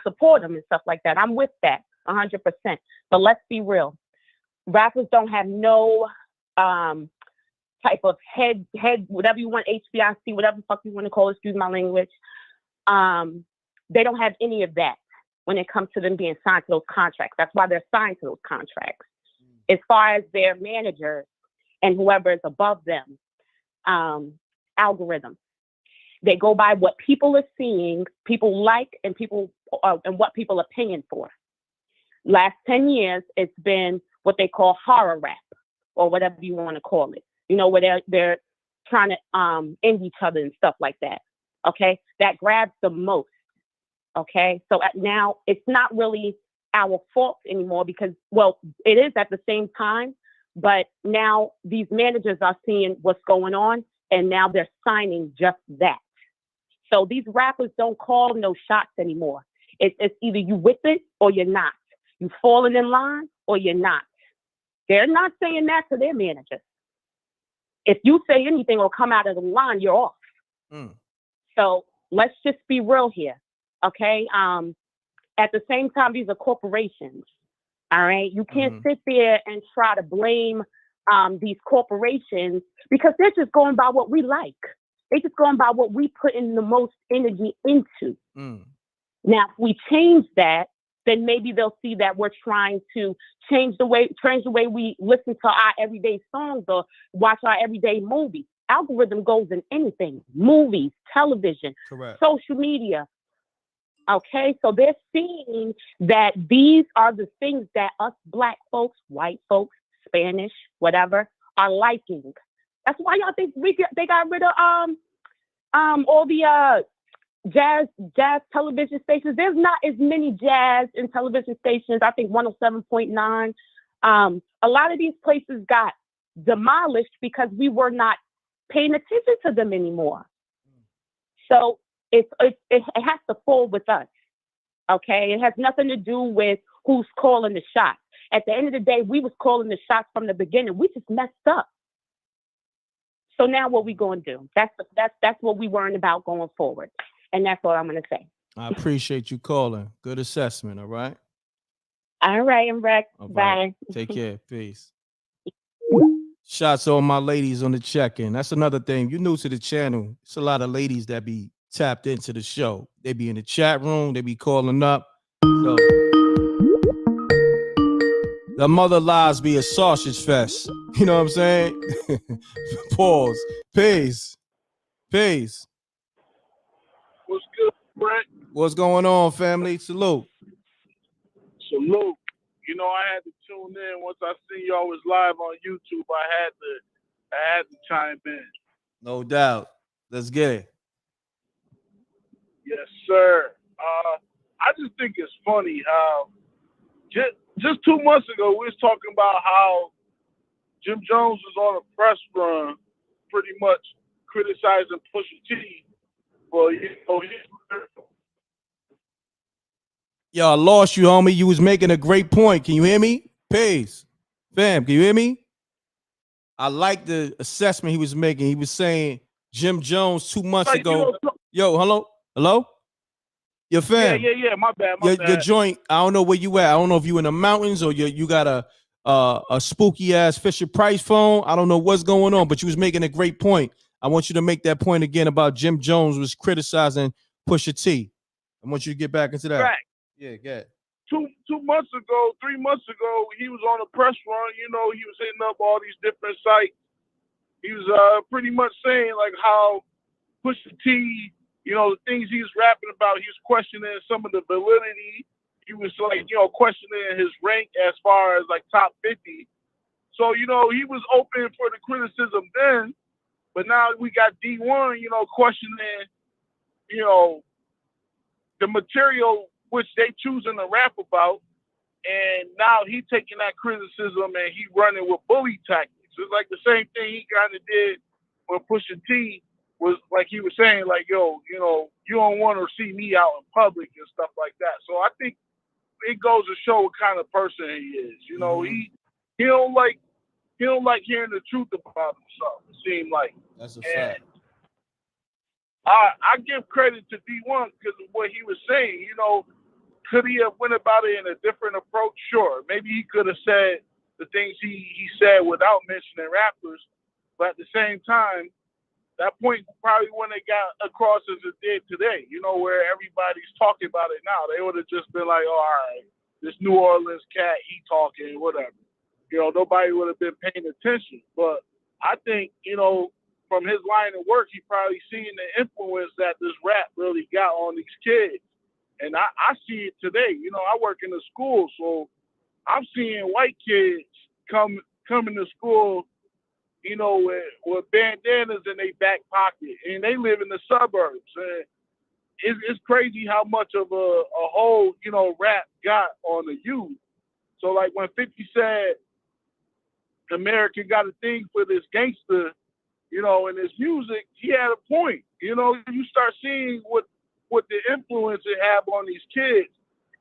support him and stuff like that. I'm with that 100%. But let's be real. Rappers don't have no type of head, whatever you want, HBIC, whatever the fuck you want to call it, excuse my language. They don't have any of that when it comes to them being signed to those contracts. That's why they're signed to those contracts. As far as their managers and whoever is above them, algorithms. They go by what people are seeing, people like, and what people are paying for. Last 10 years, it's been what they call horror rap, or whatever you want to call it. You know, where they're trying to end each other and stuff like that. Okay, that grabs the most. Okay, so now it's not really our fault anymore because, well, it is at the same time, but now these managers are seeing what's going on, and now they're signing just that. So these rappers don't call no shots anymore. It's either you with it or you're not. You falling in line or you're not. They're not saying that to their managers. If you say anything or come out of the line, you're off. So let's just be real here, okay? At the same time, these are corporations, all right? You can't sit there and try to blame these corporations because they're just going by what we like. They're just going by what we put in the most energy into. Now, if we change that, then maybe they'll see that we're trying to change the way we listen to our everyday songs or watch our everyday movies. Algorithm goes in anything, movies, television, social media. Okay, so they're seeing that these are the things that us Black folks, white folks, Spanish, whatever, are liking. That's why y'all think they got rid of all the jazz television stations. There's not as many jazz in television stations. I think 107.9. A lot of these places got demolished because we were not paying attention to them anymore. So it has to fall with us. Okay, it has nothing to do with who's calling the shots. At the end of the day, we was calling the shots from the beginning. We just messed up. So now what we going to do? That's what we worrying about going forward. And that's all I'm going to say. I appreciate you calling. Good assessment, all right? All right, m.reck. Right. Bye. Take care. Peace. Shots to all my ladies on the check-in. That's another thing. You're new to the channel. It's a lot of ladies that be tapped into the show. They be in the chat room. They be calling up. So the mother lies be a sausage fest. You know what I'm saying? Pause. Peace. Peace. What's good, Brett? What's going on, family? Salute. Salute. You know, I had to tune in once I seen y'all was live on YouTube. I had to chime in. No doubt. Let's get it. Yes, sir. I just think it's funny how just 2 months ago we was talking about how Jim Jones was on a press run, pretty much criticizing Pusha T. Well, you know, Yo, I lost you, homie. You was making a great point. Can you hear me? Peace. Fam, can you hear me? I like the assessment he was making. He was saying Jim Jones 2 months ago. Yo, hello? Your fam. Yeah. My bad. Your joint, I don't know where you at. I don't know if you in the mountains or you got a spooky ass Fisher Price phone. I don't know what's going on, but you was making a great point. I want you to make that point again about Jim Jones was criticizing Pusha T. I want you to get back into that. Right. Yeah, get it. 2 months ago, 3 months ago, he was on a press run. You know, he was hitting up all these different sites. He was pretty much saying like how Pusha T, you know, the things he was rapping about, he was questioning some of the validity. He was like, you know, questioning his rank as far as like top 50. So, you know, he was open for the criticism then, but now we got Dee-1, you know, questioning, you know, the material which they choosing to rap about, and now he taking that criticism and he running with bully tactics. It's like the same thing he kind of did when Pusha T was, like he was saying, like, yo, you know, you don't want to see me out in public and stuff like that. So I think it goes to show what kind of person he is. You know, he don't like hearing the truth about himself. It seemed like. That's a fact. I give credit to Dee-1 because of what he was saying. You know, could he have went about it in a different approach? Sure. Maybe he could have said the things he said without mentioning rappers. But at the same time, that point probably wouldn't have got across as it did today, you know, where everybody's talking about it now. They would have just been like, oh, all right, this New Orleans cat, he talking, whatever. You know, nobody would have been paying attention. But I think, you know, from his line of work, he probably seen the influence that this rap really got on these kids. And I see it today. You know, I work in a school, so I'm seeing white kids coming to school, you know, with bandanas in their back pocket, and they live in the suburbs. And it's crazy how much of a whole, you know, rap got on the youth. So, like, when 50 said America got a thing for this gangster, you know, in his music, he had a point. You know, you start seeing what the influence it have on these kids,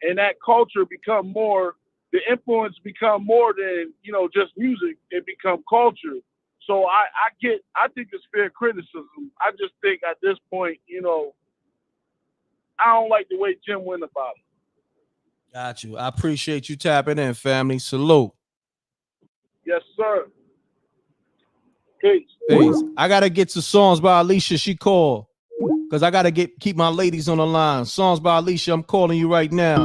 and that culture become more, the influence become more than, you know, just music. It become culture. So I think it's fair criticism. I just think at this point, you know, I don't like the way Jim went about it. Got you. I appreciate you tapping in, family. Salute. Yes, sir. Peace. Peace. I gotta get to songs by Alicia. She called. Because I gotta keep my ladies on the line. Songs by Alicia, I'm calling you right now.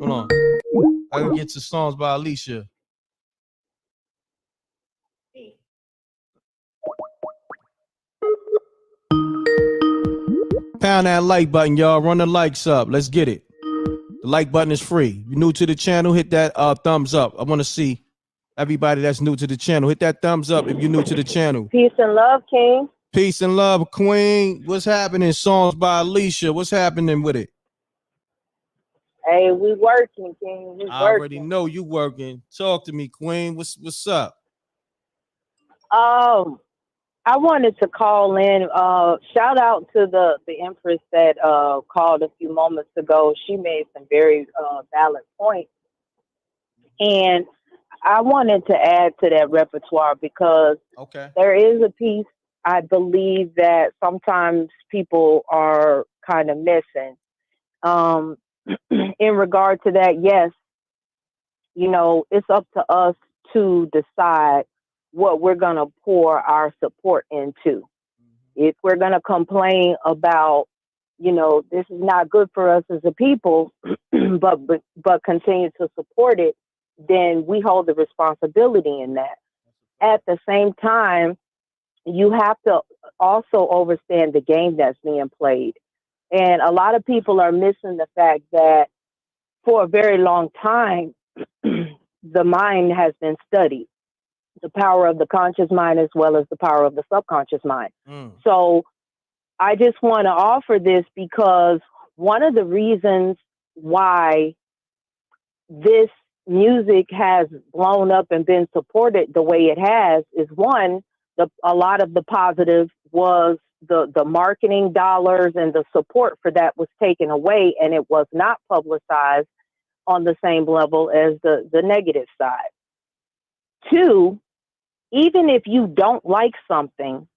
Hold on. I gotta get to songs by Alicia. Pound that like button, y'all. Run the likes up. Let's get it. The like button is free. If you're new to the channel, hit that thumbs up. I want to see everybody that's new to the channel. Hit that thumbs up if you're new to the channel. Peace and love, King. Peace and love, Queen. What's happening? Songs by Alicia. What's happening with it? Hey, we working, King. We I already know you working. Talk to me, Queen. What's up? I wanted to call in. Shout out to the Empress that called a few moments ago. She made some very valid points, and I wanted to add to that repertoire because there is a piece I believe that sometimes people are kind of missing. In regard to that, yes, you know, it's up to us to decide what we're going to pour our support into. If we're going to complain about, you know, this is not good for us as a people, but continue to support it, then we hold the responsibility in that. At the same time, you have to also understand the game that's being played. And a lot of people are missing the fact that for a very long time, the mind has been studied, the power of the conscious mind as well as the power of the subconscious mind. So I just want to offer this because one of the reasons why this music has blown up and been supported the way it has is one, a lot of the positive was the marketing dollars and the support for that was taken away, and it was not publicized on the same level as the negative side. Two, even if you don't like something,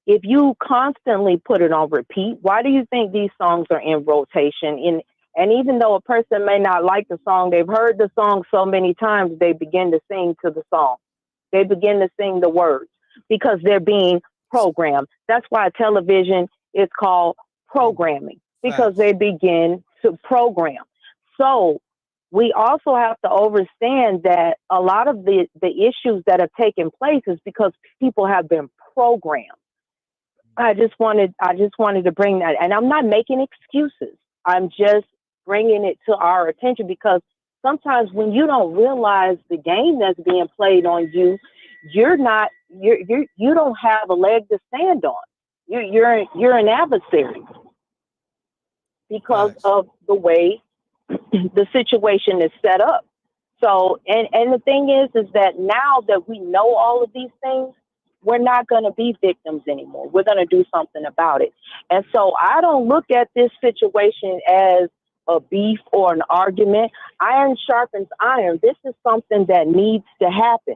if you constantly put it on repeat, why do you think these songs are in rotation? And even though a person may not like the song, they've heard the song so many times, they begin to sing to the song. They begin to sing the words because they're being programmed. That's why television is called programming, because they begin to program. So we also have to understand that a lot of the issues that have taken place is because people have been programmed. I just wanted to bring that, and I'm not making excuses. I'm just bringing it to our attention because sometimes when you don't realize the game that's being played on you, you don't have a leg to stand on. You're an adversary because of the way the situation is set up. So, and the thing is that now that we know all of these things, we're not going to be victims anymore. We're going to do something about it. And so I don't look at this situation as a beef or an argument. Iron sharpens iron. This is something that needs to happen.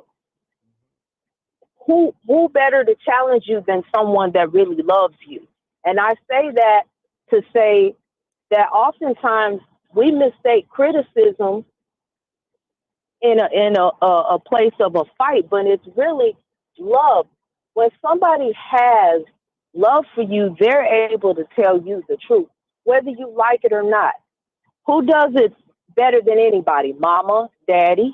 Who better to challenge you than someone that really loves you? And I say that to say that oftentimes we mistake criticism in a place of a fight, but it's really love. When somebody has love for you, they're able to tell you the truth, whether you like it or not. Who does it better than anybody? Mama, daddy.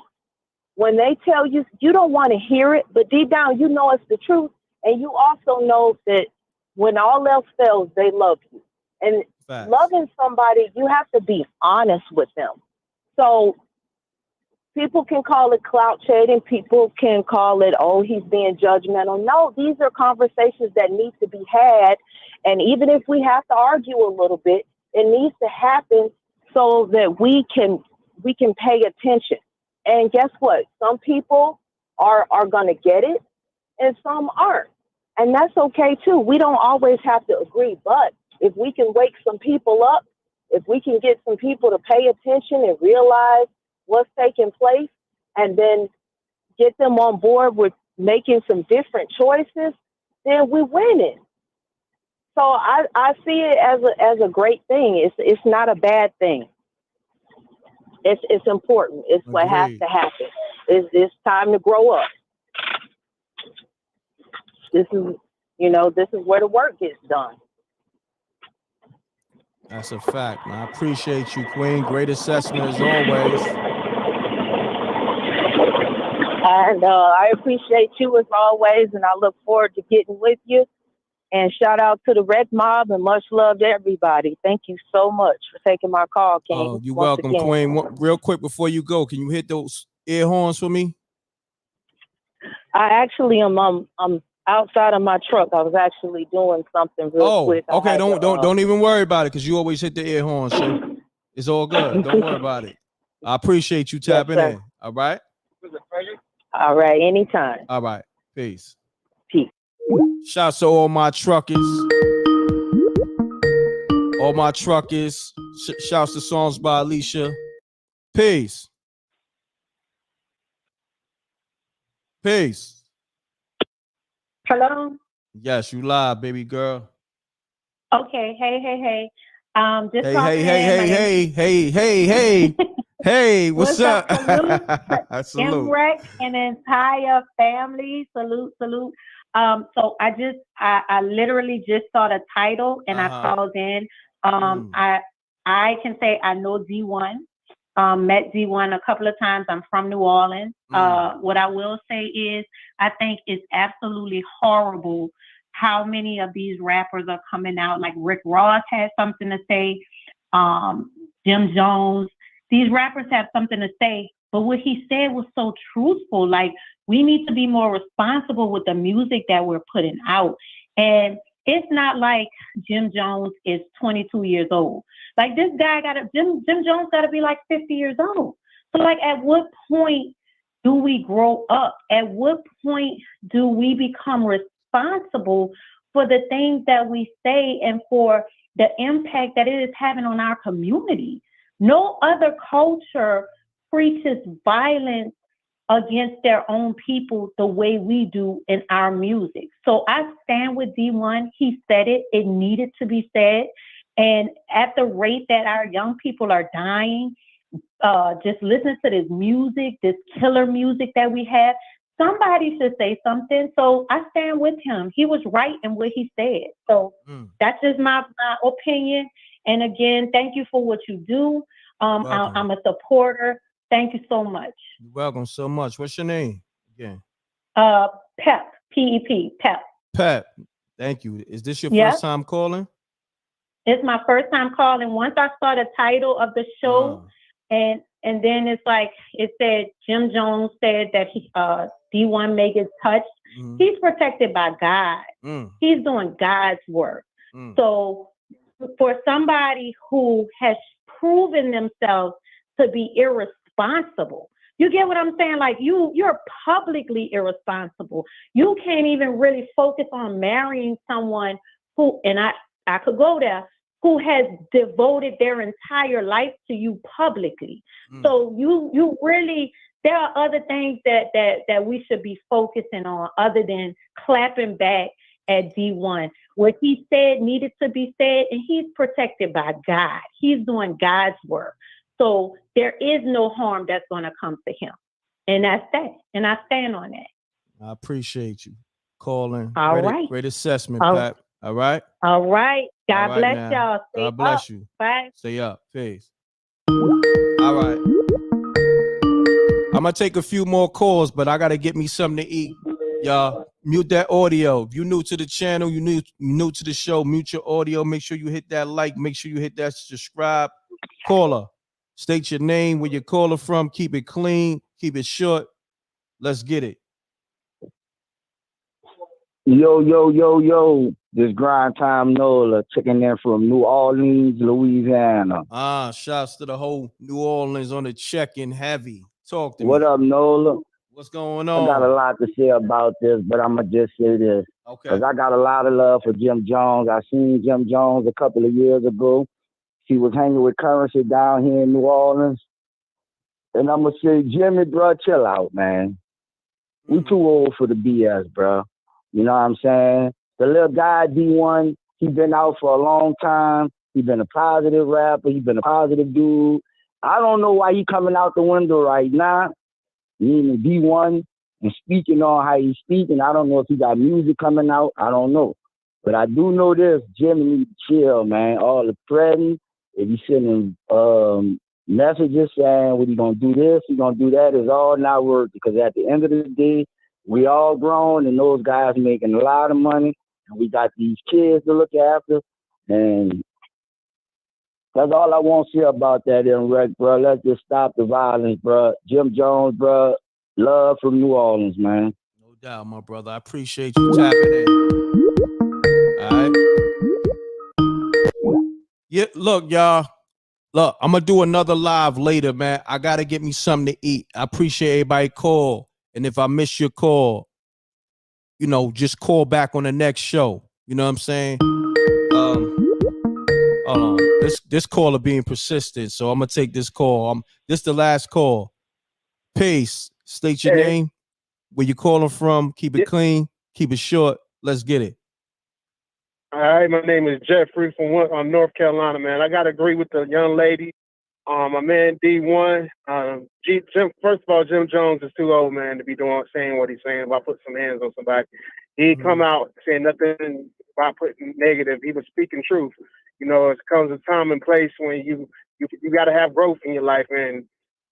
When they tell you, you don't want to hear it, but deep down, you know it's the truth. And you also know that when all else fails, they love you. And loving somebody, you have to be honest with them. So people can call it clout shading. People can call it, oh, he's being judgmental. No, these are conversations that need to be had. And even if we have to argue a little bit, it needs to happen so that we can pay attention. And guess what? Some people are going to get it and some aren't. And that's okay too. We don't always have to agree, but if we can wake some people up, if we can get some people to pay attention and realize what's taking place and then get them on board with making some different choices, then we're winning. So I see it as a great thing. It's not a bad thing. It's important. It's what has to happen. It's time to grow up. This is where the work gets done. That's a fact, man. I appreciate you, Queen. Great assessment as always. And I appreciate you as always, and I look forward to getting with you. And shout out to the Red Mob and much love to everybody. Thank you so much for taking my call, King. Oh, you're welcome, Queen. Real quick before you go, can you hit those ear horns for me? I actually am outside of my truck. I was actually doing something real quick. Okay. Don't even worry about it because you always hit the air horn, so it's all good. Don't worry about it. I appreciate you tapping in. All right. All right, anytime. All right. Peace. Peace. Shouts to all my truckers. All my truckers. Shouts to songs by Alicia. Peace. Peace. Hello. Yes, you live, baby girl. Okay. Hey. Just Hey. Hey, what's up? Salute. M.reck and entire family. Salute. So I literally just saw the title and I called in. I can say I know Dee-1. Met Dee-1 a couple of times. I'm from New Orleans. What I will say is I think it's absolutely horrible how many of these rappers are coming out. Like Rick Ross has something to say. Jim Jones. These rappers have something to say. But what he said was so truthful. Like, we need to be more responsible with the music that we're putting out. And it's not like Jim Jones is 22 years old. Like, this guy Jim Jones gotta be like 50 years old. So like, at what point do we grow up? At what point do we become responsible for the things that we say and for the impact that it is having on our community? No other culture preaches violence against their own people the way we do in our music. So I stand with Dee-1. He said it. It needed to be said. And at the rate that our young people are dying, just listen to this music, this killer music that we have, somebody should say something. So I stand with him. He was right in what he said. So that's just my opinion. And again, thank you for what you do. I'm a supporter. Thank you so much. You're welcome so much. What's your name again? Pep, P-E-P, Pep. Pep, thank you. Is this your Yep. first time calling? It's my first time calling. Once I saw the title of the show, and then it's like it said Jim Jones said that Dee-1 may get touched. He's protected by God. He's doing God's work. So for somebody who has proven themselves to be irresponsible, you get what I'm saying? Like, you're publicly irresponsible. You can't even really focus on marrying someone who, and I could go there, who has devoted their entire life to you publicly. So you really, there are other things that we should be focusing on other than clapping back at Dee-1. What he said needed to be said, and he's protected by God. He's doing God's work. So there is no harm that's going to come to him. And that's that. And I stand on that. I appreciate you calling. All right. Great assessment, Oh. Pat. All right. All right. God All right bless now. y'all. Stay God bless up. you. Bye. Stay up. Peace. All right. I'm going to take a few more calls, but I got to get me something to eat. Y'all, mute that audio. If you're new to the channel, you new to the show, mute your audio. Make sure you hit that like. Make sure you hit that subscribe. Caller, state your name, where you're calling from. Keep it clean. Keep it short. Let's get it. Yo. This grind time Nola checking in from New Orleans, Louisiana. Shouts to the whole New Orleans on the check-in heavy. Talk to me. What up, Nola? What's going on? I got a lot to say about this, but I'm going to just say this. Okay. Because I got a lot of love for Jim Jones. I seen Jim Jones a couple of years ago. He was hanging with Currency down here in New Orleans. And I'm going to say, Jimmy, bro, chill out, man. We too old for the BS, bro. You know what I'm saying? The little guy, Dee-1, he been out for a long time. He been a positive rapper. He been a positive dude. I don't know why he coming out the window right now, meaning Dee-1, and speaking on how he's speaking. I don't know if he got music coming out. I don't know. But I do know this, Jimmy need to chill, man. All the threatening, if he's sending messages saying what he gonna do this, he gonna do that, is all not worth it. Because at the end of the day, we all grown and those guys making a lot of money. And we got these kids to look after. And that's all I want to say about that m.reck, bro. Let's just stop the violence, bro. Jim Jones, bro. Love from New Orleans, man. No doubt, my brother. I appreciate you tapping in. All right. Yeah, look, y'all. Look, I'm gonna do another live later, man. I gotta get me something to eat. I appreciate everybody call. And if I miss your call, just call back on the next show. You know what I'm saying? Hold on. This caller being persistent, so I'm gonna take this call. This the last call. Peace. State your name, where you calling from. Keep it clean. Keep it short. Let's get it. All right, my name is Jeffrey from North Carolina, man. I gotta agree with the young lady. My man Dee-1. First of all, Jim Jones is too old, man, to be saying what he's saying about putting some hands on somebody. He come out saying nothing about putting negative. He was speaking truth. It comes a time and place when you got to have growth in your life. And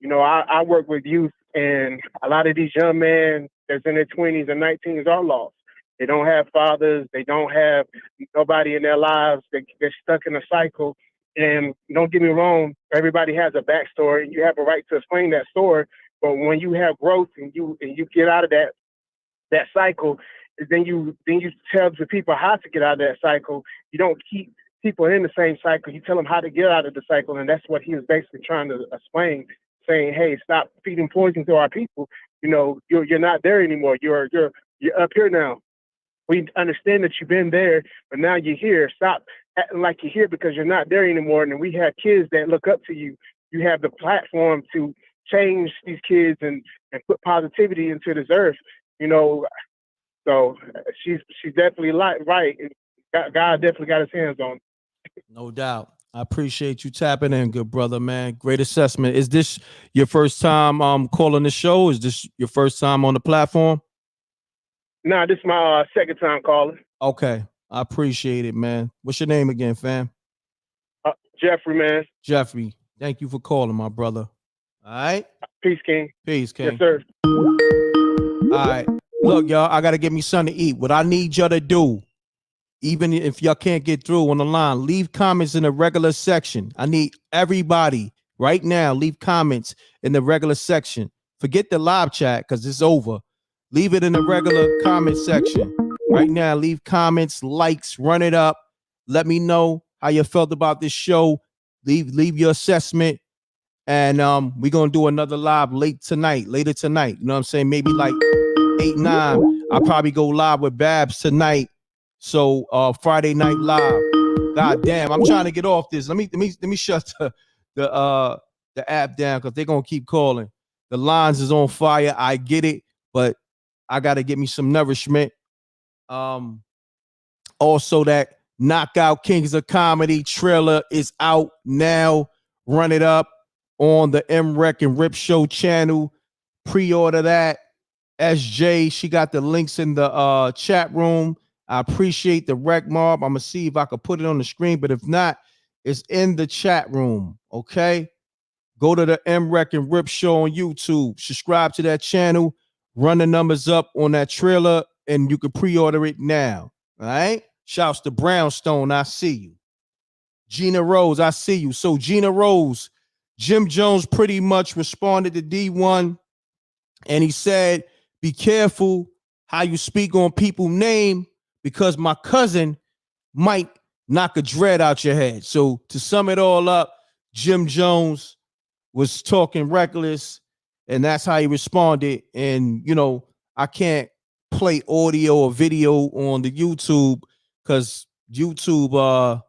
I work with youth, and a lot of these young men that's in their 20s and 19s are lost. They don't have fathers. They don't have nobody in their lives. They're stuck in a cycle. And don't get me wrong, everybody has a backstory. You have a right to explain that story. But when you have growth and you get out of that cycle, then you tell the people how to get out of that cycle. You don't keep people in the same cycle. You tell them how to get out of the cycle, and that's what he was basically trying to explain, saying, "Hey, stop feeding poison to our people. You're not there anymore. You're up here now. We understand that you've been there, but now you're here. Stop acting like you're here because you're not there anymore. And we have kids that look up to you. You have the platform to change these kids and put positivity into this earth. So she's definitely right. God definitely got his hands on. No doubt. I appreciate you tapping in, good brother, man. Great assessment. Is this your first time calling the show? Is this your first time on the platform? Nah, this is my second time calling. Okay. I appreciate it, man. What's your name again, fam? Jeffrey, man. Jeffrey. Thank you for calling, my brother. All right. Peace, King. Peace, King. Yes, sir. All right. Look, y'all, I got to get me something to eat. What I need y'all to do, even if y'all can't get through on the line, leave comments in the regular section. I need everybody right now, leave comments in the regular section. Forget the live chat because it's over. Leave it in the regular comment section. Right now, leave comments, likes, run it up. Let me know how you felt about this show. Leave your assessment. And we're going to do another live later tonight. You know what I'm saying? Maybe like 8, 9. I'll probably go live with Babs tonight. So Friday night live. God damn, I'm trying to get off this. Let me shut the app down because they're gonna keep calling. The lines is on fire. I get it, but I gotta get me some nourishment. Also that Knockout Kings of Comedy trailer is out now. Run it up on the m.reck and Rip Show channel. Pre-order that. SJ, she got the links in the chat room. I appreciate the rec mob. I'm gonna see if I can put it on the screen, but if not, it's in the chat room. Okay, go to the m.reck and Rip Show on YouTube. Subscribe to that channel. Run the numbers up on that trailer, and you can pre-order it now. All right. Shouts to Brownstone. I see you. Gina Rose. I see you. So Gina Rose, Jim Jones pretty much responded to Dee-1, and he said, "Be careful how you speak on people's name, because my cousin might knock a dread out your head." So to sum it all up, Jim Jones was talking reckless, and that's how he responded. And I can't play audio or video on the YouTube because YouTube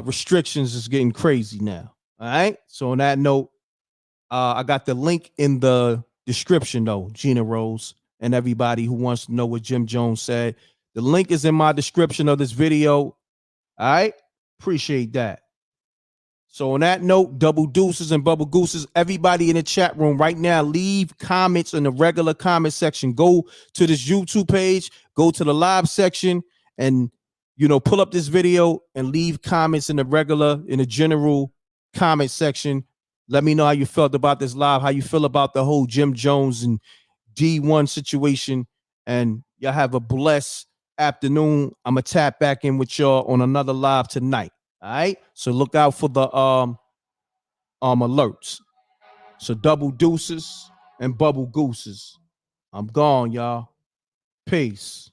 restrictions is getting crazy now. All right. So on that note, I got the link in the description though, Gina Rose, and everybody who wants to know what Jim Jones said. The link is in my description of this video. All right. Appreciate that. So on that note, double deuces and bubble gooses, everybody in the chat room right now, leave comments in the regular comment section. Go to this YouTube page, go to the live section, and pull up this video and leave comments in the general comment section. Let me know how you felt about this live, how you feel about the whole Jim Jones and Dee-1 situation. And y'all have a blessed afternoon. I'm going to tap back in with y'all on another live tonight. All right. So look out for the alerts. So double deuces and bubble gooses. I'm gone, y'all. Peace.